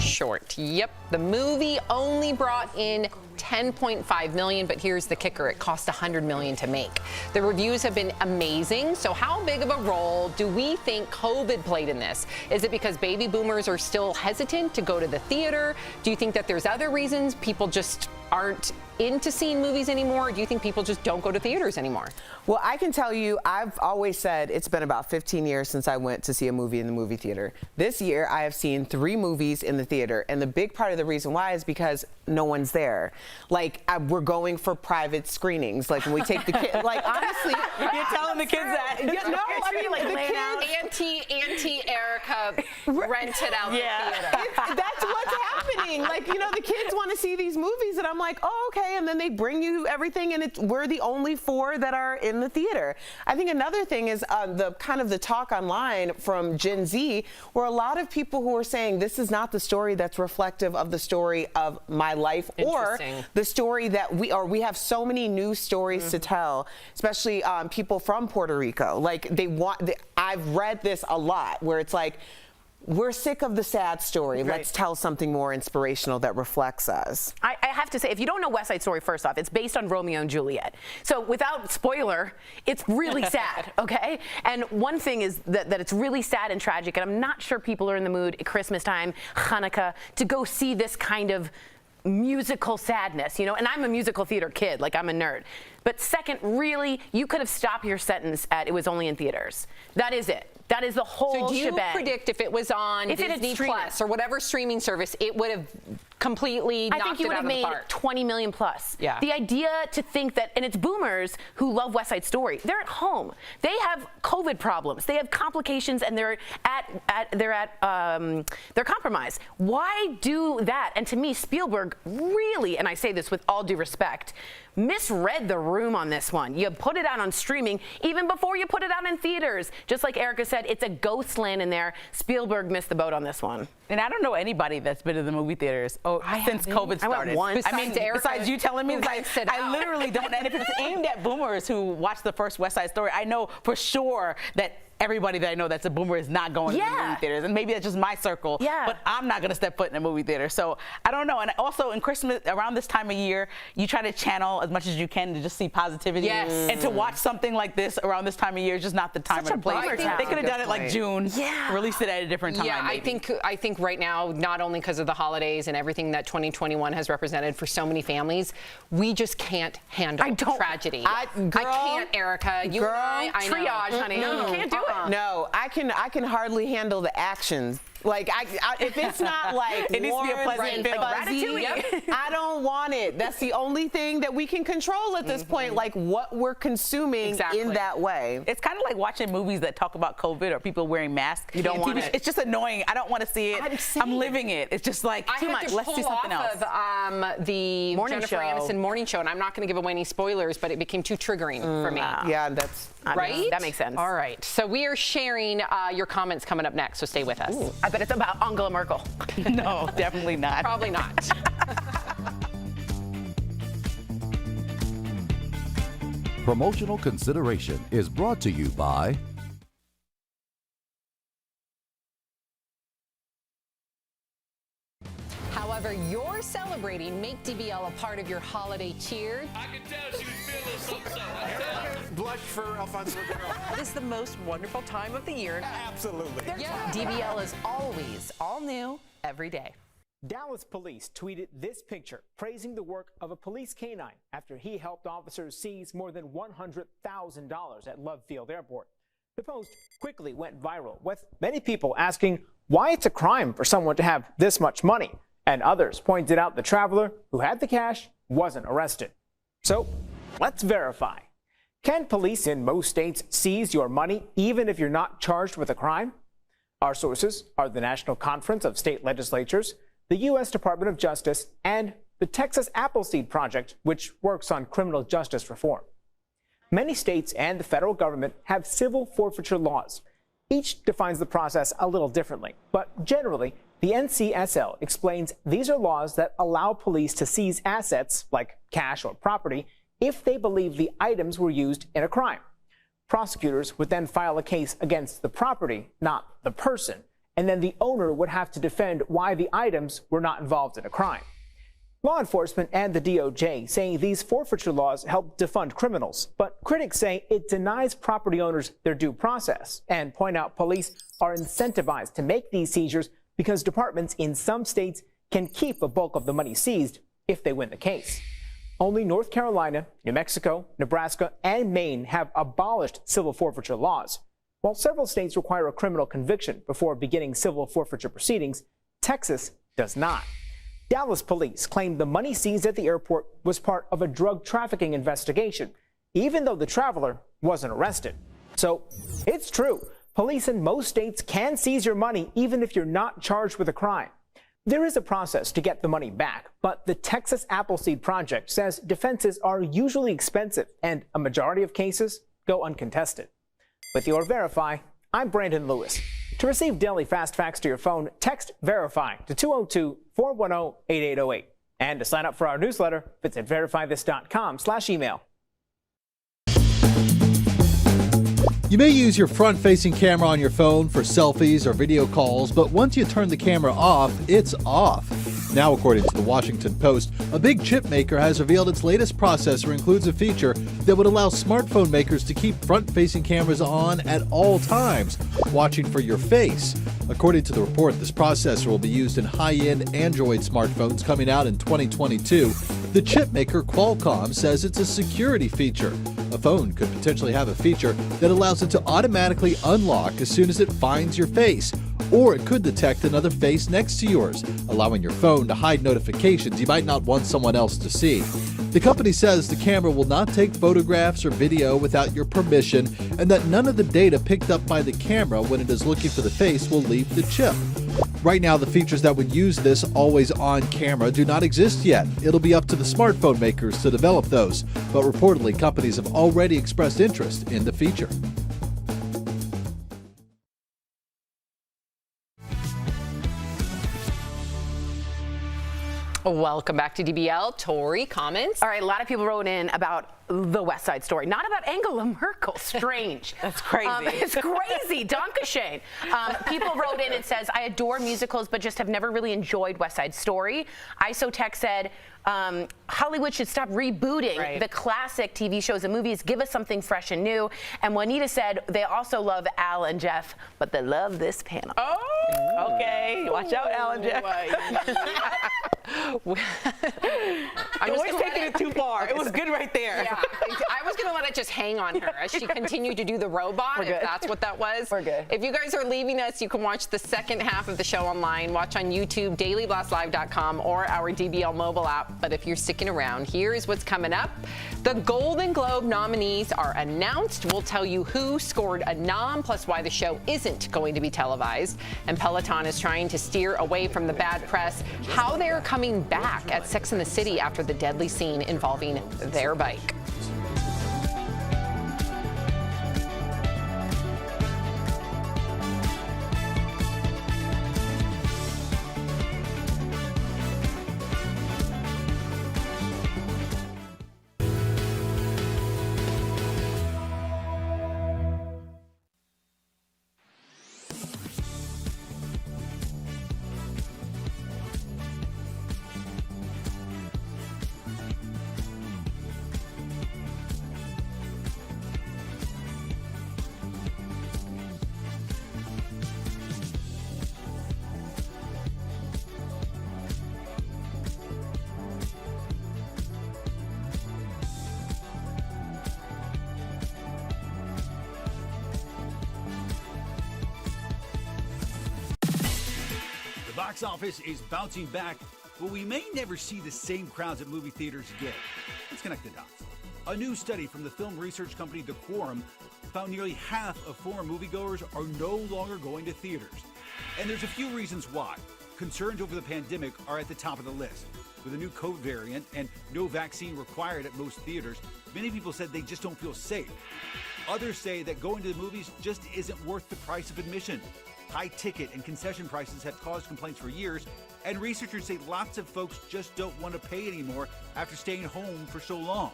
Short. Yep, the movie only brought in $10.5 million, but here's the kicker. It cost $100 million to make. The reviews have been amazing. So how big of a role do we think COVID played in this? Is it because baby boomers are still hesitant to go to the theater? Do you think that there's other reasons people just aren't into seeing movies anymore? Or do you think people just don't go to theaters anymore? Well, I can tell you, I've always said it's been about 15 years since I went to see a movie in the movie theater. This year, I have seen 3 movies in the theater, and the big part of the reason why is because no one's there. Like, we're going for private screenings. Like, when we take the kids, like, honestly. You're telling the kids that. Yeah, no, I mean, like, the kids. Auntie Erica rented out the theater. That's what's happening. Like, you know, the kids want to see these movies, and I'm like, oh, okay, and then they bring you everything, and we're the only 4 that are in the theater. I think another thing is the kind of the talk online from Gen Z, where a lot of people who are saying this is not the story that's reflective of the story of my life, or the story that we have so many new stories to tell, especially people from Puerto Rico. Like, I've read this a lot, where it's like, we're sick of the sad story. Right. Let's tell something more inspirational that reflects us. I have to say, if you don't know West Side Story, first off, it's based on Romeo and Juliet. So without spoiler, it's really sad, okay? And one thing is that it's really sad and tragic, and I'm not sure people are in the mood at Christmas time, Hanukkah, to go see this kind of musical sadness, you know? And I'm a musical theater kid, like I'm a nerd. But second, really, you could have stopped your sentence at it was only in theaters. That is it. That is the whole shebang. So do you predict if it was on Disney Plus or whatever streaming service, it would have completely knocked it out of the park? I think you would have made 20 million plus. Yeah. The idea to think that, and it's boomers who love West Side Story. They're at home. They have COVID problems. They have complications, and they're compromised. Why do that? And to me, Spielberg really, and I say this with all due respect, misread the room on this one. You put it out on streaming even before you put it out in theaters. Just like Erica said, it's a ghost land in there. Spielberg missed the boat on this one. And I don't know anybody that's been to the movie theaters since COVID started. I went once. Besides you telling me, I literally don't. And if it's aimed at boomers who watched the first West Side Story, I know for sure that everybody that I know that's a boomer is not going to the movie theaters. And maybe that's just my circle. Yeah. But I'm not going to step foot in a movie theater. So I don't know. And also in Christmas, around this time of year, you try to channel as much as you can to just see positivity. Yes. And to watch something like this around this time of year is just not the time or the place. They could have done it like June. Yeah. Released it at a different time. Yeah, maybe. I think right now, not only because of the holidays and everything that 2021 has represented for so many families, we just can't handle tragedy. I can't, Erica. You and I know. Triage, honey. No, you can't do it. No, I can hardly handle the actions. Like, if it's not like it needs to be a pleasant film. Fuzzy, I don't want it. That's the only thing that we can control at this point, like what we're consuming in that way. It's kind of like watching movies that talk about COVID or people wearing masks. You don't want it. It's just annoying. I don't want to see it. I'm living it. It's just like too much. Let's do something else. Of the Jennifer Aniston morning show, and I'm not going to give away any spoilers, but it became too triggering for me. Yeah, that's right. That makes sense. All right. So we are sharing your comments coming up next. So stay with us. I bet it's about Angela Merkel. No, definitely not. Probably not. Promotional consideration is brought to you by However you're celebrating, make DBL a part of your holiday cheer. I can tell she was feeling something, I tell you. Blush for Alfonso Ribeiro. It is the most wonderful time of the year. Absolutely. Yeah. DBL is always all new every day. Dallas police tweeted this picture praising the work of a police canine after he helped officers seize more than $100,000 at Love Field Airport. The post quickly went viral, with many people asking why it's a crime for someone to have this much money, and others pointed out the traveler who had the cash wasn't arrested. So let's verify. Can police in most states seize your money even if you're not charged with a crime? Our sources are the National Conference of State Legislatures, the U.S. Department of Justice, and the Texas Appleseed Project, which works on criminal justice reform. Many states and the federal government have civil forfeiture laws. Each defines the process a little differently, but generally, the NCSL explains these are laws that allow police to seize assets, like cash or property, if they believe the items were used in a crime. Prosecutors would then file a case against the property, not the person, and then the owner would have to defend why the items were not involved in a crime. Law enforcement and the DOJ say these forfeiture laws help defund criminals, but critics say it denies property owners their due process and point out police are incentivized to make these seizures because departments in some states can keep a bulk of the money seized if they win the case. Only North Carolina, New Mexico, Nebraska, and Maine have abolished civil forfeiture laws. While several states require a criminal conviction before beginning civil forfeiture proceedings, Texas does not. Dallas police claim the money seized at the airport was part of a drug trafficking investigation, even though the traveler wasn't arrested. So it's true. Police in most states can seize your money even if you're not charged with a crime. There is a process to get the money back, but the Texas Appleseed Project says defenses are usually expensive and a majority of cases go uncontested. With your Verify, I'm Brandon Lewis. To receive daily fast facts to your phone, text Verify to 202-410-8808. And to sign up for our newsletter, visit verifythis.com/email. You may use your front-facing camera on your phone for selfies or video calls, but once you turn the camera off, it's off. Now, according to the Washington Post, a big chip maker has revealed its latest processor includes a feature that would allow smartphone makers to keep front-facing cameras on at all times, watching for your face. According to the report, this processor will be used in high-end Android smartphones coming out in 2022. The chip maker Qualcomm says it's a security feature. A phone could potentially have a feature that allows it to automatically unlock as soon as it finds your face, or it could detect another face next to yours, allowing your phone to hide notifications you might not want someone else to see. The company says the camera will not take photographs or video without your permission, and that none of the data picked up by the camera when it is looking for the face will leave the chip. Right now, the features that would use this always-on camera do not exist yet. It'll be up to the smartphone makers to develop those, but reportedly companies have already expressed interest in the feature. Welcome back to DBL. Tori, comments? All right, a lot of people wrote in about the West Side Story, not about Angela Merkel. Strange. That's crazy. It's crazy. Dankeschön. People wrote in and says, I adore musicals, but just have never really enjoyed West Side Story. IsoTech said, Hollywood should stop rebooting the classic TV shows and movies. Give us something fresh and new. And Juanita said they also love Al and Jeff, but they love this panel. Oh, okay. Watch out, Al and Jeff. I'm always taking it too far. It was good right there. Yeah, I was going to let it just hang on her as she continued to do the robot, if that's what that was. We're good. If you guys are leaving us, you can watch the second half of the show online. Watch on YouTube, dailyblastlive.com, or our DBL mobile app. But if you're sticking around, here's what's coming up. The Golden Globe nominees are announced. We'll tell you who scored a nom, plus why the show isn't going to be televised. And Peloton is trying to steer away from the bad press, how they're coming back at Sex and the City after the deadly scene involving their bike. box office is bouncing back, but we may never see the same crowds at movie theaters again. Let's connect the dots. A new study from the film research company The Quorum found nearly half of former moviegoers are no longer going to theaters. And there's a few reasons why. Concerns over the pandemic are at the top of the list. With a new COVID variant and no vaccine required at most theaters, many people said they just don't feel safe. Others say that going to the movies just isn't worth the price of admission. High ticket and concession prices have caused complaints for years, and researchers say lots of folks just don't want to pay anymore after staying home for so long.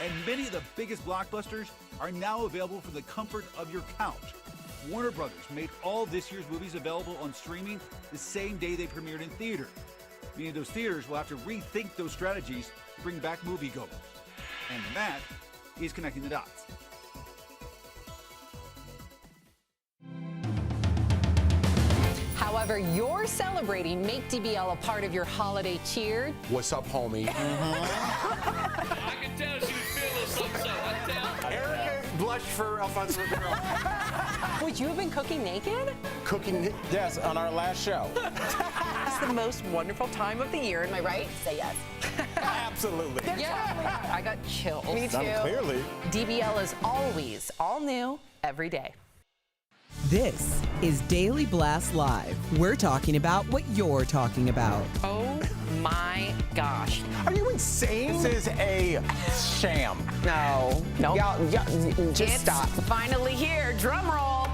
And many of the biggest blockbusters are now available from the comfort of your couch. Warner Brothers made all this year's movies available on streaming the same day they premiered in theater, meaning those theaters will have to rethink those strategies to bring back moviegoers. And that is Connecting the Dots. However you're celebrating, make DBL a part of your holiday cheer. What's up, homie? I can tell she was feeling something, I tell. Erica blushed for Alfonso Ribeiro. Would you have been cooking naked? Cooking, yes, on our last show. It's the most wonderful time of the year. Am I right? Say yes. Absolutely. Yeah. I got chills. Me too. Clearly. DBL is always all new every day. This is Daily Blast Live. We're talking about what you're talking about. Oh my gosh. Are you insane? This is a sham. No. Nope. Y'all just It's stop. finally here. Drum roll.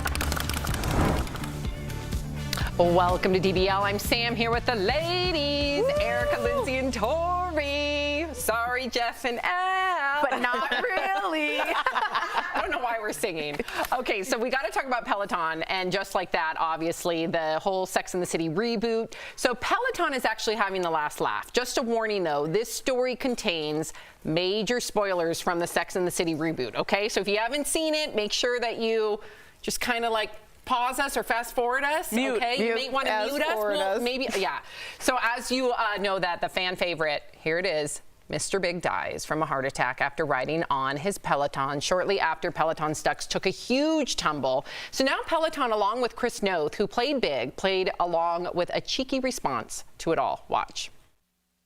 Welcome to DBL. I'm Sam here with the ladies, Erica, Lindsay, and Tori. Sorry, Jeff and Al. But not really. I don't know why we're singing. Okay, so we got to talk about Peloton, and just like that, obviously, the whole Sex and the City reboot. So Peloton is actually having the last laugh. Just a warning, though, this story contains major spoilers from the Sex and the City reboot, okay? So if you haven't seen it, make sure that you just kind of like pause us or fast forward us, okay? You may want to mute us. Well, maybe, yeah. So as you know that the fan favorite, here it is. Mr. Big dies from a heart attack after riding on his Peloton shortly after Peloton Stux took a huge tumble. So now Peloton, along with Chris Noth, who played Big, played along with a cheeky response to it all. Watch.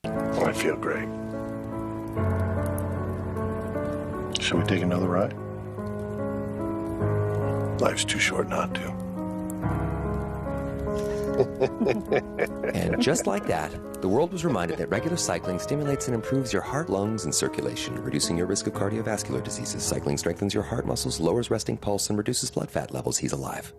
Oh, I feel great. Shall we take another ride? Life's too short not to. And just like that, the world was reminded that regular cycling stimulates and improves your heart, lungs, and circulation, reducing your risk of cardiovascular diseases. Cycling strengthens your heart muscles, lowers resting pulse, and reduces blood fat levels. He's alive.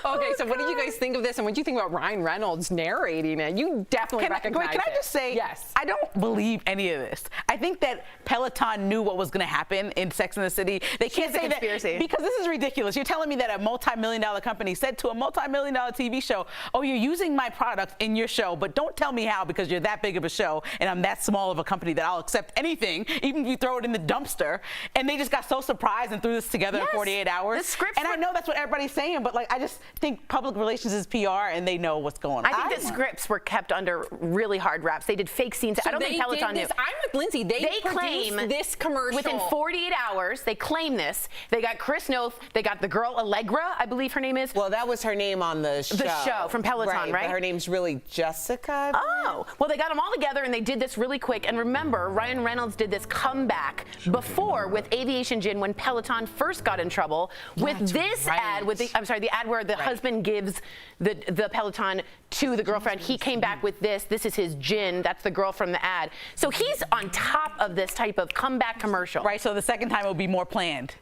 Okay, so what did you guys think of this, and what do you think about Ryan Reynolds narrating it? You definitely recognize it. Can I just say, yes, I don't believe any of this. I think that Peloton knew what was going to happen in Sex and the City. They can't say that because this is ridiculous. You're telling me that a multi-million-dollar company said to a multi-million-dollar TV show, "Oh, you're using my product in your show, but don't tell me how because you're that big of a show and I'm that small of a company that I'll accept anything, even if you throw it in the dumpster." And they just got so surprised and threw this together in 48 hours. The scripts and I know that's what everybody's saying, but like I just think public relations is PR and they know what's going on. I think the scripts were kept under really hard wraps. They did fake scenes. So I don't think Peloton knew. I'm with Lindsay. They claim this commercial within 48 hours. They claim this. They got Chris Noth. They got the girl Allegra, I believe her name is. Well, that was her name on the show. The show from Peloton, right? But her name's really Jessica. Oh, well, they got them all together and they did this really quick. And remember, Ryan Reynolds did this comeback before with Aviation Gin when Peloton first got in trouble with this ad. With the the ad where the husband gives the Peloton to the girlfriend. He came back with this. This is his gin. That's the girl from the ad. So he's on top of this type of comeback commercial. Right, so the second time will be more planned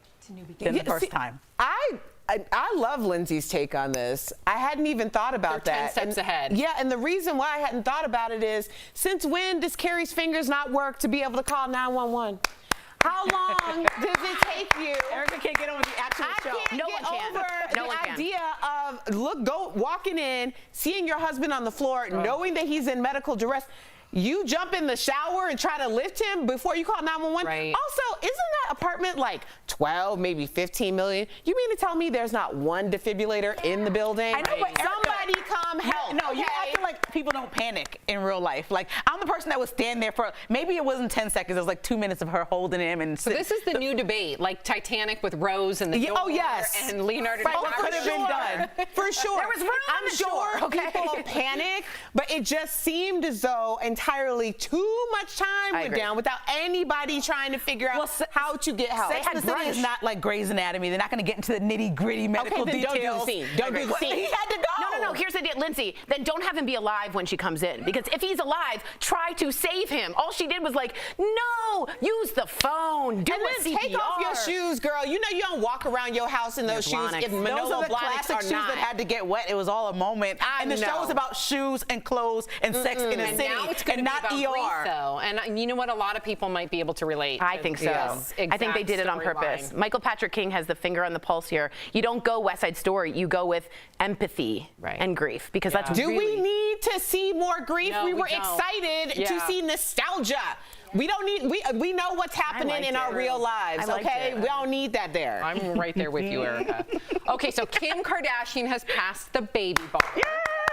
than the first time. I love Lindsay's take on this. I hadn't even thought about that. 10 steps ahead. Yeah, and the reason why I hadn't thought about it is, since when does Carrie's fingers not work to be able to call 911? How long does it take you? Erica can't get over the actual show. I can't get over the idea of walking in, seeing your husband on the floor, knowing that he's in medical duress. You jump in the shower and try to lift him before you call 911. Right. Also, isn't that apartment like 12, maybe 15 million? You mean to tell me there's not one defibrillator in the building? I know, but somebody come help. No, you're acting like people don't panic in real life. Like, I'm the person that would stand there for, maybe it wasn't 10 seconds, it was like 2 minutes of her holding him. And so this is the new debate, like Titanic with Rose and the door, oh yes, and Leonardo DiCaprio. could have been done. For sure. There was room on I'm the sure shore, okay? people panic, but it just seemed as though entirely too much time went down without anybody trying to figure out how to get help. Sex and the City is not like Grey's Anatomy. They're not going to get into the nitty-gritty medical details. Don't do the scene. Don't do the scene. He had to go. No. Here's the deal, Lindsay. Then don't have him be alive when she comes in, because if he's alive, try to save him. All she did was like, no, use the phone, do and a then CPR. take off your shoes, girl. You know you don't walk around your house in those shoes. If Those Manolo are the Blahniks classic are shoes not. that had to get wet. It was all a moment. And the show is about shoes and clothes and sex in a And city, now it's going to and be not about ER. grief, though. And you know what? A lot of people might be able to relate. I think so. I think they did it on purpose. Michael Patrick King has the finger on the pulse here. You don't go West Side Story. You go with empathy and grief, because that's Do really... we need to see more grief? No, we we were don't. excited to see nostalgia. We don't need, we know what's happening in our real lives, okay? We don't need that there. I'm right there with you, Erica. Okay, so Kim Kardashian has passed the baby bar.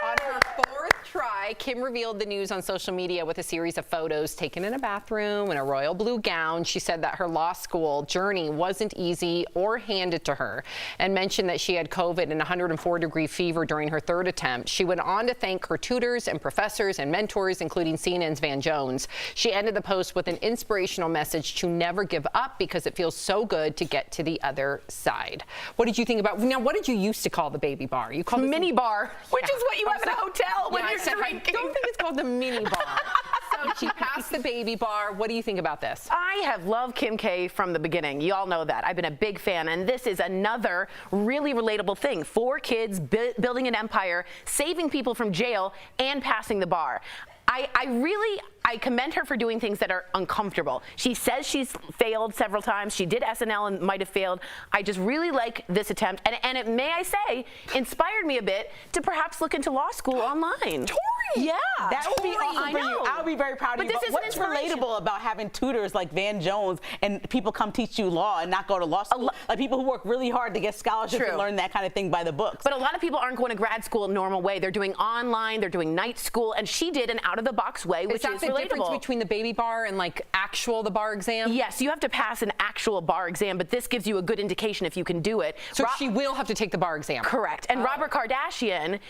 On her fourth try, Kim revealed the news on social media with a series of photos taken in a bathroom in a royal blue gown. She said that her law school journey wasn't easy or handed to her, and mentioned that she had COVID and 104-degree fever during her third attempt. She went on to thank her tutors and professors and mentors, including CNN's Van Jones. She ended the post with an inspirational message to never give up, because it feels so good to get to the other side. What did you think about, now what did you used to call the baby bar? You called it mini bar, which is what you have in a hotel when you're drinking. I don't think it's called the mini bar. So she passed the baby bar. What do you think about this? I have loved Kim K from the beginning. You all know that. I've been a big fan, and this is another really relatable thing. 4 kids, building an empire, saving people from jail, and passing the bar. I commend her for doing things that are uncomfortable. She says she's failed several times. She did SNL and might have failed. I just really like this attempt, and it, may I say, inspired me a bit to perhaps look into law school online. Tori! Yeah. That would be awesome for you. I would be very proud of you. But what's relatable about having tutors like Van Jones and people come teach you law and not go to law school? Like people who work really hard to get scholarships and learn that kind of thing by the books. But a lot of people aren't going to grad school a normal way. They're doing online, they're doing night school, and she did an out-of-the-box way, which is relatable. The difference between the baby bar and like the bar exam? Yes, you have to pass an actual bar exam, but this gives you a good indication if you can do it. So she will have to take the bar exam? Correct. And Robert Kardashian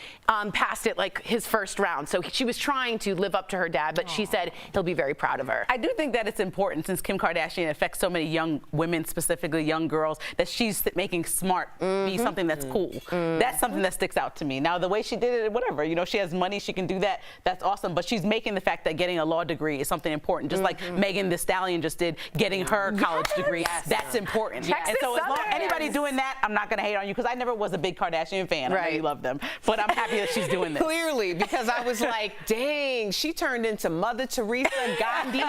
passed it like his first round. So she was trying to live up to her dad, but she said he'll be very proud of her. I do think that it's important, since Kim Kardashian affects so many young women, specifically young girls, that she's making smart be something that's cool. That's something that sticks out to me. Now, the way she did it, whatever, you know, she has money, she can do that. That's awesome. But she's making the fact that getting a law degree is something important, just like Megan Thee Stallion just did, getting her college degree. That's important. And so as long as anybody doing that, I'm not going to hate on you, because I never was a big Kardashian fan. I know you love them. But I'm happy that she's doing this. Clearly, because I was like, dang, she turned into Mother Teresa, Gandhi,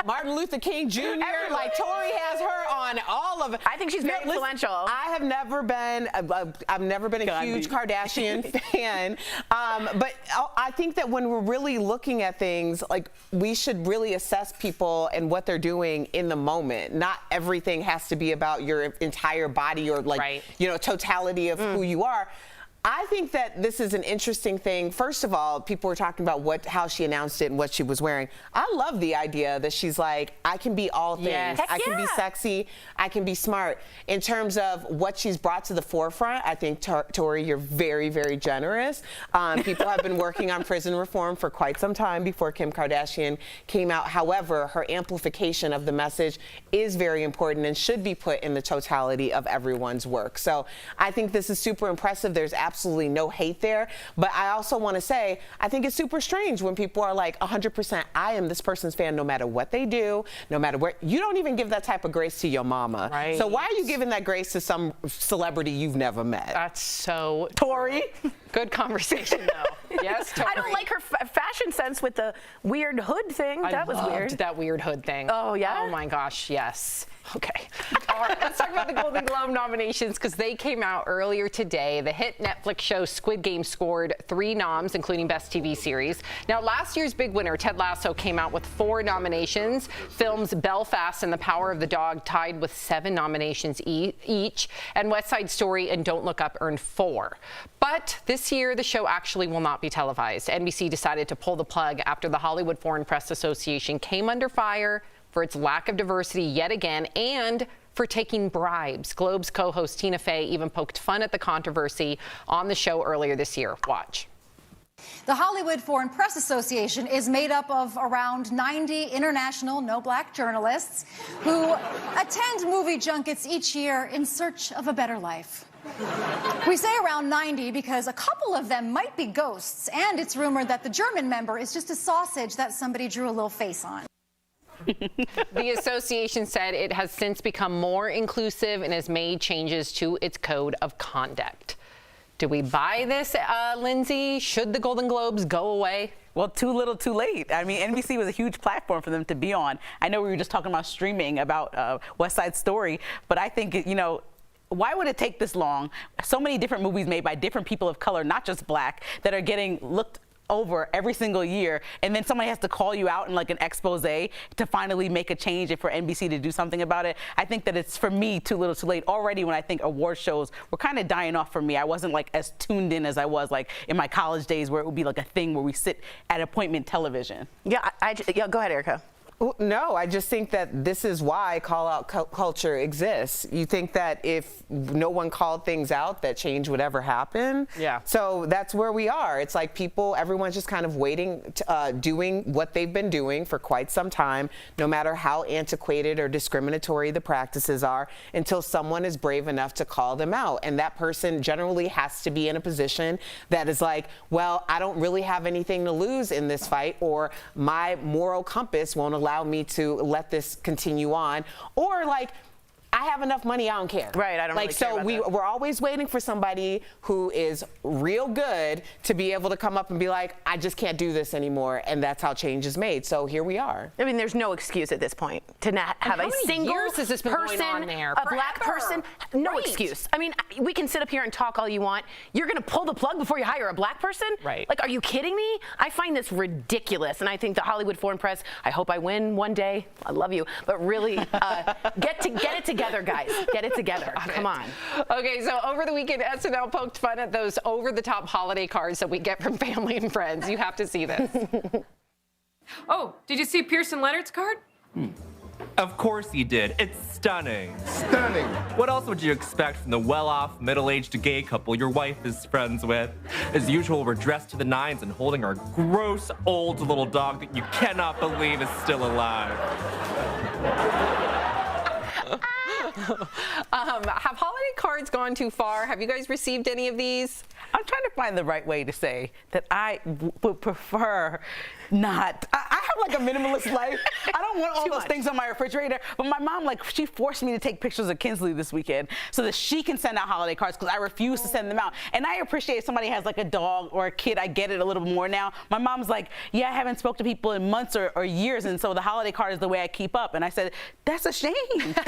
Martin Luther King Jr. Like, Tori has her on all of it. I think she's very influential. I have never been, I've never been a huge Kardashian fan. But I think that when we're really looking at things, like, we should really assess people and what they're doing in the moment. Not everything has to be about your entire body or like, you know, totality of who you are. I think that this is an interesting thing. First of all, people were talking about how she announced it and what she was wearing. I love the idea that she's like, I can be all things. Yes. I can be sexy. I can be smart. In terms of what she's brought to the forefront, I think, Tori, you're very, very generous. People have been working on prison reform for quite some time before Kim Kardashian came out. However, her amplification of the message is very important and should be put in the totality of everyone's work. So I think this is super impressive. There's absolutely no hate there. But I also want to say, I think it's super strange when people are like, 100%, I am this person's fan no matter what they do, no matter where. You don't even give that type of grace to your mama. Right. So why are you giving that grace to some celebrity you've never met? That's so Tori. Good conversation, though. Yes, Tori. I don't like her fashion sense with the weird hood thing. That was weird. That weird hood thing. Oh, yeah? Oh, my gosh, yes. Okay. All right, let's talk about the Golden Globe nominations because they came out earlier today. The hit Netflix show Squid Game scored 3 noms, including Best TV Series. Now, last year's big winner, Ted Lasso, came out with 4 nominations. Films Belfast and The Power of the Dog tied with 7 nominations each. And West Side Story and Don't Look Up earned 4. But this year, the show actually will not be televised. NBC decided to pull the plug after the Hollywood Foreign Press Association came under fire for its lack of diversity yet again and for taking bribes. Globe's co-host Tina Fey even poked fun at the controversy on the show earlier this year. Watch. The Hollywood Foreign Press Association is made up of around 90 international no-black journalists who attend movie junkets each year in search of a better life. We say around 90 because a couple of them might be ghosts, and it's rumored that the German member is just a sausage that somebody drew a little face on. The association said it has since become more inclusive and has made changes to its code of conduct. Do we buy this, Lindsay? Should the Golden Globes go away? Well, too little, too late. I mean, NBC was a huge platform for them to be on. I know we were just talking about streaming, about West Side Story, but I think, you know, why would it take this long? So many different movies made by different people of color, not just black, that are getting looked over every single year, and then somebody has to call you out in like an expose to finally make a change and for NBC to do something about it. I think that it's, for me, too little too late. Already when I think award shows were kind of dying off for me, I wasn't like as tuned in as I was like in my college days where it would be like a thing where we sit at appointment television. Yeah, yeah, go ahead, Erica. No, I just think that this is why call-out culture exists. You think that if no one called things out, that change would ever happen? Yeah. So that's where we are. It's like everyone's just kind of waiting, doing what they've been doing for quite some time, no matter how antiquated or discriminatory the practices are, until someone is brave enough to call them out. And that person generally has to be in a position that is like, well, I don't really have anything to lose in this fight, or my moral compass won't allow me to let this continue on, or like, I have enough money, I don't care. Right, I don't like, really care so about that. we're always waiting for somebody who is real good to be able to come up and be like, I just can't do this anymore, and that's how change is made. So here we are. I mean, there's no excuse at this point to not have a single years has this been person, going on there? a black Forever. person. No Right. excuse. I mean, we can sit up here and talk all you want. You're going to pull the plug before you hire a black person? Right. Like, are you kidding me? I find this ridiculous, and I think the Hollywood Foreign Press, I hope I win one day. I love you, but really, get it together, guys. Get it together. Come on. Okay, so over the weekend, SNL poked fun at those over-the-top holiday cards that we get from family and friends. You have to see this. Oh, did you see Pearson Leonard's card? Of course you did. It's stunning. Stunning. What else would you expect from the well-off, middle-aged gay couple your wife is friends with? As usual, we're dressed to the nines and holding our gross old little dog that you cannot believe is still alive. Have holiday cards gone too far? Have you guys received any of these? I'm trying to find the right way to say that I would prefer not. I have like a minimalist life. I don't want all those things on my refrigerator. But my mom, like, she forced me to take pictures of Kinsley this weekend so that she can send out holiday cards because I refuse to send them out. And I appreciate if somebody has like a dog or a kid. I get it a little more now. My mom's like, yeah, I haven't spoke to people in months or years, and so the holiday card is the way I keep up. And I said, that's a shame. That's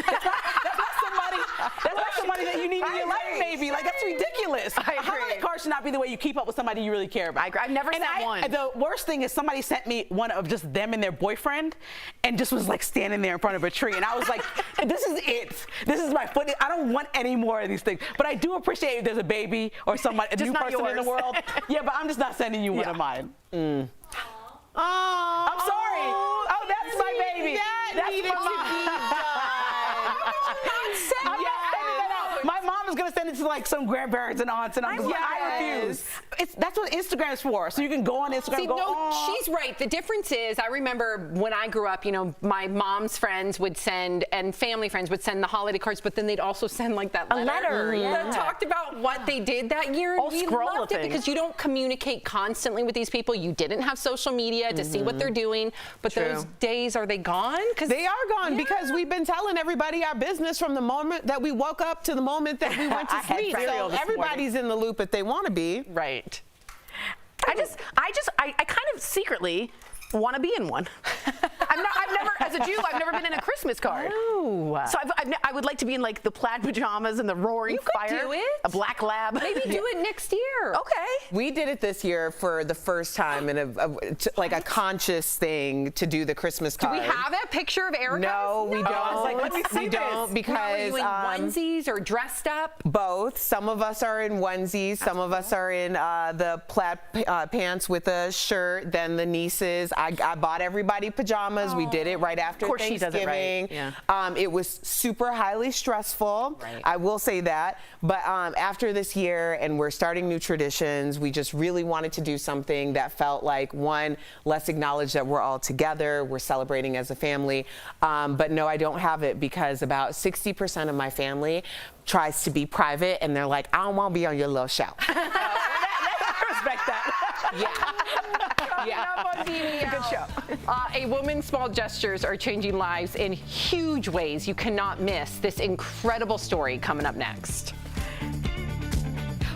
not somebody that you need in your life, maybe. Like, that's ridiculous. A holiday card should not be the way you keep up with somebody you really care about. I've never sent one. The worst thing is somebody sent me one of just them and their boyfriend and just was like standing there in front of a tree. And I was like, this is it. This is my foot. I don't want any more of these things. But I do appreciate if there's a baby or somebody, a new person in the world. Yeah, but I'm just not sending you one of mine. I'm sorry. Oh, that's my baby. That's my mom is gonna send it to like some grandparents and aunts, and I'm like, I refuse. That's what Instagram is for. So you can go on Instagram. See, she's right. The difference is, I remember when I grew up, you know, my mom's friends would send, and family friends would send the holiday cards, but then they'd also send like that letter that talked about what they did that year. And we loved it because you don't communicate constantly with these people. You didn't have social media to see what they're doing. But those days, are they gone? They are gone because we've been telling everybody our business from the moment that we woke up to the moment that we went to sleep. So everybody's in the loop if they want to be. Right. I kind of secretly want to be in one. I've never, as a Jew, I've never been in a Christmas card. Oh. So I would like to be in like the plaid pajamas and the roaring fire. You could do it. A black lab. Maybe do it next year. Okay. We did it this year for the first time in like a conscious thing to do the Christmas card. Do we have that picture of Erica? No, we don't. I was like, let me see we don't this. because Now, are you in onesies or dressed up? Both. Some of us are in onesies. Some of us are in the plaid pants with a shirt. Then the nieces. I bought everybody pajamas. We did it right after Of course Thanksgiving. she does it right. Yeah. It was super highly stressful. Right. I will say that. But after this year, and we're starting new traditions, we just really wanted to do something that felt like, one, let's acknowledge that we're all together, we're celebrating as a family. But no, I don't have it because about 60% of my family tries to be private, and they're like, I don't want to be on your little show. I respect that. Yeah. Good show. A woman's small gestures are changing lives in huge ways. You cannot miss this incredible story coming up next.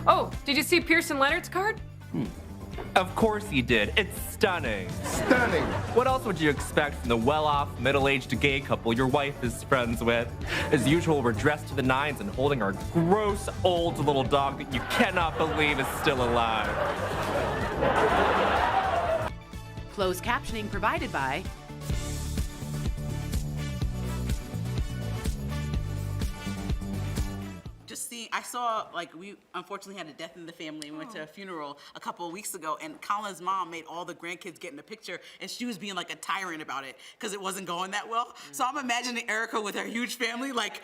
Oh, did you see Pearson Leonard's card? Of course he did. It's stunning. Stunning. What else would you expect from the well-off, middle-aged gay couple your wife is friends with? As usual, we're dressed to the nines and holding our gross old little dog that you cannot believe is still alive. Closed captioning provided by I saw, like, we unfortunately had a death in the family and went to a funeral a couple of weeks ago, and Colin's mom made all the grandkids get in a picture, and she was being like a tyrant about it because it wasn't going that well. So I'm imagining Erica with her huge family, like,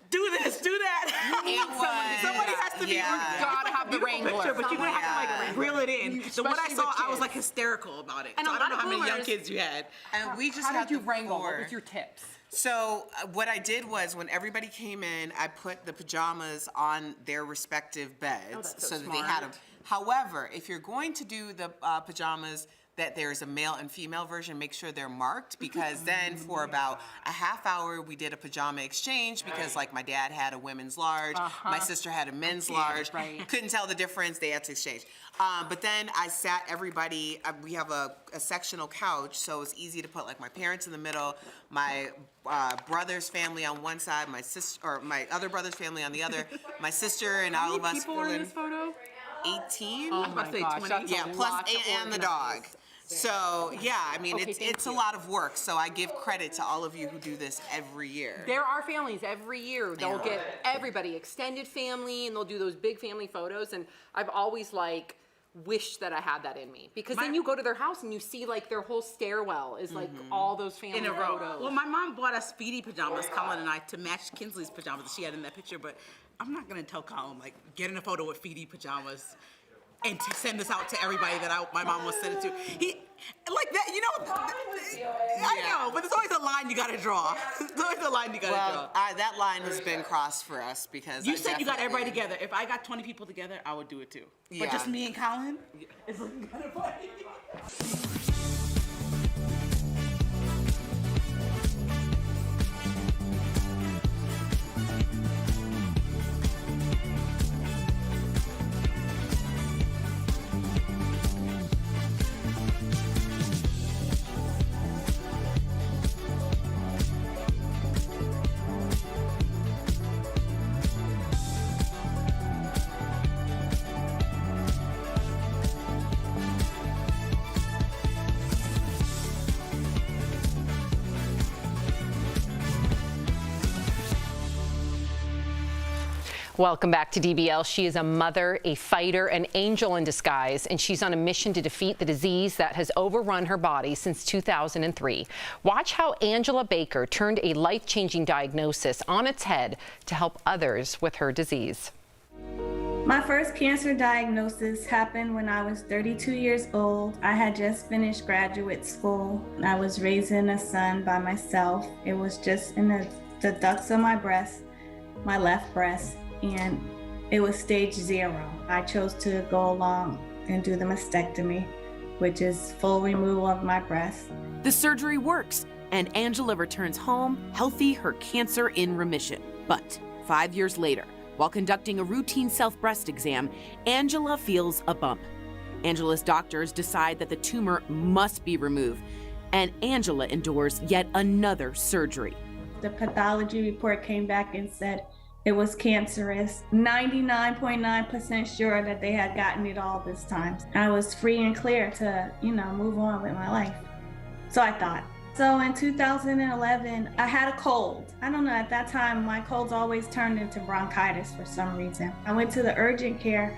do this, do that. Somebody has to be. Gotta have the Wrangler. Picture, but you're gonna have to like reel it in. So what I saw, I was like hysterical about it. And so a I don't lot know of how many young boomers- kids you had. And we just How had did you the wrangle? four. What was your tips? So what I did was when everybody came in, I put the pajamas on their respective beds that's so that they had them. However, if you're going to do the pajamas that there's a male and female version, make sure they're marked, because then for about a half hour we did a pajama exchange, because like my dad had a women's large, my sister had a men's large, couldn't tell the difference, they had to exchange. But then I sat everybody, we have a sectional couch, so it's easy to put like my parents in the middle, my brother's family on one side, my sister, or my other brother's family on the other, my sister and all of us. People were in this photo? 18. Oh my gosh, that's yeah, a plus lot to and the dog. So yeah, I mean it's a lot of work. So I give credit to all of you who do this every year. There are families every year. They'll get everybody, extended family, and they'll do those big family photos. And I've always like wished that I had that in me, because then you go to their house and you see like their whole stairwell is like all those family In a row. photos. Well, my mom bought us Speedy pajamas, Colin and I, to match Kinsley's pajamas that she had in that picture, but I'm not gonna tell Colin, like, get in a photo with Feedy pajamas and to send this out to everybody that my mom will send it to. He, like that, you know, I know, but there's always a line you gotta draw. There's always a line you gotta draw. That line has been crossed for us because You said you got everybody together. If I got 20 people together, I would do it too. But just me and Colin, it's looking kind of funny. Welcome back to DBL. She is a mother, a fighter, an angel in disguise, and she's on a mission to defeat the disease that has overrun her body since 2003. Watch how Angela Baker turned a life-changing diagnosis on its head to help others with her disease. My first cancer diagnosis happened when I was 32 years old. I had just finished graduate school. I was raising a son by myself. It was just in the ducts of my breast, my left breast, and it was stage 0. I chose to go along and do the mastectomy, which is full removal of my breast. The surgery works, and Angela returns home healthy, her cancer in remission. But 5 years later, while conducting a routine self-breast exam, Angela feels a bump. Angela's doctors decide that the tumor must be removed, and Angela endures yet another surgery. The pathology report came back and said it was cancerous. 99.9% sure that they had gotten it all this time. I was free and clear to, move on with my life. So I thought. So in 2011, I had a cold. I don't know, at that time, my colds always turned into bronchitis for some reason. I went to the urgent care.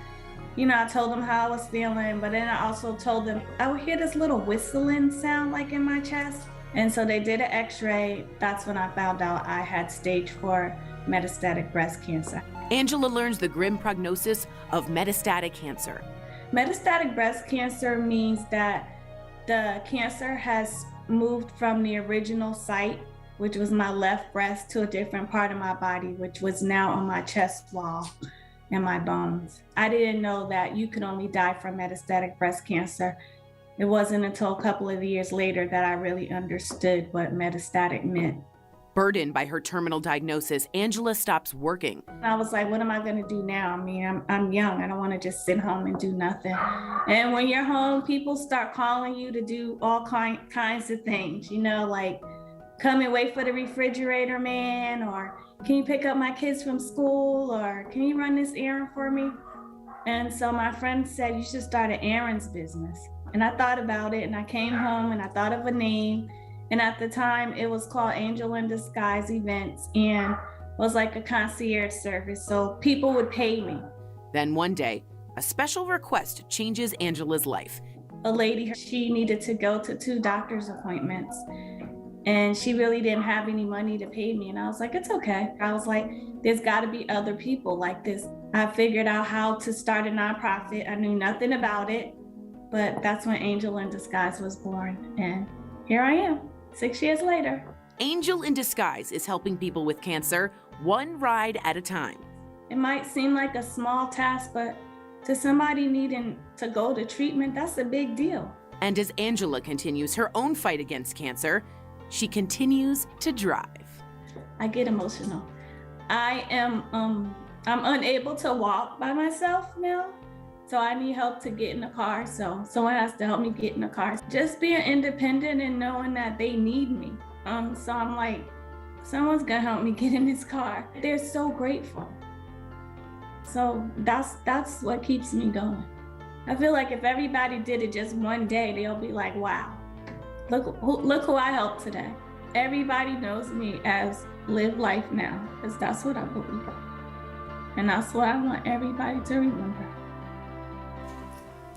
I told them how I was feeling, but then I also told them I would hear this little whistling sound like in my chest. And so they did an x-ray. That's when I found out I had stage 4 metastatic breast cancer. Angela learns the grim prognosis of metastatic cancer. Metastatic breast cancer means that the cancer has moved from the original site, which was my left breast, to a different part of my body, which was now on my chest wall and my bones. I didn't know that you could only die from metastatic breast cancer. It wasn't until a couple of years later that I really understood what metastatic meant. Burdened by her terminal diagnosis, Angela stops working. I was like, what am I gonna do now? I mean, I'm young. I don't wanna just sit home and do nothing. And when you're home, people start calling you to do all kinds of things, like come and wait for the refrigerator man, or can you pick up my kids from school, or can you run this errand for me? And so my friend said, you should start an errands business. And I thought about it, and I came home and I thought of a name. And at the time, it was called Angel in Disguise Events, and was like a concierge service. So people would pay me. Then one day, a special request changes Angela's life. A lady, she needed to go to 2 doctor's appointments, and she really didn't have any money to pay me. And I was like, it's okay. I was like, there's gotta be other people like this. I figured out how to start a nonprofit. I knew nothing about it, but that's when Angel in Disguise was born. And here I am, 6 years later. Angel in Disguise is helping people with cancer one ride at a time. It might seem like a small task, but to somebody needing to go to treatment, that's a big deal. And as Angela continues her own fight against cancer, she continues to drive. I get emotional. I'm unable to walk by myself now, so I need help to get in the car. So someone has to help me get in the car. Just being independent and knowing that they need me. So I'm like, someone's gonna help me get in this car. They're so grateful. So that's what keeps me going. I feel like if everybody did it just one day, they'll be like, wow, look who I helped today. Everybody knows me as Live Life Now, because that's what I believe. And that's what I want everybody to remember.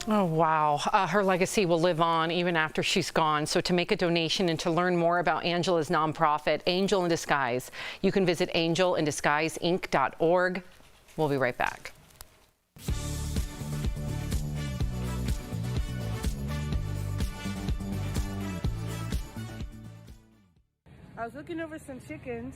Oh, wow. Her legacy will live on even after she's gone. So to make a donation and to learn more about Angela's nonprofit, Angel in Disguise, you can visit angelindisguiseinc.org. We'll be right back. I was looking over some chickens,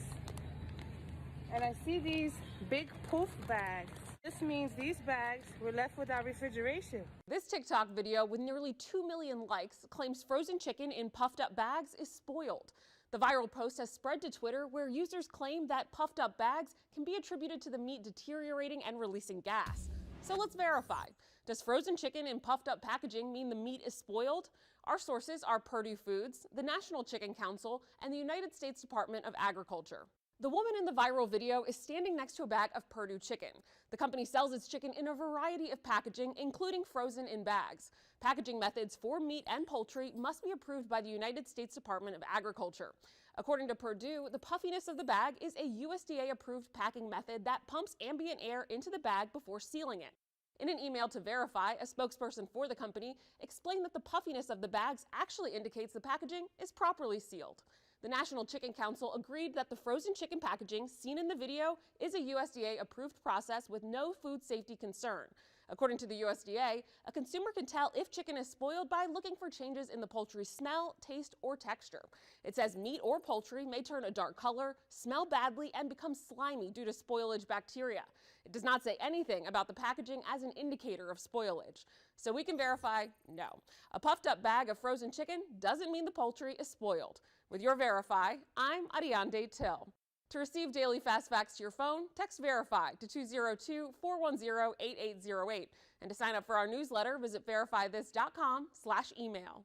and I see these big poof bags. This means these bags were left without refrigeration. This TikTok video with nearly 2 million likes claims frozen chicken in puffed up bags is spoiled. The viral post has spread to Twitter, where users claim that puffed up bags can be attributed to the meat deteriorating and releasing gas. So let's verify. Does frozen chicken in puffed up packaging mean the meat is spoiled? Our sources are Purdue Foods, the National Chicken Council, and the United States Department of Agriculture. The woman in the viral video is standing next to a bag of Purdue chicken. The company sells its chicken in a variety of packaging, including frozen in bags. Packaging methods for meat and poultry must be approved by the United States Department of Agriculture. According to Purdue, the puffiness of the bag is a USDA-approved packing method that pumps ambient air into the bag before sealing it. In an email to Verify, a spokesperson for the company explained that the puffiness of the bags actually indicates the packaging is properly sealed. The National Chicken Council agreed that the frozen chicken packaging seen in the video is a USDA-approved process with no food safety concern. According to the USDA, a consumer can tell if chicken is spoiled by looking for changes in the poultry's smell, taste, or texture. It says meat or poultry may turn a dark color, smell badly, and become slimy due to spoilage bacteria. It does not say anything about the packaging as an indicator of spoilage. So we can verify, no. A puffed up bag of frozen chicken doesn't mean the poultry is spoiled. With your Verify, I'm Ariande Till. To receive daily fast facts to your phone, text VERIFY to 202-410-8808. And to sign up for our newsletter, visit verifythis.com/email.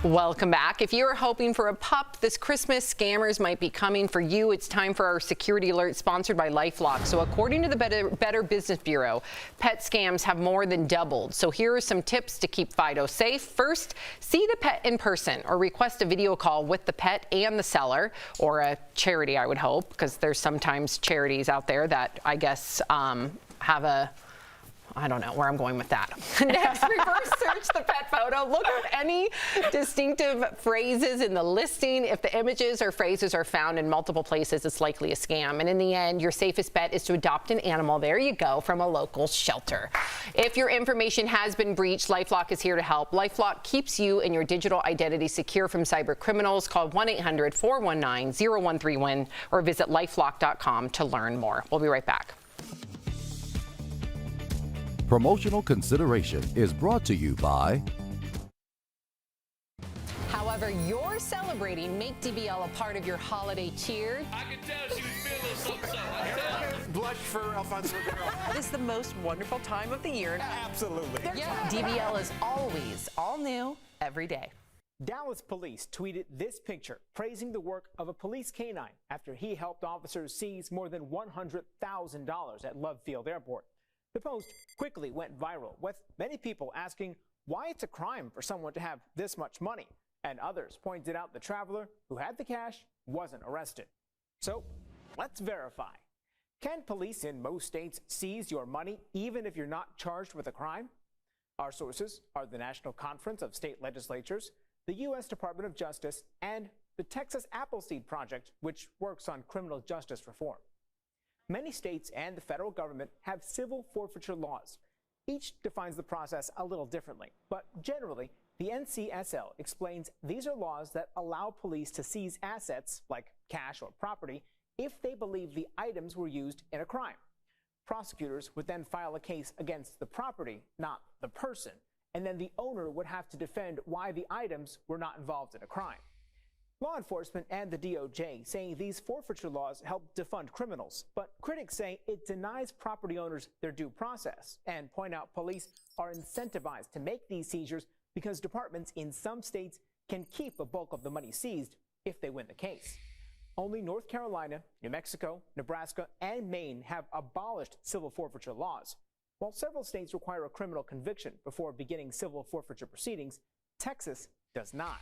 Welcome back. If you're hoping for a pup this Christmas, scammers might be coming for you. It's time for our security alert sponsored by LifeLock. So according to the Better Business Bureau, pet scams have more than doubled. So here are some tips to keep Fido safe. First, see the pet in person or request a video call with the pet and the seller, or a charity, I would hope, because there's sometimes charities out there that I guess have a I don't know where I'm going with that. Next, reverse search the pet photo. Look up any distinctive phrases in the listing. If the images or phrases are found in multiple places, it's likely a scam. And in the end, your safest bet is to adopt an animal. There you go, from a local shelter. If your information has been breached, LifeLock is here to help. LifeLock keeps you and your digital identity secure from cyber criminals. Call 1-800-419-0131 or visit lifelock.com to learn more. We'll be right back. Promotional consideration is brought to you by. However you're celebrating, make DBL a part of your holiday cheer. I can tell she was feeling a little something, I tell you. Blush for Alfonso Ribeiro. It is the most wonderful time of the year. Absolutely. Yeah. DBL is always all new every day. Dallas police tweeted this picture praising the work of a police canine after he helped officers seize more than $100,000 at Love Field Airport. The post quickly went viral, with many people asking why it's a crime for someone to have this much money, and others pointed out the traveler who had the cash wasn't arrested. So let's verify. Can police in most states seize your money even if you're not charged with a crime? Our sources are the National Conference of State Legislatures, the U.S. Department of Justice, and the Texas Appleseed Project, which works on criminal justice reform. Many states and the federal government have civil forfeiture laws. Each defines the process a little differently, but generally, the NCSL explains these are laws that allow police to seize assets, like cash or property, if they believe the items were used in a crime. Prosecutors would then file a case against the property, not the person, and then the owner would have to defend why the items were not involved in a crime. Law enforcement and the DOJ saying these forfeiture laws help defund criminals, but critics say it denies property owners their due process and point out police are incentivized to make these seizures because departments in some states can keep a bulk of the money seized if they win the case. Only North Carolina, New Mexico, Nebraska, and Maine have abolished civil forfeiture laws. While several states require a criminal conviction before beginning civil forfeiture proceedings, Texas does not.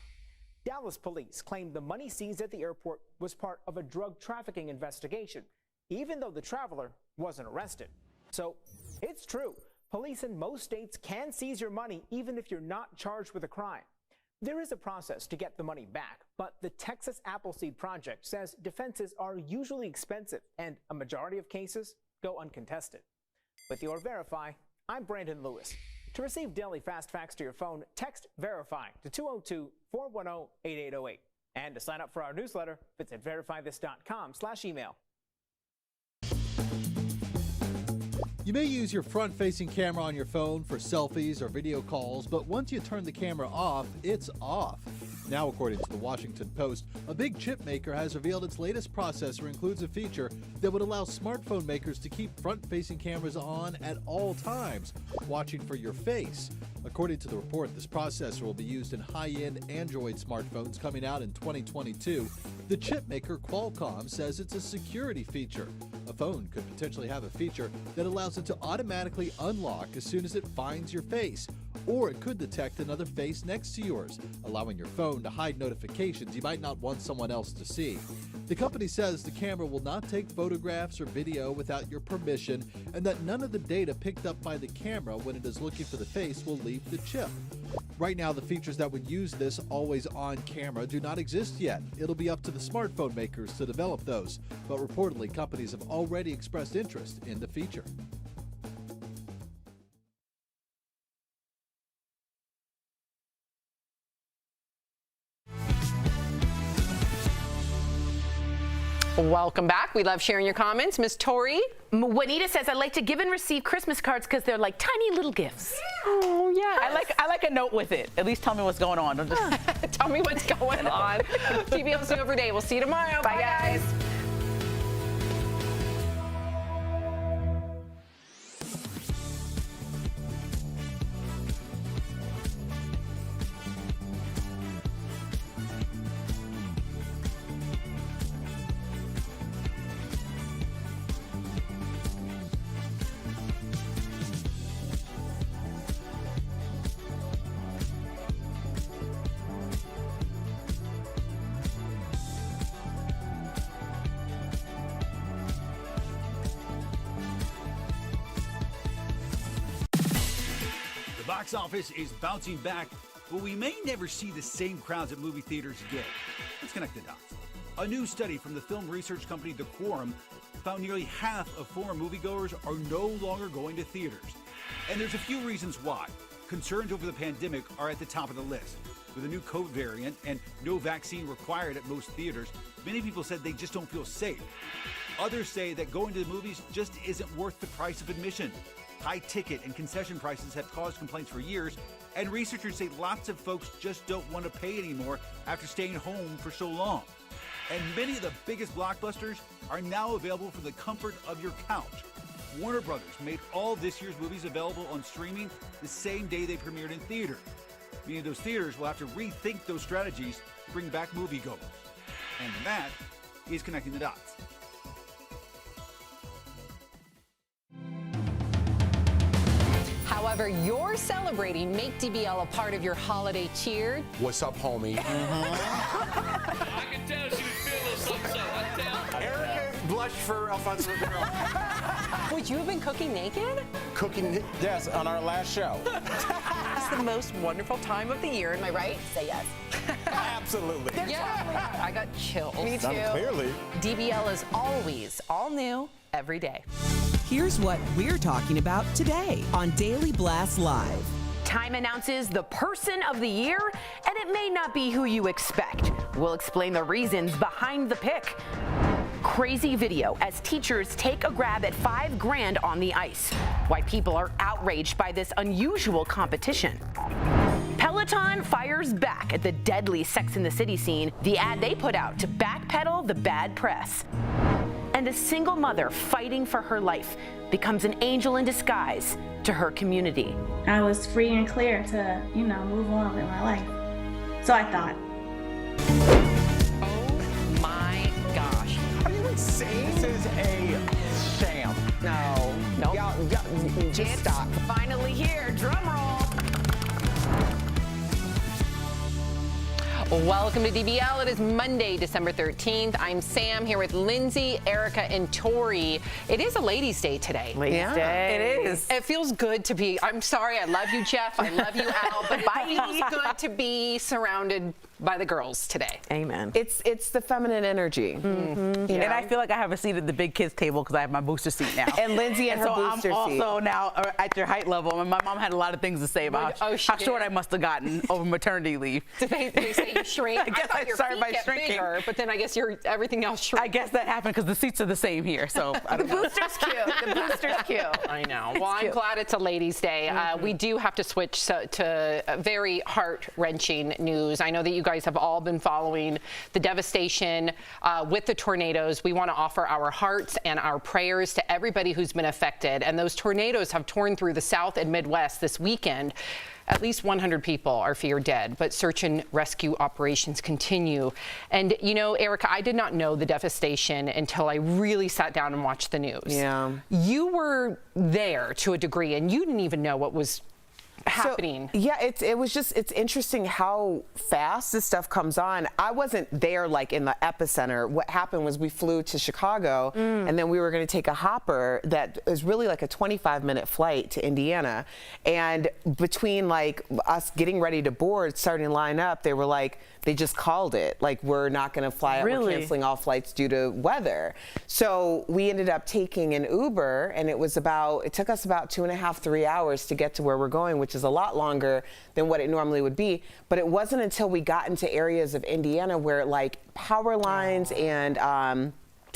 Dallas police claimed the money seized at the airport was part of a drug trafficking investigation, even though the traveler wasn't arrested. So it's true. Police in most states can seize your money even if you're not charged with a crime. There is a process to get the money back, but the Texas Appleseed Project says defenses are usually expensive and a majority of cases go uncontested. With your Verify, I'm Brandon Lewis. To receive daily fast facts to your phone, text VERIFY to 202-410-8808. And to sign up for our newsletter, visit verifythis.com/email. You may use your front-facing camera on your phone for selfies or video calls, but once you turn the camera off, it's off. Now, according to the Washington Post, a big chip maker has revealed its latest processor includes a feature that would allow smartphone makers to keep front-facing cameras on at all times, watching for your face. According to the report, this processor will be used in high-end Android smartphones coming out in 2022. The chip maker Qualcomm says it's a security feature. A phone could potentially have a feature that allows it to automatically unlock as soon as it finds your face, or it could detect another face next to yours, allowing your phone to hide notifications you might not want someone else to see. The company says the camera will not take photographs or video without your permission, and that none of the data picked up by the camera when it is looking for the face will leave the chip. Right now, the features that would use this always-on camera do not exist yet. It'll be up to the smartphone makers to develop those, but reportedly companies have already expressed interest in the feature. Welcome back. We love sharing your comments. Miss Tori? Juanita says, I like to give and receive Christmas cards because they're like tiny little gifts. Oh, yeah. I like a note with it. At least tell me what's going on. Don't just tell me what's going on. DBL See You Every Day. We'll see you tomorrow. Bye guys. The box office is bouncing back, but we may never see the same crowds at movie theaters again. Let's connect the dots. A new study from the film research company The Quorum found nearly half of former moviegoers are no longer going to theaters. And there's a few reasons why. Concerns over the pandemic are at the top of the list. With a new COVID variant and no vaccine required at most theaters, many people said they just don't feel safe. Others say that going to the movies just isn't worth the price of admission. High ticket and concession prices have caused complaints for years, and researchers say lots of folks just don't want to pay anymore after staying home for so long. And many of the biggest blockbusters are now available from the comfort of your couch. Warner Brothers made all this year's movies available on streaming the same day they premiered in theaters, meaning those theaters will have to rethink those strategies to bring back moviegoers. And that is Connecting the Dots. However you're celebrating, make DBL a part of your holiday cheer. What's up, homie? I can tell she was feeling something, so I tell. Erica blushed for Alfonso Ribeiro. Would you have been cooking naked? Cooking, yes, on our last show. It's the most wonderful time of the year. Am I right? Say yes. Absolutely. Yeah. I got chills. Me too. Clearly. DBL is always all new every day. Here's what we're talking about today on Daily Blast Live. Time announces the person of the year, and it may not be who you expect. We'll explain the reasons behind the pick. Crazy video as teachers take a grab at $5 grand on the ice. Why people are outraged by this unusual competition. Peloton fires back at the deadly Sex and the City scene, the ad they put out to backpedal the bad press. And a single mother fighting for her life becomes an angel in disguise to her community. I was free and clear to, move on with my life. So I thought. Oh my gosh. Are you insane? This is a sham. No. Nope. Y'all, just stop. Finally here, drum roll. Welcome to DBL. It is Monday, December 13th. I'm Sam here with Lindsay, Erica, and Tori. It is a ladies' day today. Ladies' Day. It is. It feels good to be, I'm sorry, I love you, Jeff. I love you, Al, but it feels good to be surrounded by the girls today. Amen. It's the feminine energy. And I feel like I have a seat at the big kids table because I have my booster seat now. And Lindsay and her so booster I'm seat. also now at your height level. And my mom had a lot of things to say about how short I must have gotten over maternity leave. They say you shrink. I guess I started by shrinking. Bigger, but then I guess everything else shrinks. I guess that happened because the seats are the same here. So I The don't know. booster's cute. The booster's cute. I know. Well, I'm glad it's a ladies' day. We do have to switch to very heart-wrenching news. I know that you guys have all been following the devastation with the tornadoes. We want to offer our hearts and our prayers to everybody who's been affected. And those tornadoes have torn through the South and Midwest this weekend. At least 100 people are feared dead, but search and rescue operations continue. And, Erica, I did not know the devastation until I really sat down and watched the news. Yeah. You were there to a degree, and you didn't even know what was happening. So, yeah, it's interesting how fast this stuff comes on. I wasn't there like in the epicenter. What happened was we flew to Chicago and then we were going to take a hopper that is really like a 25-minute flight to Indiana. And between like us getting ready to board, starting to line up, they were like, they just called it. Like, we're not going to fly out. We're canceling all flights due to weather. So we ended up taking an Uber, and it took us about 2.5, 3 hours to get to where we're going, which is a lot longer than what it normally would be. But it wasn't until we got into areas of Indiana where like power lines and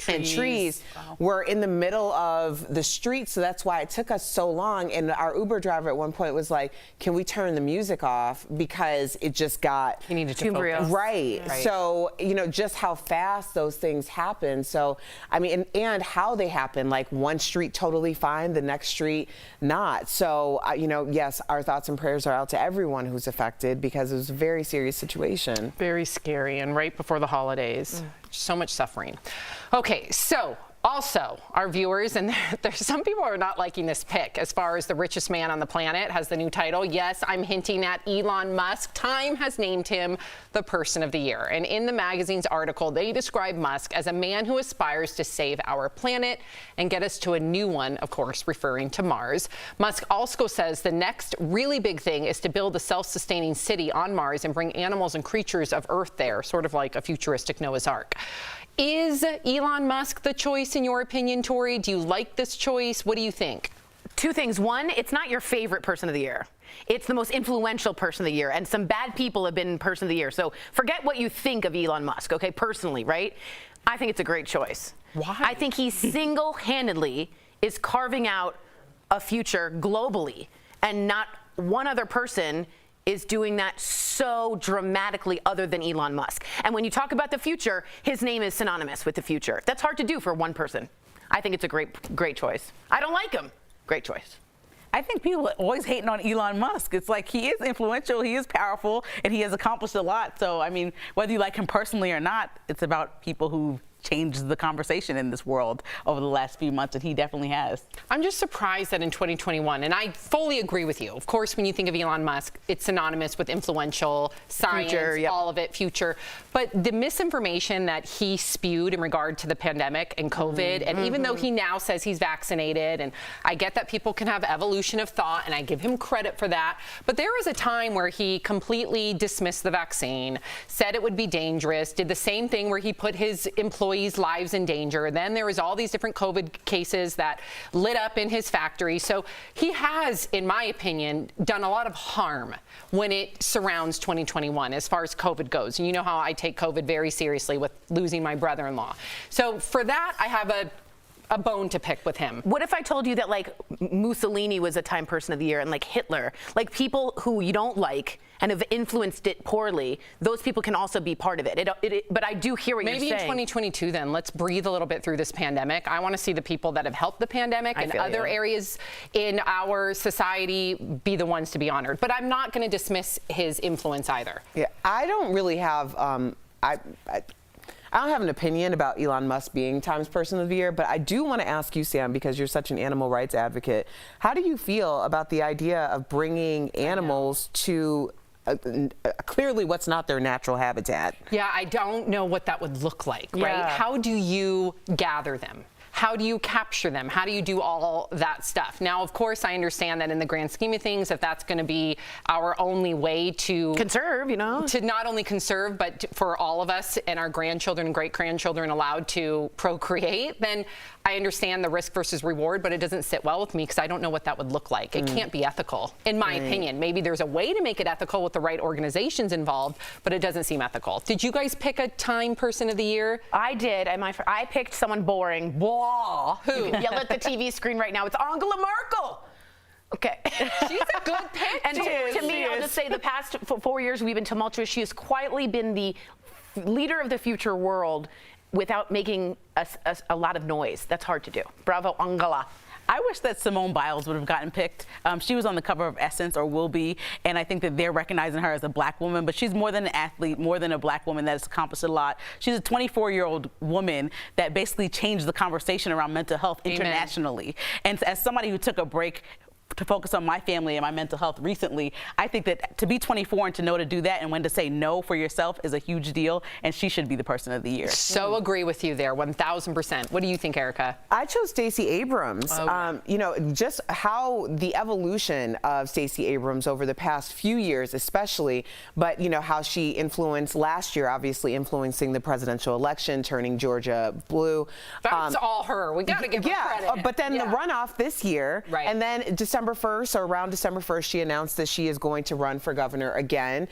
and trees were in the middle of the street. So that's why it took us so long. And our Uber driver at one point was like, can we turn the music off? Because it just got He needed to focus. right. So, you know, just how fast those things happen. So, I mean, and how they happen, like one street totally fine, the next street not. So, you know, yes, our thoughts and prayers are out to everyone who's affected because it was a very serious situation. Very scary, and right before the holidays. So much suffering. Okay, so also, our viewers, and there's some people are not liking this pick as far as the richest man on the planet has the new title. Yes, I'm hinting at Elon Musk. Time has named him the Person of the Year. And in the magazine's article, they describe Musk as a man who aspires to save our planet and get us to a new one, of course, referring to Mars. Musk also says the next really big thing is to build a self-sustaining city on Mars and bring animals and creatures of Earth there, sort of like a futuristic Noah's Ark. Is Elon Musk the choice in your opinion, Tori? Do you like this choice? What do you think? Two things. One, it's not your favorite person of the year. It's the most influential person of the year, and some bad people have been person of the year. So forget what you think of Elon Musk, okay, personally, right? I think it's a great choice. Why? I think he single-handedly is carving out a future globally, and not one other person is doing that so dramatically other than Elon Musk. And when you talk about the future, his name is synonymous with the future. That's hard to do for one person. I think it's a great choice. I don't like him. Great choice. I think people are always hating on Elon Musk. It's like he is influential, he is powerful, and he has accomplished a lot. So, I mean, whether you like him personally or not, it's about people who changed the conversation in this world over the last few months, and he definitely has. I'm just surprised that in 2021, and I fully agree with you. Of course, when you think of Elon Musk, it's synonymous with influential, science, Future, all of it, future. But the misinformation that he spewed in regard to the pandemic and COVID, and even though he now says he's vaccinated, and I get that people can have evolution of thought, and I give him credit for that, but there was a time where he completely dismissed the vaccine, said it would be dangerous, did the same thing where he put his employees' lives in danger. Then there was all these different COVID cases that lit up in his factory. So he has, in my opinion, done a lot of harm when it surrounds 2021 as far as COVID goes. And you know how I take COVID very seriously with losing my brother-in-law. So for that, I have a bone to pick with him. What if I told you that, like, Mussolini was a Time Person of the Year, and like Hitler, like people who you don't like and have influenced it poorly, those people can also be part of it. But I do hear what you're saying. Maybe in 2022 then, let's breathe a little bit through this pandemic. I want to see the people that have helped the pandemic and other areas in our society be the ones to be honored. But I'm not going to dismiss his influence either. Yeah, I don't really have, I don't have an opinion about Elon Musk being Times Person of the Year, but I do want to ask you, Sam, because you're such an animal rights advocate, how do you feel about the idea of bringing animals to clearly what's not their natural habitat? Yeah, I don't know what that would look like, right? How do you gather them? How do you capture them? How do you do all that stuff? Now, of course, I understand that in the grand scheme of things, if that's going to be our only way to conserve, you know, to not only conserve, but for all of us and our grandchildren and great-grandchildren allowed to procreate, then I understand the risk versus reward, but it doesn't sit well with me because I don't know what that would look like. It can't be ethical, in my opinion. Maybe there's a way to make it ethical with the right organizations involved, but it doesn't seem ethical. Did you guys pick a Time Person of the Year? I did, and I picked someone boring. Blah. Who? You can yell at the TV screen right now. It's Angela Merkel. Okay. She's a good pick. And to me, I'll just say the past 4 years we've been tumultuous. She has quietly been the leader of the future world without making a lot of noise. That's hard to do. Bravo, Angela. I wish that Simone Biles would have gotten picked. She was on the cover of Essence, or will be, and I think that they're recognizing her as a black woman, but she's more than an athlete, more than a black woman that has accomplished a lot. She's a 24-year-old woman that basically changed the conversation around mental health internationally. And as somebody who took a break to focus on my family and my mental health recently, I think that to be 24 and to know to do that and when to say no for yourself is a huge deal, and she should be the Person of the Year. So agree with you there, 1,000%. What do you think, Erica? I chose Stacey Abrams. You know, just how the evolution of Stacey Abrams over the past few years especially, but you know, how she influenced last year, obviously influencing the presidential election, turning Georgia blue. That's all her. We got to give her credit. But then the runoff this year, and then December December 1st, or around December 1st, she announced that she is going to run for governor again.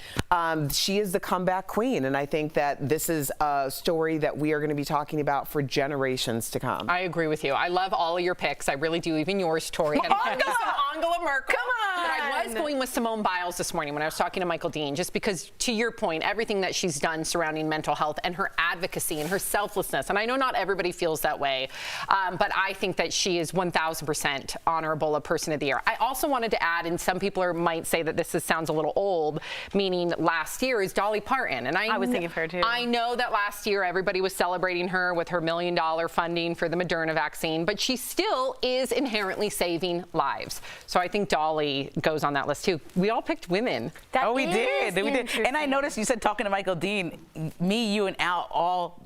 She is the comeback queen, and I think that this is a story that we are going to be talking about for generations to come. I agree with you. I love all of your picks. I really do, even yours, Tori. And Angela Merkel. Come on. But I was going with Simone Biles this morning when I was talking to Michael Dean, just because, to your point, everything that she's done surrounding mental health and her advocacy and her selflessness, and I know not everybody feels that way, but I think that she is 1,000% honorable a Person of the Year. I also wanted to add, and some people might say that this sounds a little old, meaning last year, is Dolly Parton. And I was thinking of her too. I know that last year everybody was celebrating her with her $1 million funding for the Moderna vaccine, but she still is inherently saving lives. So I think Dolly goes on that list too. We all picked women. We did. And I noticed you said, talking to Michael Dean, me, you, and Al all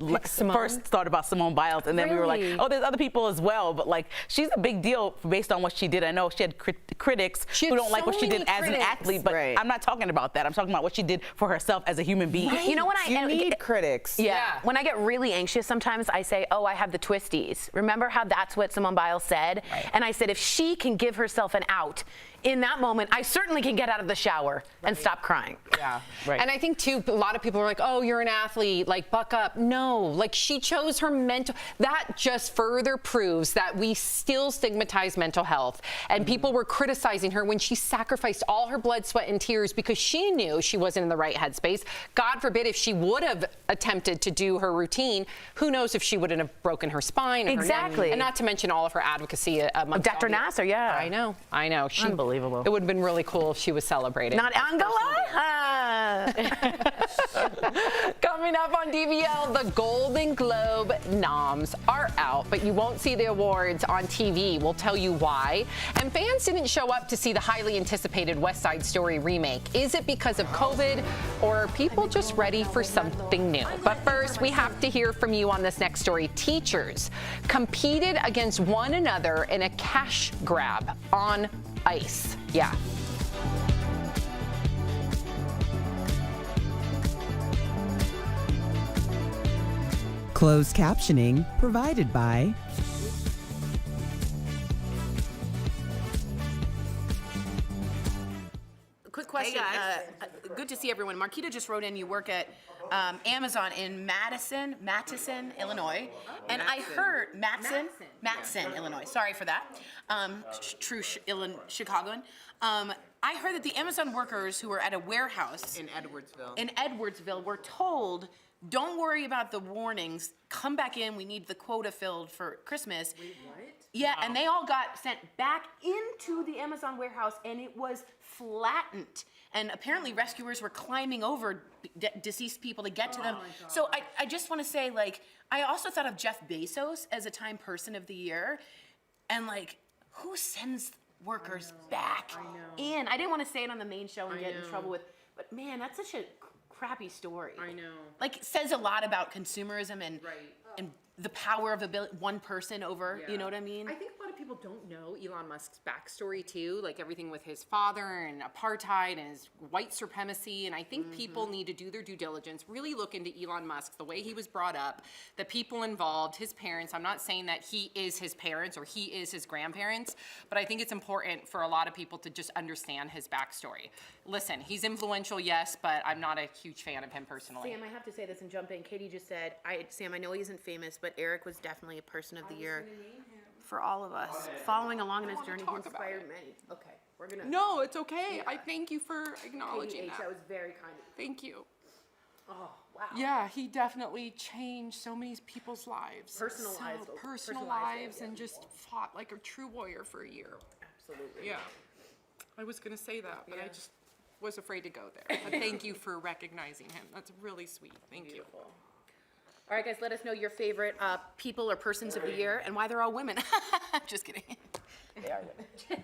first thought about Simone Biles, and then we were like, oh, there's other people as well. But like, she's a big deal based on what she did. I know she had critics who don't like what she did as an athlete, but I'm not talking about that. I'm talking about what she did for herself as a human being. You know what? You need critics. Yeah. When I get really anxious sometimes, I say, oh, I have the twisties. Remember how that's what Simone Biles said? Right. And I said, if she can give herself an out in that moment, I certainly can get out of the shower and stop crying. Yeah. Right. And I think too, a lot of people are like, oh, you're an athlete, like buck up. No, like she chose her mental, that just further proves that we still stigmatize mental health. And people were criticizing her when she sacrificed all her blood, sweat, and tears because she knew she wasn't in the right headspace. God forbid if she would have attempted to do her routine, who knows if she wouldn't have broken her spine. Exactly. Her neck, and not to mention all of her advocacy. Dr. Nasser, yeah. I know. Unbelievable. It would have been really cool if she was celebrating. Not Angela. Coming up on DBL, the Golden Globe noms are out, but you won't see the awards on TV. We'll tell you why. And fans didn't show up to see the highly anticipated West Side Story remake. Is it because of COVID, or are people just ready for something new? But first, we have to hear from you on this next story. Teachers competed against one another in a cash grab on ice. Yeah. Closed captioning provided by Quick question. Good to see everyone. Marquita just wrote in, you work at Amazon in Madison, Illinois. And I heard, Matson, Illinois. Sorry for that. True Chicagoan. I heard that the Amazon workers who were at a warehouse in Edwardsville were told, don't worry about the warnings. Come back in. We need the quota filled for Christmas. Wait, what? Yeah, and they all got sent back into the Amazon warehouse, and it was flattened. And apparently rescuers were climbing over deceased people to get to them. So I just want to say, like, I also thought of Jeff Bezos as a Time Person of the Year. And, like, who sends workers back in? I didn't want to say it on the main show and get in trouble with, but man, that's such a crappy story. I know. Like, it says a lot about consumerism and the power of one person over, you know what I mean? I think a lot of people don't know Elon Musk's backstory too, like everything with his father and apartheid and his white supremacy. And I think people need to do their due diligence, really look into Elon Musk, the way he was brought up, the people involved, his parents. I'm not saying that he is his parents or he is his grandparents, but I think it's important for a lot of people to just understand his backstory. Listen, he's influential, yes, but I'm not a huge fan of him personally. Sam, I have to say this and jump in. Katie just said, Sam, I know he isn't famous, but Eric was definitely a Person of the Year for all of us. Following along on his journey, he inspired many. Okay, we're gonna. No, it's okay. I thank you for acknowledging that. That was very kind of you. Thank you. Oh, wow. Yeah, he definitely changed so many people's lives. Personal lives, and just fought like a true warrior for a year. Absolutely. Yeah. I was gonna say that, but I just was afraid to go there. But thank you for recognizing him. That's really sweet. Thank you. All right, guys, let us know your favorite people or persons of the year and why they're all women. Just kidding. They are women.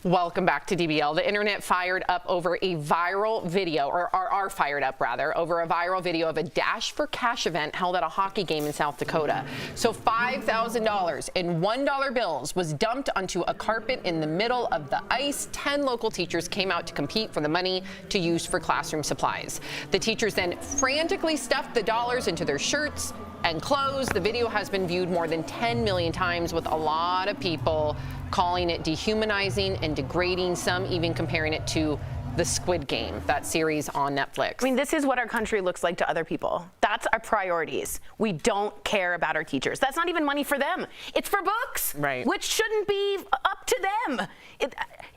Welcome back to DBL. The internet fired up over a viral video, or are fired up rather, over a viral video of a Dash for Cash event held at a hockey game in South Dakota. So $5,000 in $1 bills was dumped onto a carpet in the middle of the ice. 10 local teachers came out to compete for the money to use for classroom supplies. The teachers then frantically stuffed the dollars into their shirts and clothes. The video has been viewed more than 10 million times, with a lot of people calling it dehumanizing and degrading, some even comparing it to the Squid Game, that series on Netflix. I mean, this is what our country looks like to other people. That's our priorities. We don't care about our teachers. That's not even money for them. It's for books, right, which shouldn't be up to them.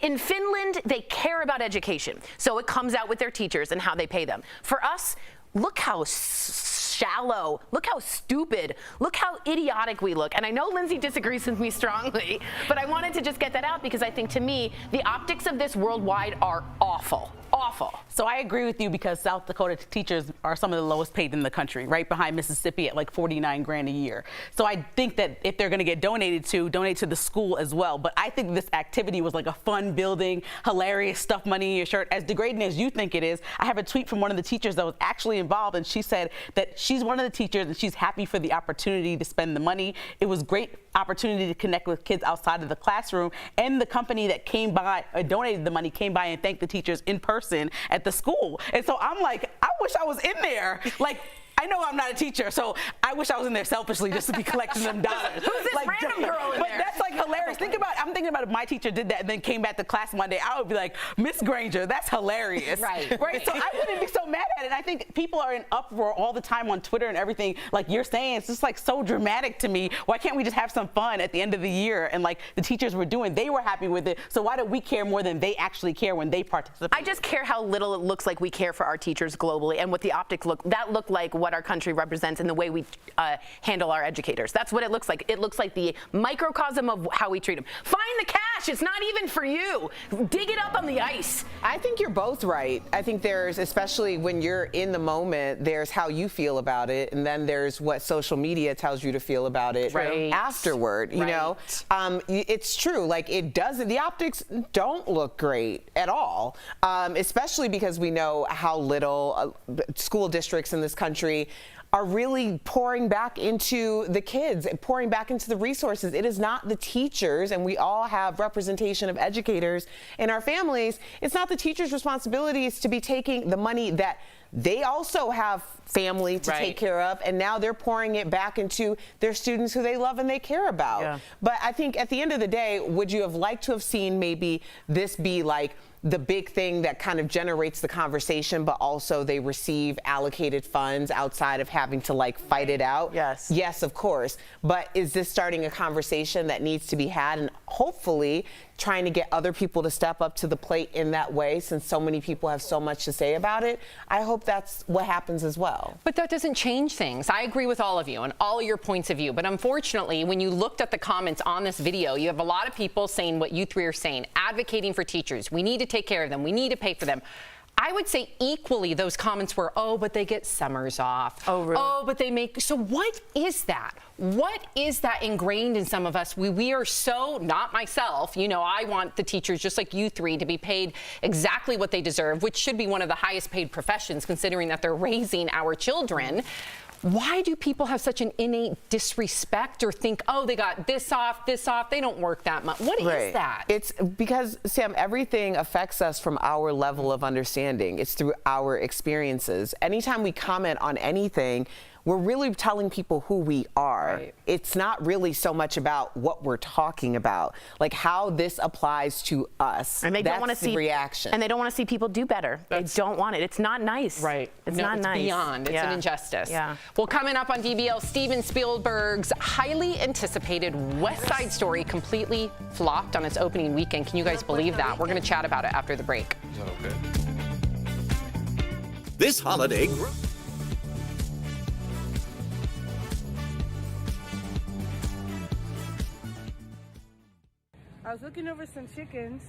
In Finland, they care about education, so it comes out with their teachers and how they pay them. For us, look how shallow, look how stupid, look how idiotic we look. And I know Lindsay disagrees with me strongly, but I wanted to just get that out because I think, to me, the optics of this worldwide are awful. Awful. So I agree with you, because South Dakota teachers are some of the lowest paid in the country, right behind Mississippi at like 49 grand a year. So I think that if they're going to get donated to, donate to the school as well. But I think this activity was like a fun building, hilarious, stuff money in your shirt, as degrading as you think it is. I have a tweet from one of the teachers that was actually involved, and she said that she's one of the teachers and she's happy for the opportunity to spend the money. It was great opportunity to connect with kids outside of the classroom, and the company that came by, donated the money, came by and thanked the teachers in person at the school. And so I'm like, I wish I was in there. Like, I know I'm not a teacher, so I wish I was in there selfishly just to be collecting them dollars. Who's this like, random girl in but there? that's like hilarious. I'm thinking about if my teacher did that and then came back to class one day, I would be like, Miss Granger, that's hilarious. Right. Right. So I wouldn't be so mad at it. And I think people are in uproar all the time on Twitter and everything. Like you're saying, it's just like so dramatic to me. Why can't we just have some fun at the end of the year? And like the teachers were doing, they were happy with it. So why do we care more than they actually care when they participate? I just care how little it looks like we care for our teachers globally, and what the optics look like what our country represents in the way we handle our educators. That's what it looks like. It looks like the microcosm of how we treat them. Find the cash. It's not even for you. Dig it up on the ice. I think you're both right. I think there's, especially when you're in the moment, there's how you feel about it, and then there's what social media tells you to feel about it afterward. You know, it's true. Like it doesn't. The optics don't look great at all, especially because we know how little school districts in this country are really pouring back into the kids, pouring back into the resources. It is not the teachers, and we all have representation of educators in our families. It's not the teachers' responsibilities to be taking the money that they also have family to take care of, and now they're pouring it back into their students who they love and they care about. Yeah. But I think at the end of the day, would you have liked to have seen maybe this be like the big thing that kind of generates the conversation, but also they receive allocated funds outside of having to like fight it out? Yes. Yes, of course. But is this starting a conversation that needs to be had, and hopefully trying to get other people to step up to the plate in that way, since so many people have so much to say about it? I hope that's what happens as well. But that doesn't change things. I agree with all of you and all of your points of view. But unfortunately, when you looked at the comments on this video, you have a lot of people saying what you three are saying, advocating for teachers. We need to take care of them. We need to pay for them. I would say equally those comments were, oh, but they get summers off. Oh, really? Oh, but they make, so what is that? What is that ingrained in some of us? We are so, not myself, you know, I want the teachers, just like you three, to be paid exactly what they deserve, which should be one of the highest paid professions, considering that they're raising our children. Why do people have such an innate disrespect or think, oh, they got this off, they don't work that much? What is that? It's because, Sam, everything affects us from our level of understanding. It's through our experiences. Anytime we comment on anything, we're really telling people who we are. It's not really so much about what we're talking about, like how this applies to us. And they don't want to see reaction. And they don't want to see people do better. They don't want it. It's not nice. It's not nice. Beyond. It's an injustice. Well, coming up on DBL, Steven Spielberg's highly anticipated West Side Story completely flopped on its opening weekend. Can you guys believe that? We're going to chat about it after the break. Okay. This holiday. I was looking over some chickens,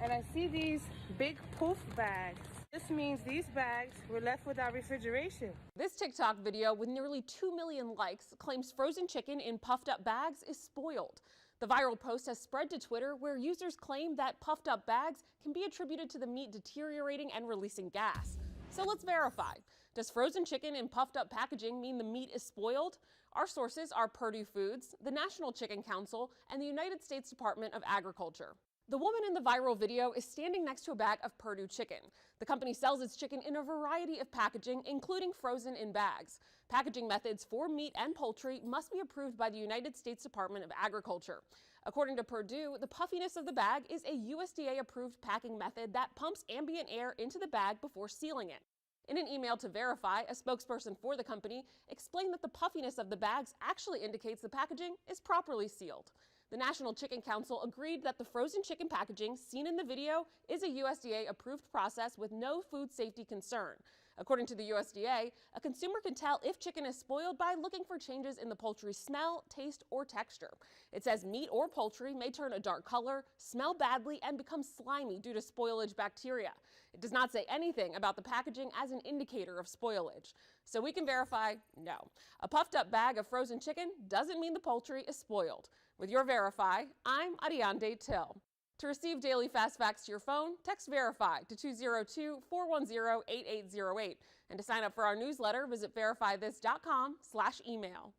and I see these big poof bags. This means these bags were left without refrigeration. This TikTok video with nearly 2 million likes claims frozen chicken in puffed up bags is spoiled. The viral post has spread to Twitter, where users claim that puffed up bags can be attributed to the meat deteriorating and releasing gas. So let's verify. Does frozen chicken in puffed up packaging mean the meat is spoiled? Our sources are Purdue Foods, the National Chicken Council, and the United States Department of Agriculture. The woman in the viral video is standing next to a bag of Purdue chicken. The company sells its chicken in a variety of packaging, including frozen in bags. Packaging methods for meat and poultry must be approved by the United States Department of Agriculture. According to Purdue, the puffiness of the bag is a USDA-approved packing method that pumps ambient air into the bag before sealing it. In an email to Verify, a spokesperson for the company explained that the puffiness of the bags actually indicates the packaging is properly sealed. The National Chicken Council agreed that the frozen chicken packaging seen in the video is a USDA-approved process with no food safety concern. According to the USDA, a consumer can tell if chicken is spoiled by looking for changes in the poultry's smell, taste, or texture. It says meat or poultry may turn a dark color, smell badly, and become slimy due to spoilage bacteria. It does not say anything about the packaging as an indicator of spoilage. So we can verify, no. A puffed up bag of frozen chicken doesn't mean the poultry is spoiled. With your Verify, I'm Ariande Till. To receive daily fast facts to your phone, text Verify to 202-410-8808. And to sign up for our newsletter, visit verifythis.com/email.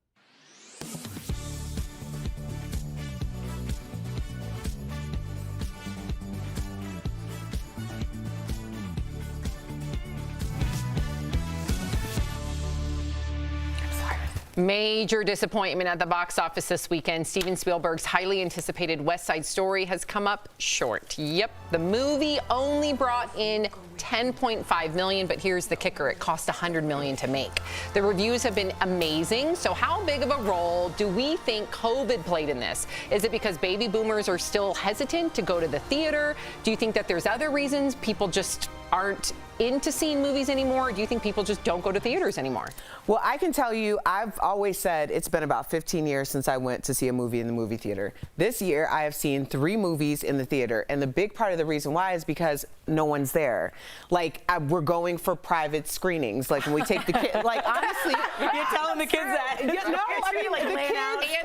Major disappointment at the box office this weekend. Steven Spielberg's highly anticipated West Side Story has come up short. Yep, the movie only brought in $10.5 million, but here's the kicker. It cost $100 million to make. The reviews have been amazing. So how big of a role do we think COVID played in this? Is it because baby boomers are still hesitant to go to the theater? Do you think that there's other reasons people just aren't into seeing movies anymore? Do you think people just don't go to theaters anymore? Well, I can tell you, I've always said it's been about 15 years since I went to see a movie in the movie theater. This year, I have seen 3 movies in the theater, and the big part of the reason why is because no one's there. Like, we're going for private scrings. Like, when we take the kids, like, honestly. You're telling the kids that. Yeah, no, I mean, like, the kids.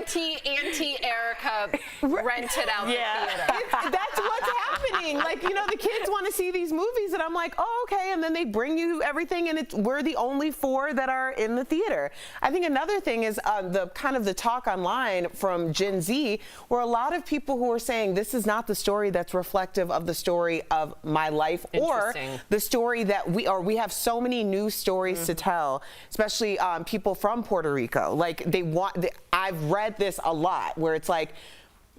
Auntie Erica rented out the theater. That's what's happening. Like, you know, the kids want to see these movies, and I'm like, oh, okay. And then they bring you everything, and we're the only 4 that are in the theater. I think another thing is the talk online from Gen Z, where a lot of people who are saying this is not the story that's reflective of the story of my life, or the story that we have so many new stories to tell, especially people from Puerto Rico. Like, I've read this a lot, where it's like,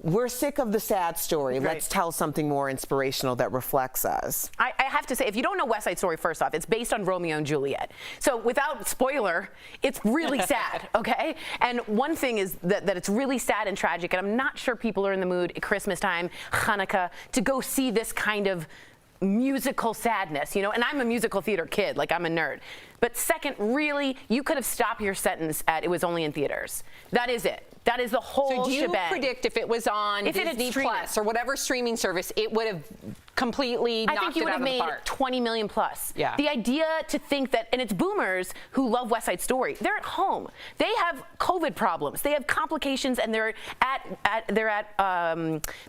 we're sick of the sad story. Right. Let's tell something more inspirational that reflects us. I have to say, if you don't know West Side Story, first off, it's based on Romeo and Juliet. So without spoiler, it's really sad, okay? And one thing is that it's really sad and tragic, and I'm not sure people are in the mood at Christmas time, Hanukkah, to go see this kind of musical sadness, you know? And I'm a musical theater kid, like I'm a nerd. But second, really, you could have stopped your sentence at it was only in theaters. That is it. That is the whole shebang. So do you predict if it was on Disney Plus or whatever streaming service, it would have completely knocked it out of the park? I think you would have made 20 million plus. Yeah. The idea to think that, and it's boomers who love West Side Story. They're at home. They have COVID problems. They have complications, and they're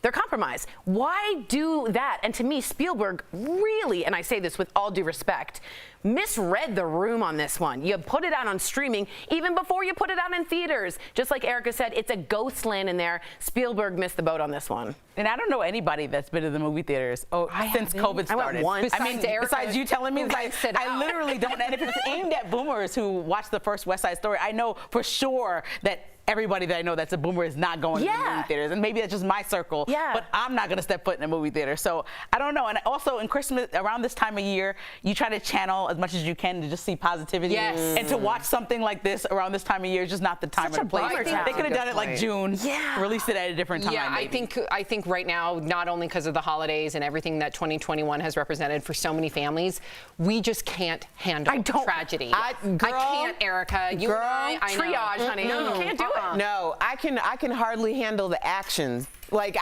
compromised. Why do that? And to me, Spielberg really, and I say this with all due respect, misread the room on this one. You put it out on streaming even before you put it out in theaters. Just like Erica said, it's a ghost land in there. Spielberg missed the boat on this one. And I don't know anybody that's been to the movie theaters since COVID started. I went once. Besides you telling me, I literally don't. And if it's aimed at boomers who watched the first West Side Story, I know for sure that everybody that I know that's a boomer is not going to the movie theaters. And maybe that's just my circle. Yeah. But I'm not going to step foot in a movie theater. So I don't know. And also in Christmas, around this time of year, you try to channel as much as you can to just see positivity. Yes. And to watch something like this around this time of year is just not the time or the place. They could have done it like June. Yeah. Released it at a different time. Yeah, maybe. I think right now, not only because of the holidays and everything that 2021 has represented for so many families, we just can't handle tragedy. I can't, Erica. You and I know. Triage, honey. No, you can't do it. No, I can hardly handle the actions Like,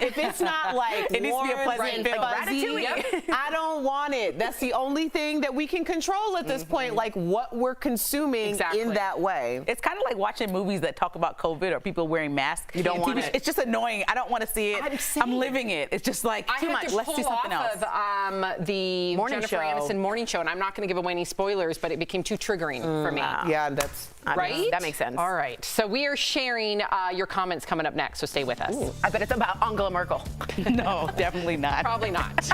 if it's not like it needs to be a warm, pleasant fuzzy, ratatouille. I don't want it. That's the only thing that we can control at this point, like what we're consuming in that way. It's kind of like watching movies that talk about COVID or people wearing masks. You don't want it. It's just annoying. I don't want to see it. I'm living it. It's just like too much. Let's do something else. Of the Morning Jennifer show. Aniston morning show, and I'm not going to give away any spoilers, but it became too triggering for me. Yeah, that's right. That makes sense. All right. So we are sharing your comments coming up next. So stay with us. I bet it's about Angela Merkel. No, definitely not. Probably not.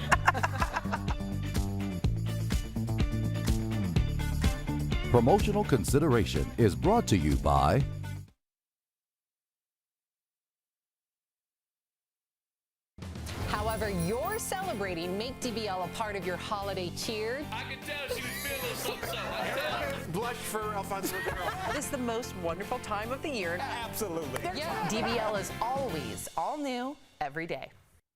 Promotional consideration is brought to you by However you're celebrating, make DBL a part of your holiday cheer. I can tell she was feeling something, I tell you. Blush for Alfonso Ribeiro. This is the most wonderful time of the year. Absolutely. DBL is always all new every day.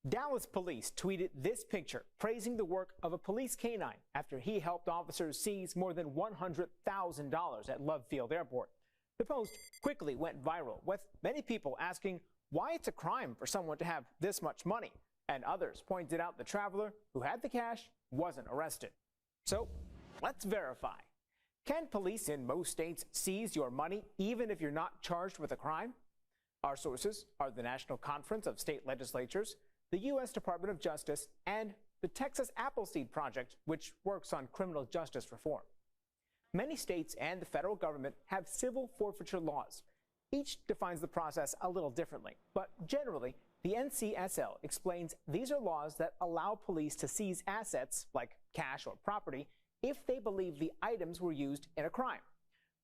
Dallas police tweeted this picture praising the work of a police canine after he helped officers seize more than $100,000 at Love Field Airport. The post quickly went viral, with many people asking why it's a crime for someone to have this much money, and others pointed out the traveler who had the cash wasn't arrested. So let's verify. Can police in most states seize your money even if you're not charged with a crime? Our sources are the National Conference of State Legislatures, the U.S. Department of Justice, and the Texas Appleseed Project, which works on criminal justice reform. Many states and the federal government have civil forfeiture laws. Each defines the process a little differently, but generally, the NCSL explains these are laws that allow police to seize assets, like cash or property, if they believe the items were used in a crime.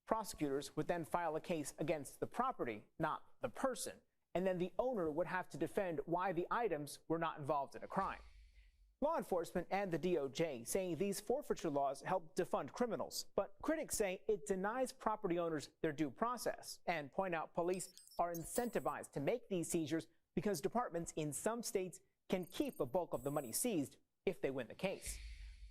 Prosecutors would then file a case against the property, not the person, and then the owner would have to defend why the items were not involved in a crime. Law enforcement and the DOJ say these forfeiture laws help defund criminals, but critics say it denies property owners their due process and point out police are incentivized to make these seizures because departments in some states can keep a bulk of the money seized if they win the case.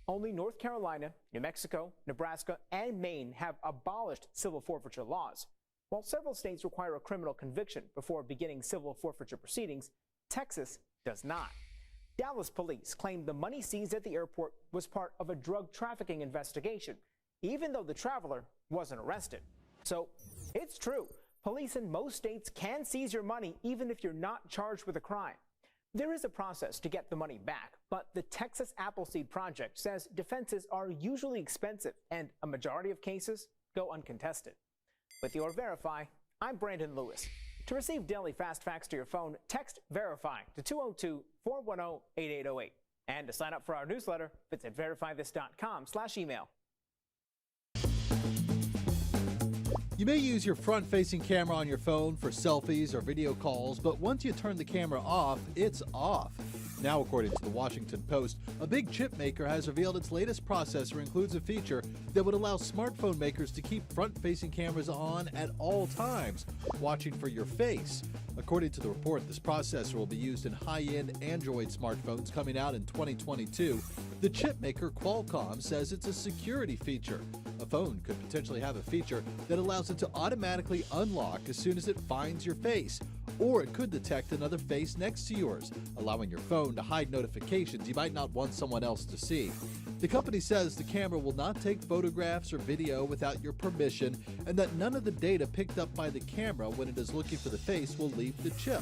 Only North Carolina, New Mexico, Nebraska, and Maine have abolished civil forfeiture laws. While several states require a criminal conviction before beginning civil forfeiture proceedings, Texas does not. Dallas police claimed the money seized at the airport was part of a drug trafficking investigation, even though the traveler wasn't arrested. So it's true. Police in most states can seize your money even if you're not charged with a crime. There is a process to get the money back, but the Texas Appleseed Project says defenses are usually expensive and a majority of cases go uncontested. With your Verify, I'm Brandon Lewis. To receive daily fast facts to your phone, text Verify to 202-410-8808. And to sign up for our newsletter, visit verifythis.com/email. You may use your front-facing camera on your phone for selfies or video calls, but once you turn the camera off, it's off. Now, according to the Washington Post, a big chip maker has revealed its latest processor includes a feature that would allow smartphone makers to keep front-facing cameras on at all times, watching for your face. According to the report, this processor will be used in high-end Android smartphones coming out in 2022. The chip maker Qualcomm says it's a security feature. A phone could potentially have a feature that allows it to automatically unlock as soon as it finds your face, or it could detect another face next to yours, allowing your phone to hide notifications you might not want someone else to see. The company says the camera will not take photographs or video without your permission, and that none of the data picked up by the camera when it is looking for the face will leave the chip.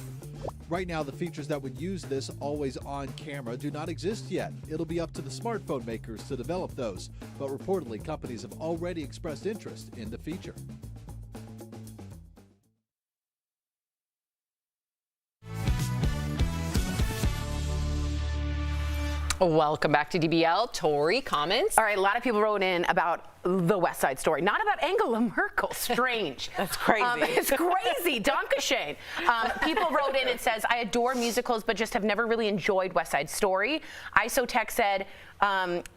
Right now, the features that would use this always-on camera do not exist yet. It'll be up to the smartphone makers to develop those, but reportedly companies have already expressed interest in the feature. Welcome back to DBL. Tori, comments? All right, a lot of people wrote in about the West Side Story, not about Angela Merkel. Strange. That's crazy. It's crazy. Dankeschön. People wrote in, it says, I adore musicals, but just have never really enjoyed West Side Story. Isotech said,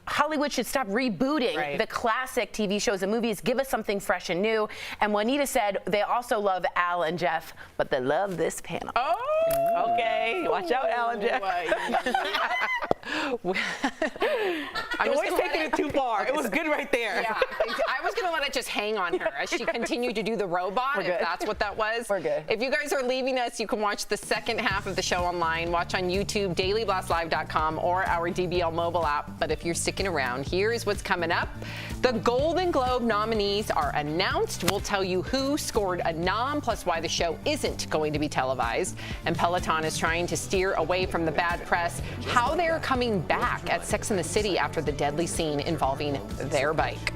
Hollywood should stop rebooting the classic TV shows and movies. Give us something fresh and new. And Juanita said they also love Al and Jeff, but they love this panel. Oh, okay. Watch out, Al and Jeff. I'm always taking it too far. It was good right there. Yeah, I was going to let it that just hang on her as she continued to do the robot, if that's what that was. We're good. If you guys are leaving us, you can watch the second half of the show online. Watch on YouTube, dailyblastlive.com, or our DBL mobile app. But if you're sticking around, here's what's coming up. The Golden Globe nominees are announced. We'll tell you who scored a nom, plus why the show isn't going to be televised. And Peloton is trying to steer away from the bad press, how they're coming back at Sex and the City after the deadly scene involving their bike.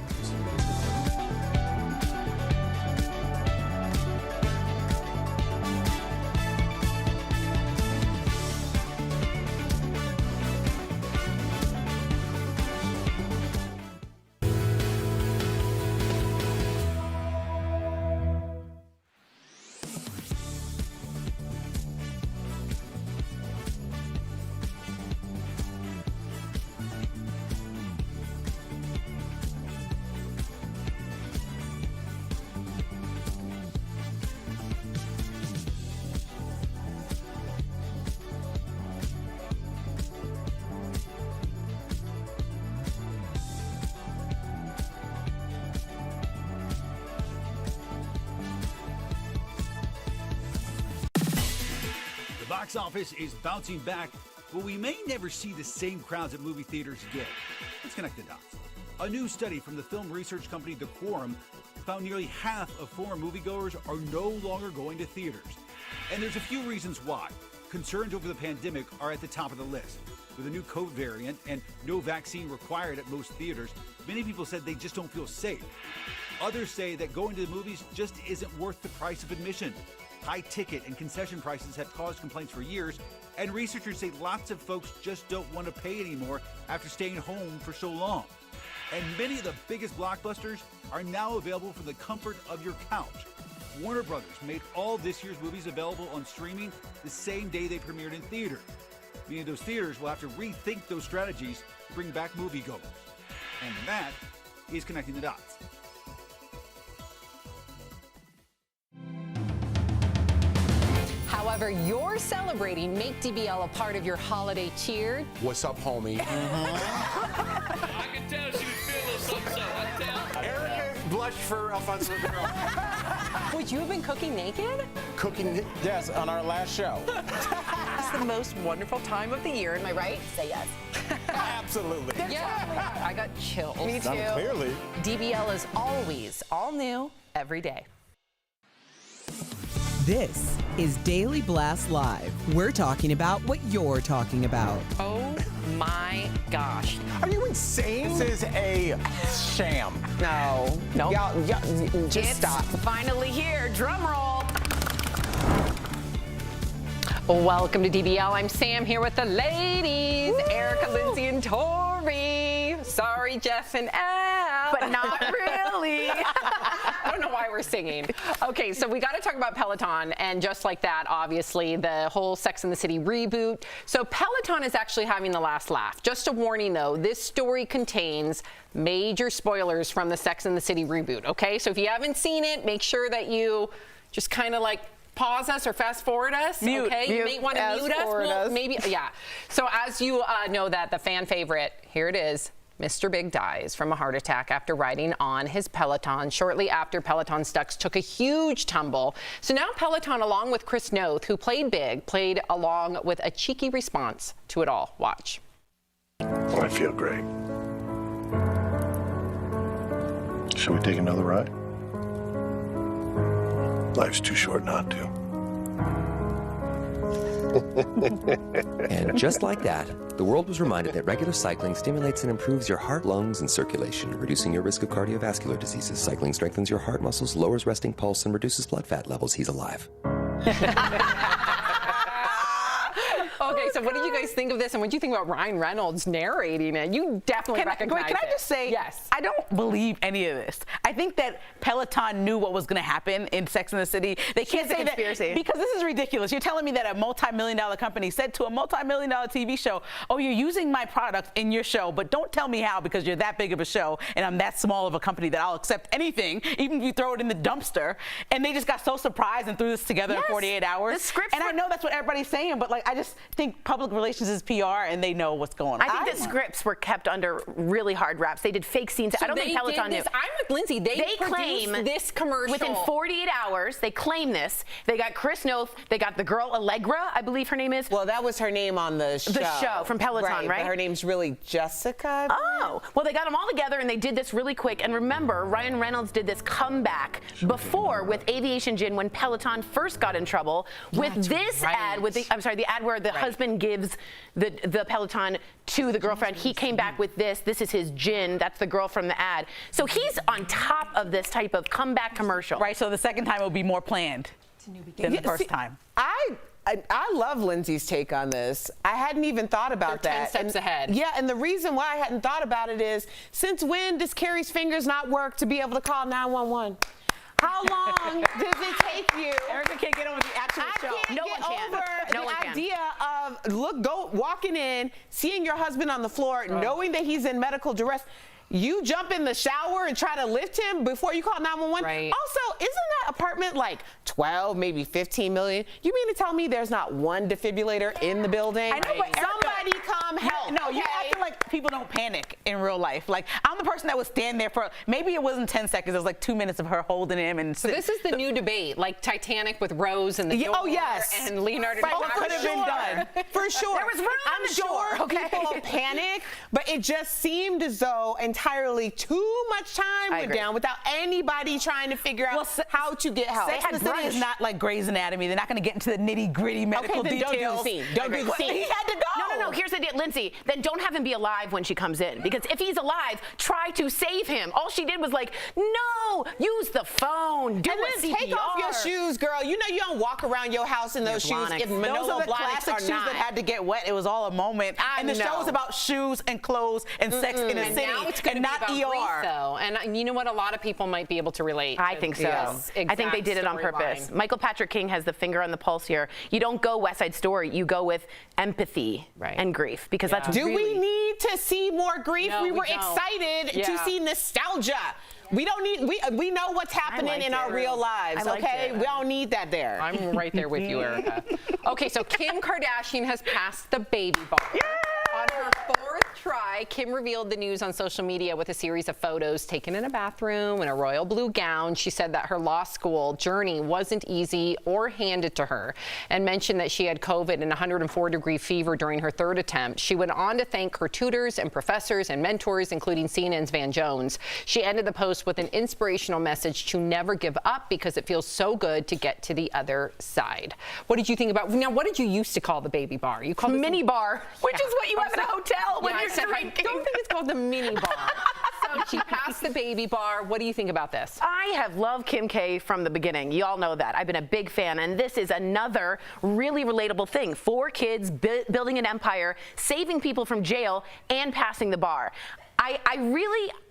The box office is bouncing back, but we may never see the same crowds at movie theaters again. Let's connect the dots. A new study from the film research company The Quorum found nearly half of former moviegoers are no longer going to theaters. And there's a few reasons why. Concerns over the pandemic are at the top of the list. With a new COVID variant and no vaccine required at most theaters, many people said they just don't feel safe. Others say that going to the movies just isn't worth the price of admission. High ticket and concession prices have caused complaints for years, and researchers say lots of folks just don't want to pay anymore after staying home for so long. And many of the biggest blockbusters are now available from the comfort of your couch. Warner Brothers made all this year's movies available on streaming the same day they premiered in theaters, meaning those theaters will have to rethink those strategies to bring back moviegoers. And that is Connecting the Dots. However you're celebrating, make DBL a part of your holiday cheer. What's up, homie? I can tell she was feeling a little something, so I tell. Erica blushed for Alfonso the Girl. Would you have been cooking naked? Cooking, yes, on our last show. It's the most wonderful time of the year, am I right? Say yes. Absolutely. Yeah. I got chills. Me too. Clearly. DBL is always all new every day. This is Daily Blast Live. We're talking about what you're talking about. Oh my gosh. Are you insane? This is a sham. No. Nope. Y'all, just stop. Finally here, drum roll. Welcome to DBL. I'm Sam here with the ladies, Erica, Lindsay, and Tori. Sorry, Jeff and Al. But not really. I don't know why we're singing. Okay, so we got to talk about Peloton, and just like that, obviously, the whole Sex and the City reboot. So Peloton is actually having the last laugh. Just a warning, though, this story contains major spoilers from the Sex and the City reboot, okay? So if you haven't seen it, make sure that you just kind of like pause us or fast forward us, okay? You may want to mute us. Well, maybe, yeah. So as you know that the fan favorite, here it is. Mr. Big dies from a heart attack after riding on his Peloton. Shortly after, Peloton stocks took a huge tumble. So now Peloton, along with Chris Noth, who played Big, played along with a cheeky response to it all. Watch. Well, I feel great. Shall we take another ride? Life's too short not to. And just like that, the world was reminded that regular cycling stimulates and improves your heart, lungs, and circulation, reducing your risk of cardiovascular diseases. Cycling strengthens your heart muscles, lowers resting pulse, and reduces blood fat levels. He's alive. Okay, so what did you guys think of this, and what do you think about Ryan Reynolds narrating it? You definitely recognize it. Can I just say, yes, I don't believe any of this. I think that Peloton knew what was going to happen in Sex and the City. They can't say that because this is ridiculous. You're telling me that a multi-million-dollar company said to a multi-million-dollar TV show, "Oh, you're using my product in your show, but don't tell me how because you're that big of a show and I'm that small of a company that I'll accept anything, even if you throw it in the dumpster." And they just got so surprised and threw this together in 48 hours. The scripts and I know that's what everybody's saying, but like, think public relations is PR, and they know what's going on. I think the scripts were kept under really hard wraps. They did fake scenes. So I don't think Peloton knew. I'm with Lindsay. They claim produced this commercial within 48 hours. They claim this. They got Chris Noth. They got the girl Allegra, I believe her name is. Well, that was her name on the show. The show from Peloton, right? But her name's really Jessica. Oh, well, they got them all together and they did this really quick. And remember, Ryan Reynolds did this comeback before with Aviation Gin when Peloton first got in trouble with this ad. With the ad where the husband gives the Peloton to the girlfriend. He came back with this. This is his gin. That's the girl from the ad. So he's on top of this type of comeback commercial. Right. So the second time it will be more planned than the first time. I love Lindsay's take on this. I hadn't even thought about They're that. 10 steps ahead. Yeah, and the reason why I hadn't thought about it is, since when does Carrie's fingers not work to be able to call 911? How long does it take you? Erica can't get over the actual show. I can't No one get can. over No the one can. idea of walking in, seeing your husband on the floor, knowing that he's in medical duress. You jump in the shower and try to lift him before you call 911. Right. Also, isn't that apartment like 12, maybe 15 million? You mean to tell me there's not one defibrillator in the building? I know, but Erica, somebody come help. No, you acting like people don't panic in real life. Like, I'm the person that would stand there for, maybe it wasn't 10 seconds, it was like 2 minutes of her holding him. And So this is the new debate, like Titanic with Rose and the door. Oh, yes. And Leonardo What DiCaprio. could have been done. For sure. There was room on I'm the sure shore, okay? people panic, but it just seemed as though entirely too much time went down without anybody trying to figure out how to get help. Sex and the City is not like Grey's Anatomy. They're not going to get into the nitty-gritty medical then details. don't do the scene. Don't do the scene. He had to go. No. Here's the deal, Lindsay. Then don't have him be alive when she comes in, because if he's alive, try to save him. All she did was like, no, use the phone, do and a then CPR. take off your shoes, girl. You know you don't walk around your house in those shoes if Those Manolo are the Blahniks classic are shoes not. that had to get wet. It was all a moment. And the show is about shoes and clothes and sex in a And city, now it's going to and be not about ER. grief, though. And you know what? A lot of people might be able to relate. I think so. this I think they exact did it on purpose. storyline. Michael Patrick King has the finger on the pulse here. You don't go West Side Story. You go with empathy and grief, because that's Do really... we need to see more grief? No, we we were don't. excited to Yeah. see nostalgia. We don't need, we know what's happening liked in it. our real lives, I liked okay? it. We don't need that there. I'm right there with you, Erica. Okay, so Kim Kardashian has passed the baby bar. On her fourth try, Kim revealed the news on social media with a series of photos taken in a bathroom in a royal blue gown. She said that her law school journey wasn't easy or handed to her, and mentioned that she had COVID and 104-degree fever during her third attempt. She went on to thank her tutors and professors and mentors, including CNN's Van Jones. She ended the post with an inspirational message to never give up, because it feels so good to get to the other side. What did you think about, now what did you used to call the baby bar? You called it mini bar, which is what you have in a hotel when I you're said, drinking. I don't think it's called the mini bar. So she passed the baby bar. What do you think about this? I have loved Kim K from the beginning. You all know that. I've been a big fan, and this is another really relatable thing. 4 kids building an empire, saving people from jail, and passing the bar.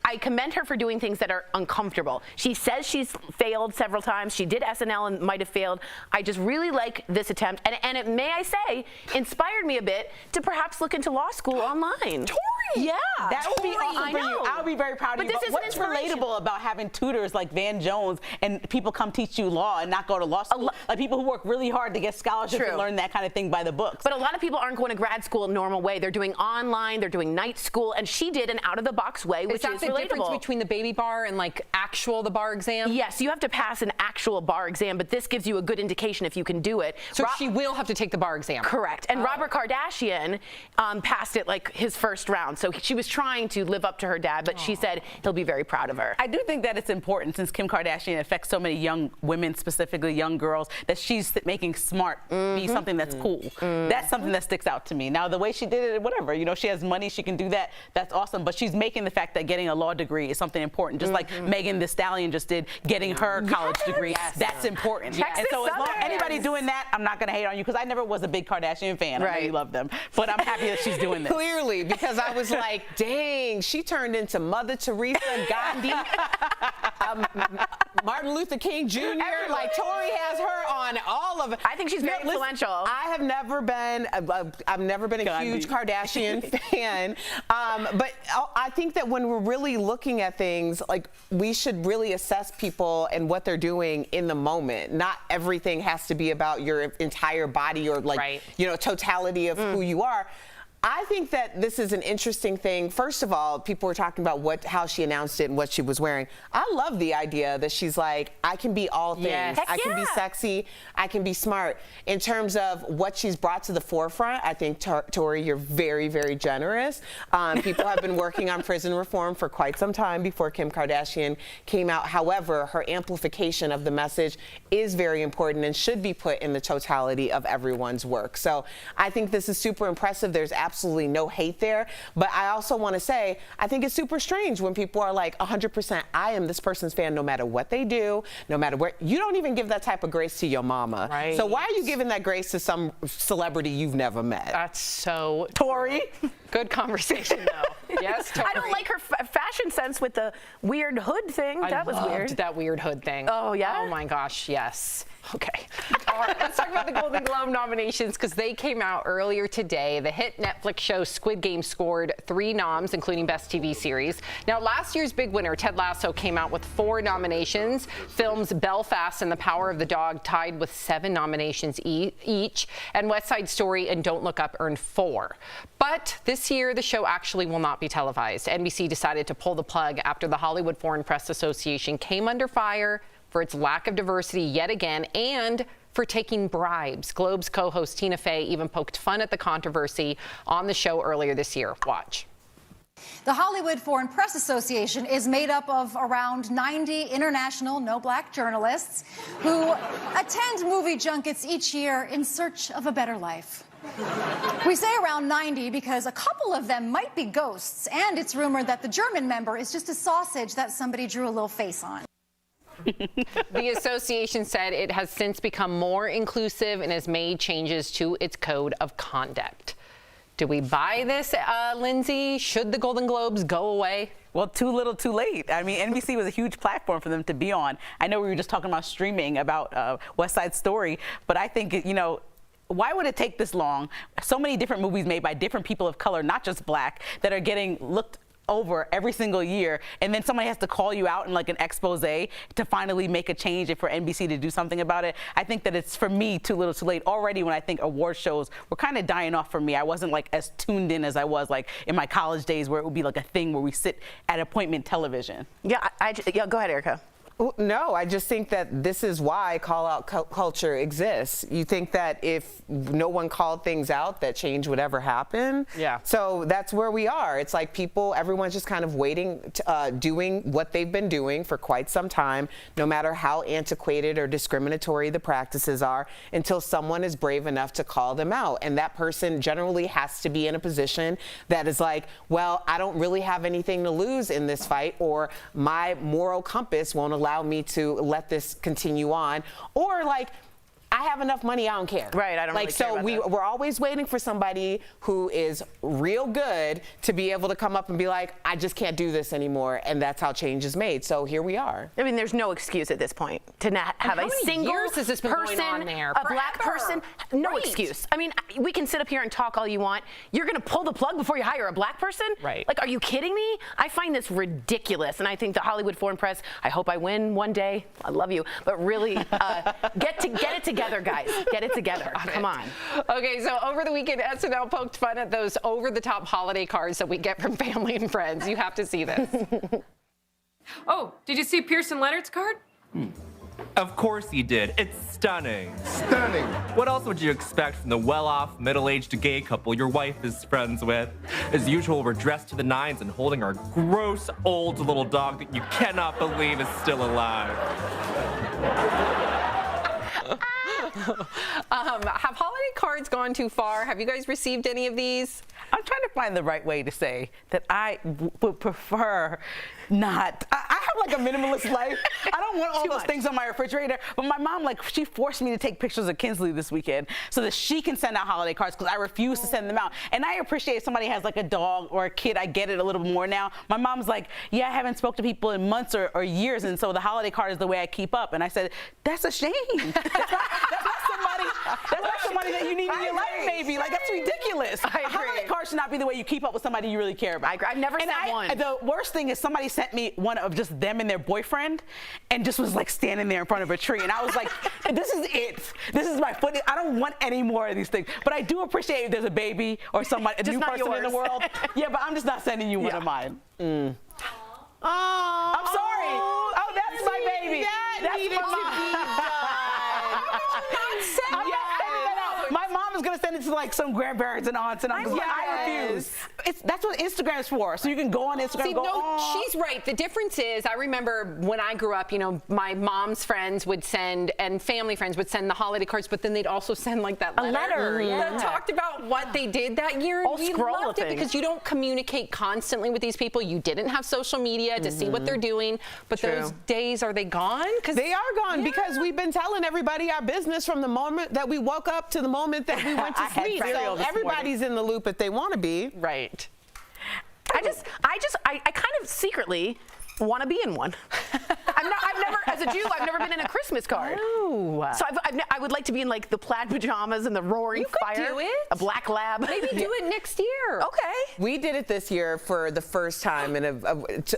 I commend her for doing things that are uncomfortable. She says she's failed several times. She did SNL and might have failed. I just really like this attempt, and it, may I say, inspired me a bit to perhaps look into law school online. Tori! Yeah. That would be awesome I for you. know. I would be very proud of But you. this But is what's inspiration. relatable about having tutors like Van Jones and people come teach you law and not go to law school? Like people who work really hard to get scholarships and learn that kind of thing by the books. But a lot of people aren't going to grad school a normal way. They're doing online, they're doing night school, and she did an out-of-the-box way, which is the relatable. difference between the baby bar and like the bar exam? Yes, you have to pass an actual bar exam, but this gives you a good indication if you can do it. So she will have to take the bar exam? Correct. And Robert Kardashian passed it like his first round. So she was trying to live up to her dad, but she said he'll be very proud of her. I do think that it's important, since Kim Kardashian affects so many young women, specifically young girls, that she's making smart be something that's cool. That's something that sticks out to me. Now, the way she did it, whatever, you know, she has money, she can do that. That's awesome. But she's making the fact that getting a law degree is something important, just like Megan Thee Stallion just did, getting her college degree. That's important. And so as long as anybody doing that, I'm not going to hate on you, because I never was a big Kardashian fan. I know you love them. But I'm happy that she's doing this. Clearly, because I was like, dang, she turned into Mother Teresa, Gandhi. Martin Luther King Jr. Like Tori has her on all of it. I think she's very influential. I have never been. I've never been a huge Kardashian fan, but I think that when we're really looking at things, like we should really assess people and what they're doing in the moment. Not everything has to be about your entire body or like totality of who you are. I think that this is an interesting thing. First of all, people were talking about how she announced it and what she was wearing. I love the idea that she's like, I can be all things. Yes. I can be sexy. I can be smart. In terms of what she's brought to the forefront, I think, Tori, you're very, very generous. People have been working on prison reform for quite some time before Kim Kardashian came out. However, her amplification of the message is very important and should be put in the totality of everyone's work. So I think this is super impressive. There's absolutely no hate there. But I also want to say, I think it's super strange when people are like 100%, I am this person's fan no matter what they do, no matter where. You don't even give that type of grace to your mama. Right. So why are you giving that grace to some celebrity you've never met? That's so Tori. Good conversation, though. Yes, Tori. I don't like her fashion sense with the weird hood thing. That was weird. That weird hood thing. Oh, yeah? Oh, my gosh, yes. Okay. All right, let's talk about the Golden Globe nominations because they came out earlier today. The hit Netflix show Squid Game scored 3 noms, including Best TV Series. Now, last year's big winner, Ted Lasso, came out with 4 nominations. Films Belfast and The Power of the Dog tied with 7 nominations each. And West Side Story and Don't Look Up earned 4. But this year, the show actually will not be televised. NBC decided to pull the plug after the Hollywood Foreign Press Association came under fire for its lack of diversity yet again and for taking bribes. Globe's co-host Tina Fey even poked fun at the controversy on the show earlier this year. Watch. The Hollywood Foreign Press Association is made up of around 90 international no-black journalists who attend movie junkets each year in search of a better life. We say around 90 because a couple of them might be ghosts, and it's rumored that the German member is just a sausage that somebody drew a little face on. The association said it has since become more inclusive and has made changes to its code of conduct. Do we buy this, Lindsay? Should the Golden Globes go away? Well, too little, too late. I mean, NBC was a huge platform for them to be on. I know we were just talking about streaming, about West Side Story, but I think, why would it take this long? So many different movies made by different people of color, not just black, that are getting looked over every single year, and then somebody has to call you out in like an expose to finally make a change and for NBC to do something about it. I think that it's, for me, too little too late. Already when I think award shows were kind of dying off for me, I wasn't like as tuned in as I was like in my college days where it would be like a thing where we sit at appointment television. Yeah, go ahead, Erica. No, I just think that this is why call-out culture exists. You think that if no one called things out, that change would ever happen? Yeah. So that's where we are. It's like everyone's just kind of waiting, doing what they've been doing for quite some time, no matter how antiquated or discriminatory the practices are, until someone is brave enough to call them out. And that person generally has to be in a position that is like, well, I don't really have anything to lose in this fight, or my moral compass won't allow me to let this continue on, or like, I have enough money, I don't care. Right, I don't like, really care so about that. we're always waiting for somebody who is real good to be able to come up and be like, I just can't do this anymore, and that's how change is made. So here we are. I mean, there's no excuse at this point to not have a single years has this been going person, on there? a black Forever. person. No Right. excuse. I mean, we can sit up here and talk all you want. You're going to pull the plug before you hire a black person? Right. Like, are you kidding me? I find this ridiculous, and I think the Hollywood Foreign Press, I hope I win one day. I love you. But really, get it together, guys. Get it together. Come on. Okay, so over the weekend, SNL poked fun at those over-the-top holiday cards that we get from family and friends. You have to see this. Oh, did you see Pearson Leonard's card? Of course you did. It's stunning. Stunning. What else would you expect from the well-off, middle-aged gay couple your wife is friends with? As usual, we're dressed to the nines and holding our gross, old little dog that you cannot believe is still alive. Have holiday cards gone too far? Have you guys received any of these? I'm trying to find the right way to say that I would prefer not. I have like a minimalist life. I don't want all Too those much. things on my refrigerator. But my mom, like, she forced me to take pictures of Kinsley this weekend so that she can send out holiday cards because I refuse to send them out. And I appreciate if somebody has like a dog or a kid. I get it a little more now. My mom's like, yeah, I haven't spoke to people in months or years, and so the holiday card is the way I keep up. And I said, that's a shame. That's not somebody that you need in your life, maybe. Like, that's ridiculous. A holiday card should not be the way you keep up with somebody you really care about. I've never sent one. The worst thing is somebody sent me one of just them and their boyfriend and just was like standing there in front of a tree. And I was like, this is it. This is my foot. I don't want any more of these things. But I do appreciate if there's a baby or somebody, a new person in the world. Yeah, but I'm just not sending you one of mine. Mm. Oh, I'm sorry. Oh, that's my baby. That's needed to be done. My mom is gonna send it to like some grandparents and aunts and uncles. I refuse. That's what Instagram is for. So you can go on Instagram. See, and go, no, "Aw." she's right. The difference is, I remember when I grew up, you know, my mom's friends would send, and family friends would send the holiday cards, but then they'd also send like that letter that talked about what they did that year. And we loved it because you don't communicate constantly with these people. You didn't have social media to see what they're doing. But those days, are they gone? They are gone because we've been telling everybody our business from the moment that we woke up to the moment that we went to sleep. So everybody's in the loop if they want to be. Right. I kind of secretly want to be in one. I've never, as a Jew, I've never been in a Christmas card. Oh. So I would like to be in like the plaid pajamas and the roaring fire. You could do it. A black lab. Maybe do it next year. Okay. We did it this year for the first time in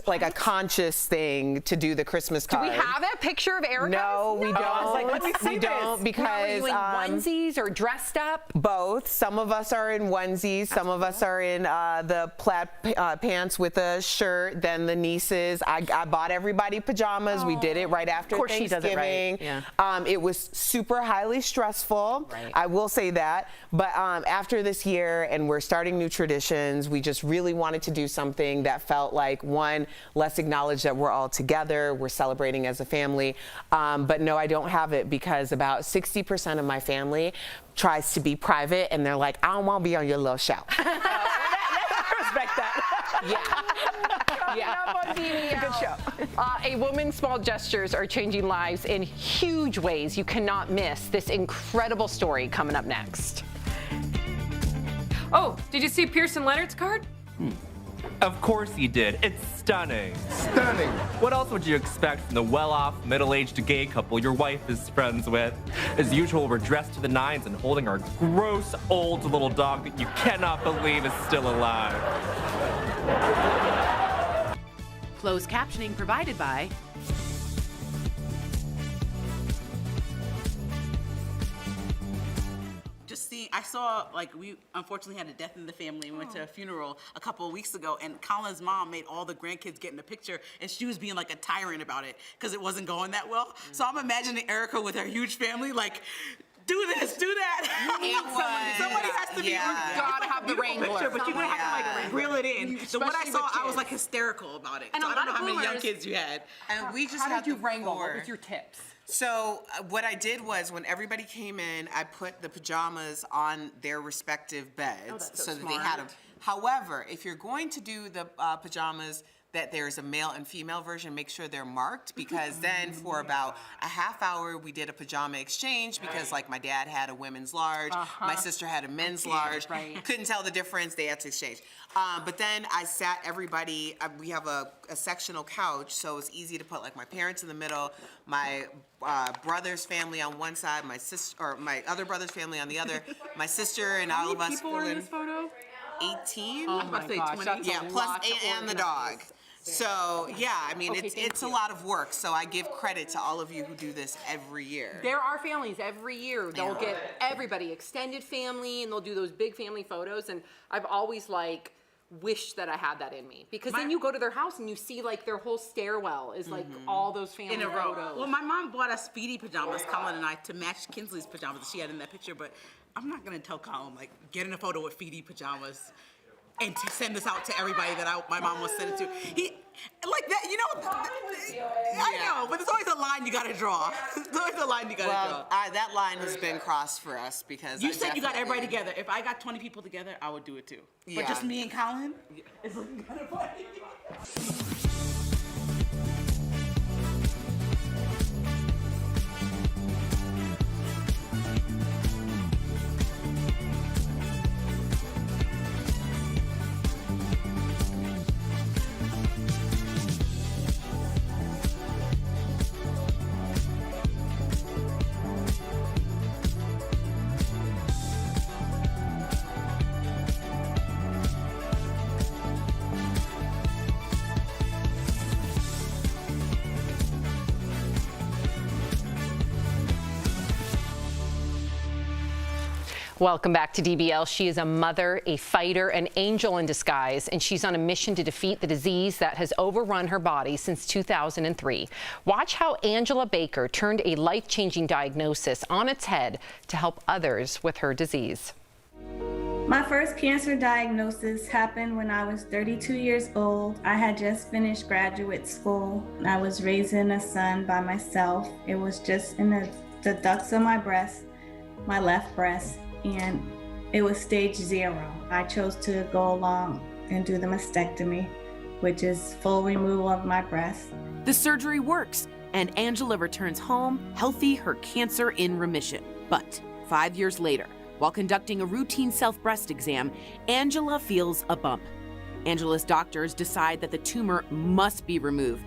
like a conscious thing to do the Christmas card. Do we have a picture of Erica? No, we don't. I was like, let me see we don't because now, are you in onesies or dressed up? Both. Some of us are in onesies. Some of us are in the plaid pants with a shirt. Then the nieces. I bought everybody pajamas. We did it right after course Thanksgiving. she does it right. Yeah. It was super highly stressful. Right. I will say that. But after this year, and we're starting new traditions, we just really wanted to do something that felt like, one, let's acknowledge that we're all together, we're celebrating as a family. But no, I don't have it because about 60% of my family tries to be private, and they're like, I don't want to be on your little show. I respect that. Yeah. Good show. A woman's small gestures are changing lives in huge ways. You cannot miss this incredible story coming up next. Oh, did you see Pearson Leonard's card? Of course you did. It's stunning. Stunning. What else would you expect from the well-off, middle-aged gay couple your wife is friends with? As usual, we're dressed to the nines and holding our gross old little dog that you cannot believe is still alive. Closed captioning provided by I saw, like, we unfortunately had a death in the family. We went to a funeral a couple of weeks ago, and Colin's mom made all the grandkids get in a picture, and she was being like a tyrant about it because it wasn't going that well. So I'm imagining Erica with her huge family, like, do this, do that. Somebody has to be. You gotta have the Wrangler. Picture, but you're gonna have to like reel it in. So what I saw, I was like hysterical about it. And so a I don't know lot how of many young boomers- kids you had. And we just How had did you the wrangle? four. What was your tips? So what I did was when everybody came in, I put the pajamas on their respective beds that's so that they had them. However, if you're going to do the pajamas that there's a male and female version, make sure they're marked, because then for about a half hour we did a pajama exchange because like my dad had a women's large, my sister had a men's large, couldn't tell the difference, they had to exchange. But then I sat everybody, we have a sectional couch, so it's easy to put like my parents in the middle, my brother's family on one side, my sister, or my other brother's family on the other, my sister and all of us. People are in this photo? 18. Oh my gosh, that's yeah, a plus lot to and the organize. dog. So yeah, I mean Okay, it's a lot of work. So I give credit to all of you who do this every year. There are families every year. They'll get everybody, extended family, and they'll do those big family photos. And I've always like wished that I had that in me, because then you go to their house and you see like their whole stairwell is like all those family In a row. photos. Well, my mom bought us Speedy pajamas, Colin and I, to match Kinsley's pajamas that she had in that picture. But I'm not gonna tell Colin like get in a photo with Speedy pajamas and to send this out to everybody that my mom was sending to. He like that, you know. I know, but there's always a line you gotta draw. There's always a line you gotta draw. That line has been crossed for us because You said you got everybody together. If I got 20 people together, I would do it too. Yeah. But just me and Colin, it's looking kind of funny. Welcome back to DBL. She is a mother, a fighter, an angel in disguise, and she's on a mission to defeat the disease that has overrun her body since 2003. Watch how Angela Baker turned a life-changing diagnosis on its head to help others with her disease. My first cancer diagnosis happened when I was 32 years old. I had just finished graduate school. I was raising a son by myself. It was just in the ducts of my breast, my left breast, and it was stage 0. I chose to go along and do the mastectomy, which is full removal of my breast. The surgery works, and Angela returns home healthy, her cancer in remission. But 5 years later, while conducting a routine self-breast exam, Angela feels a bump. Angela's doctors decide that the tumor must be removed,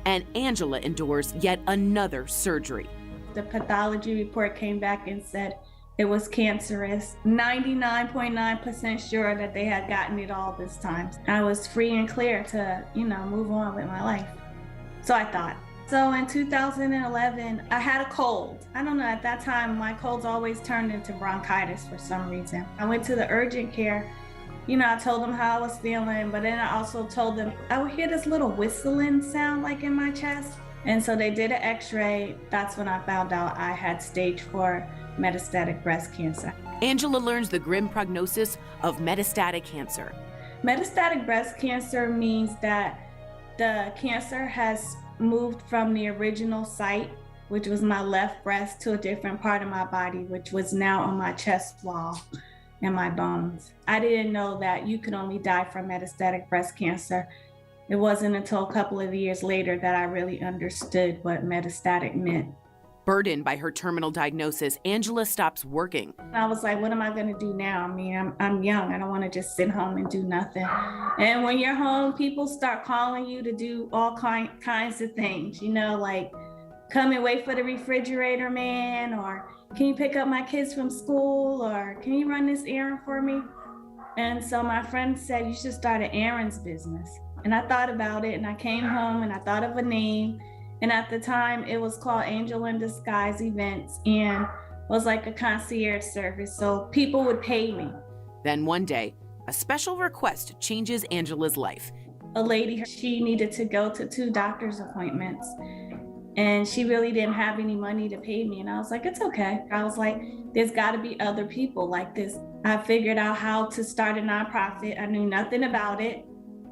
and Angela endures yet another surgery. The pathology report came back and said it was cancerous. 99.9% sure that they had gotten it all this time. I was free and clear to, move on with my life. So I thought. So in 2011, I had a cold. I don't know, at that time, my colds always turned into bronchitis for some reason. I went to the urgent care. I told them how I was feeling, but then I also told them I would hear this little whistling sound like in my chest. And so they did an x-ray. That's when I found out I had stage 4 metastatic breast cancer. Angela learns the grim prognosis of metastatic cancer. Metastatic breast cancer means that the cancer has moved from the original site, which was my left breast, to a different part of my body, which was now on my chest wall and my bones. I didn't know that you could only die from metastatic breast cancer. It wasn't until a couple of years later that I really understood what metastatic meant. Burdened by her terminal diagnosis, Angela stops working. I was like, what am I gonna do now? I mean, I'm young. I don't wanna just sit home and do nothing. And when you're home, people start calling you to do all kinds of things, like come and wait for the refrigerator man, or can you pick up my kids from school, or can you run this errand for me? And so my friend said, you should start an errands business. And I thought about it, and I came home and I thought of a name. And at the time, it was called Angel in Disguise Events, and was like a concierge service, so people would pay me. Then one day, a special request changes Angela's life. A lady, she needed to go to 2 doctor's appointments, and she really didn't have any money to pay me. And I was like, it's okay. I was like, there's got to be other people like this. I figured out how to start a nonprofit. I knew nothing about it,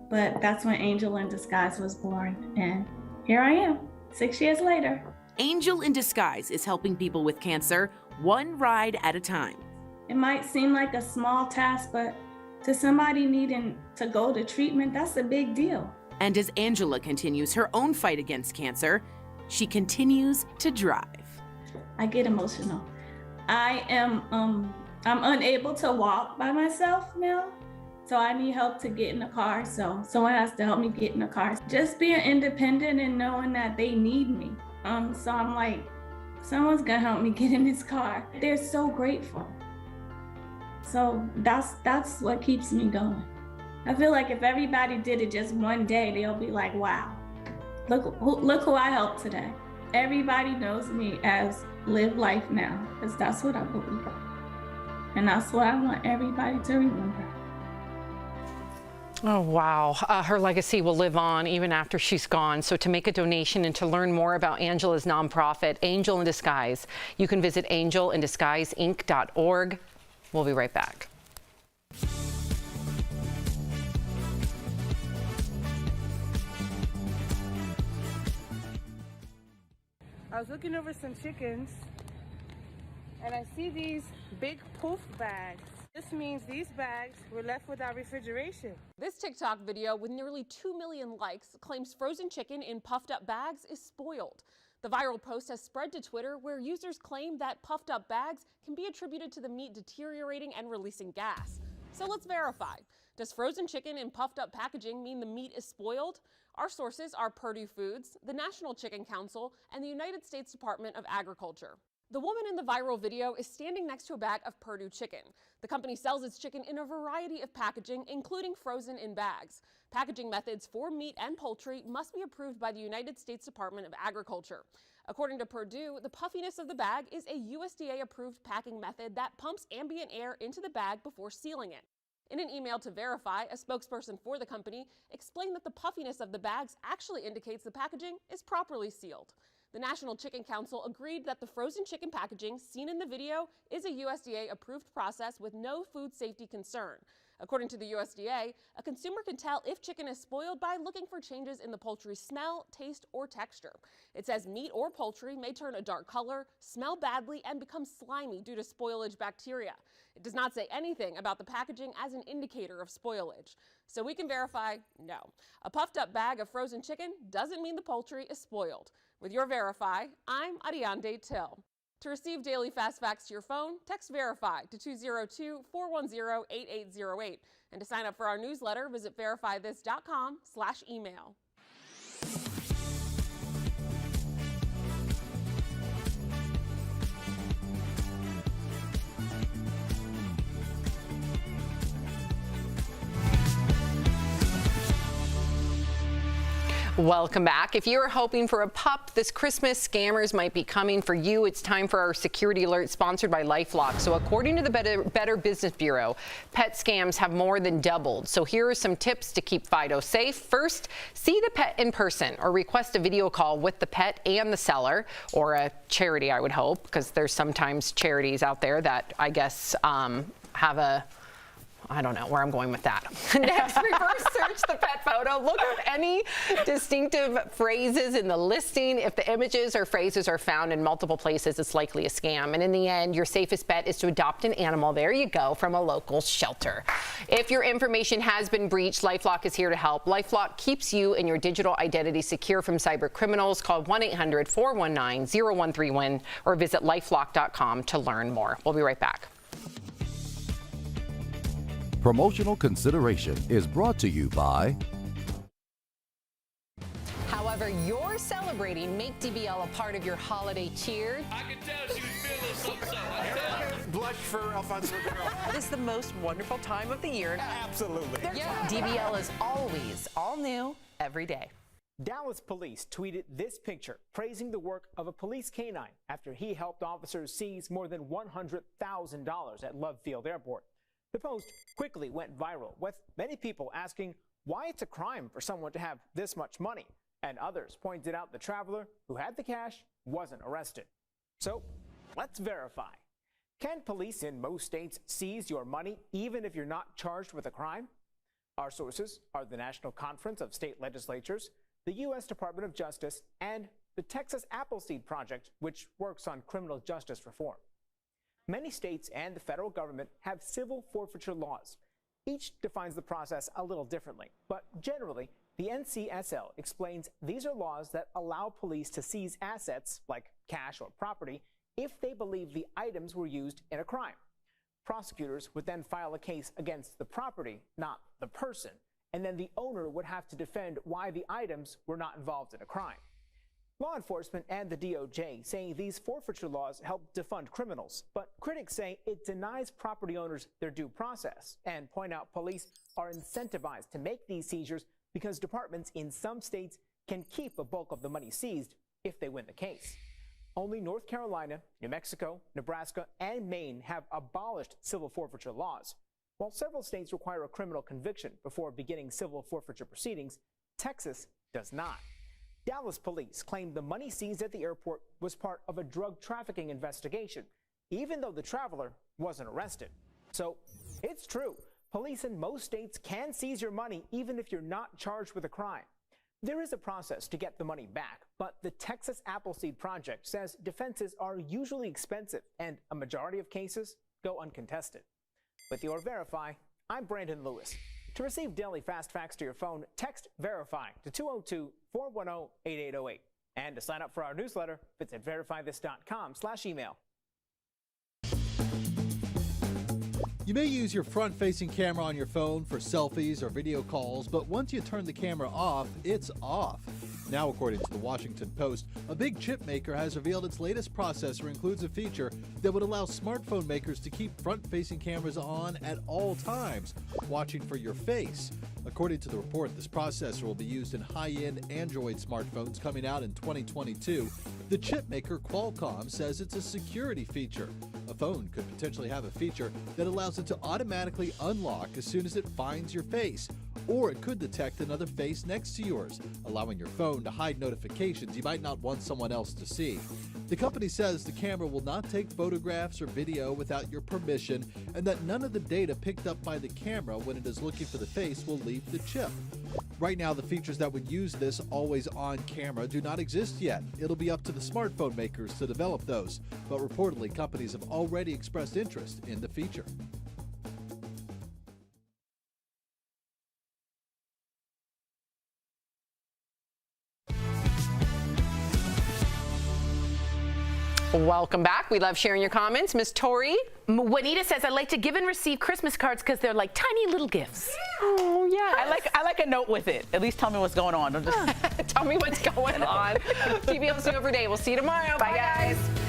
but that's when Angel in Disguise was born, and here I am. 6 years later. Angel in Disguise is helping people with cancer one ride at a time. It might seem like a small task, but to somebody needing to go to treatment, that's a big deal. And as Angela continues her own fight against cancer, she continues to drive. I get emotional. I'm unable to walk by myself now. So I need help to get in the car. So someone has to help me get in the car. Just being independent and knowing that they need me. So I'm like, someone's gonna help me get in this car. They're so grateful. So that's what keeps me going. I feel like if everybody did it just one day, they'll be like, wow, look who I helped today. Everybody knows me as Live Life Now, because that's what I believe. And that's what I want everybody to remember. Oh, wow. Her legacy will live on even after she's gone. So to make a donation and to learn more about Angela's nonprofit, Angel in Disguise, you can visit angelindisguiseinc.org. We'll be right back. I was looking over some chickens, and I see these big poof bags. This means these bags were left without refrigeration. This TikTok video with nearly 2 million likes claims frozen chicken in puffed up bags is spoiled. The viral post has spread to Twitter, where users claim that puffed up bags can be attributed to the meat deteriorating and releasing gas. So let's verify. Does frozen chicken in puffed up packaging mean the meat is spoiled? Our sources are Purdue Foods, the National Chicken Council, and the United States Department of Agriculture. The woman in the viral video is standing next to a bag of Perdue chicken. The company sells its chicken in a variety of packaging, including frozen in bags. Packaging methods for meat and poultry must be approved by the United States Department of Agriculture. According to Perdue, the puffiness of the bag is a USDA-approved packing method that pumps ambient air into the bag before sealing it. In an email to Verify, a spokesperson for the company explained that the puffiness of the bags actually indicates the packaging is properly sealed. The National Chicken Council agreed that the frozen chicken packaging seen in the video is a USDA-approved process with no food safety concern. According to the USDA, a consumer can tell if chicken is spoiled by looking for changes in the poultry's smell, taste, or texture. It says meat or poultry may turn a dark color, smell badly, and become slimy due to spoilage bacteria. It does not say anything about the packaging as an indicator of spoilage. So we can verify, no. A puffed up bag of frozen chicken doesn't mean the poultry is spoiled. With your Verify, I'm Ariande Till. To receive daily fast facts to your phone, text Verify to 202-410-8808. And to sign up for our newsletter, visit verifythis.com/email. Welcome back. If you're hoping for a pup this Christmas, scammers might be coming for you. It's time for our security alert sponsored by LifeLock. So according to the Better Business Bureau, pet scams have more than doubled. So here are some tips to keep Fido safe. First, see the pet in person or request a video call with the pet and the seller, or a charity, I would hope, because there's sometimes charities out there that I guess have a I don't know where I'm going with that. Next, reverse search the pet photo. Look up any distinctive phrases in the listing. If the images or phrases are found in multiple places, it's likely a scam. And in the end, your safest bet is to adopt an animal. There you go, from a local shelter. If your information has been breached, LifeLock is here to help. LifeLock keeps you and your digital identity secure from cyber criminals. Call 1-800-419-0131 or visit lifelock.com to learn more. We'll be right back. Promotional consideration is brought to you by. However you're celebrating, make DBL a part of your holiday cheer. I can tell she was feeling something, I tell you. Blush for Alfonso Ribeiro. It is the most wonderful time of the year. Absolutely. DBL is always all new every day. Dallas police tweeted this picture praising the work of a police canine after he helped officers seize more than $100,000 at Love Field Airport. The post quickly went viral, with many people asking why it's a crime for someone to have this much money, and others pointed out the traveler who had the cash wasn't arrested. So let's verify. Can police in most states seize your money even if you're not charged with a crime? Our sources are the National Conference of State Legislatures, the U.S. Department of Justice, and the Texas Appleseed Project, which works on criminal justice reform. Many states and the federal government have civil forfeiture laws. Each defines the process a little differently, but generally, the NCSL explains these are laws that allow police to seize assets, like cash or property, if they believe the items were used in a crime. Prosecutors would then file a case against the property, not the person, and then the owner would have to defend why the items were not involved in a crime. Law enforcement and the DOJ say these forfeiture laws help defund criminals, but critics say it denies property owners their due process and point out police are incentivized to make these seizures because departments in some states can keep a bulk of the money seized if they win the case. Only North Carolina, New Mexico, Nebraska, and Maine have abolished civil forfeiture laws. While several states require a criminal conviction before beginning civil forfeiture proceedings, Texas does not. Dallas police claimed the money seized at the airport was part of a drug trafficking investigation, even though the traveler wasn't arrested. So it's true. Police in most states can seize your money even if you're not charged with a crime. There is a process to get the money back, but the Texas Appleseed Project says defenses are usually expensive and a majority of cases go uncontested. With your Verify, I'm Brandon Lewis. To receive daily fast facts to your phone, text Verify to 202-410-8808. And to sign up for our newsletter, visit verifythis.com/email. You may use your front-facing camera on your phone for selfies or video calls, but once you turn the camera off, it's off. Now, according to the Washington Post, a big chip maker has revealed its latest processor includes a feature that would allow smartphone makers to keep front-facing cameras on at all times, watching for your face. According to the report, this processor will be used in high-end Android smartphones coming out in 2022. The chip maker Qualcomm says it's a security feature. A phone could potentially have a feature that allows it to automatically unlock as soon as it finds your face, or it could detect another face next to yours, allowing your phone to hide notifications you might not want someone else to see. The company says the camera will not take photographs or video without your permission, and that none of the data picked up by the camera when it is looking for the face will leave the chip. Right now, the features that would use this always-on camera do not exist yet. It'll be up to the smartphone makers to develop those, but reportedly companies have already expressed interest in the feature. Welcome back. We love sharing your comments. Miss Tori? Juanita says, I like to give and receive Christmas cards because they're like tiny little gifts. Oh, yeah. I like a note with it. At least tell me what's going on. Don't just tell me what's going on. DBL's new every day. We'll see you tomorrow. Bye guys.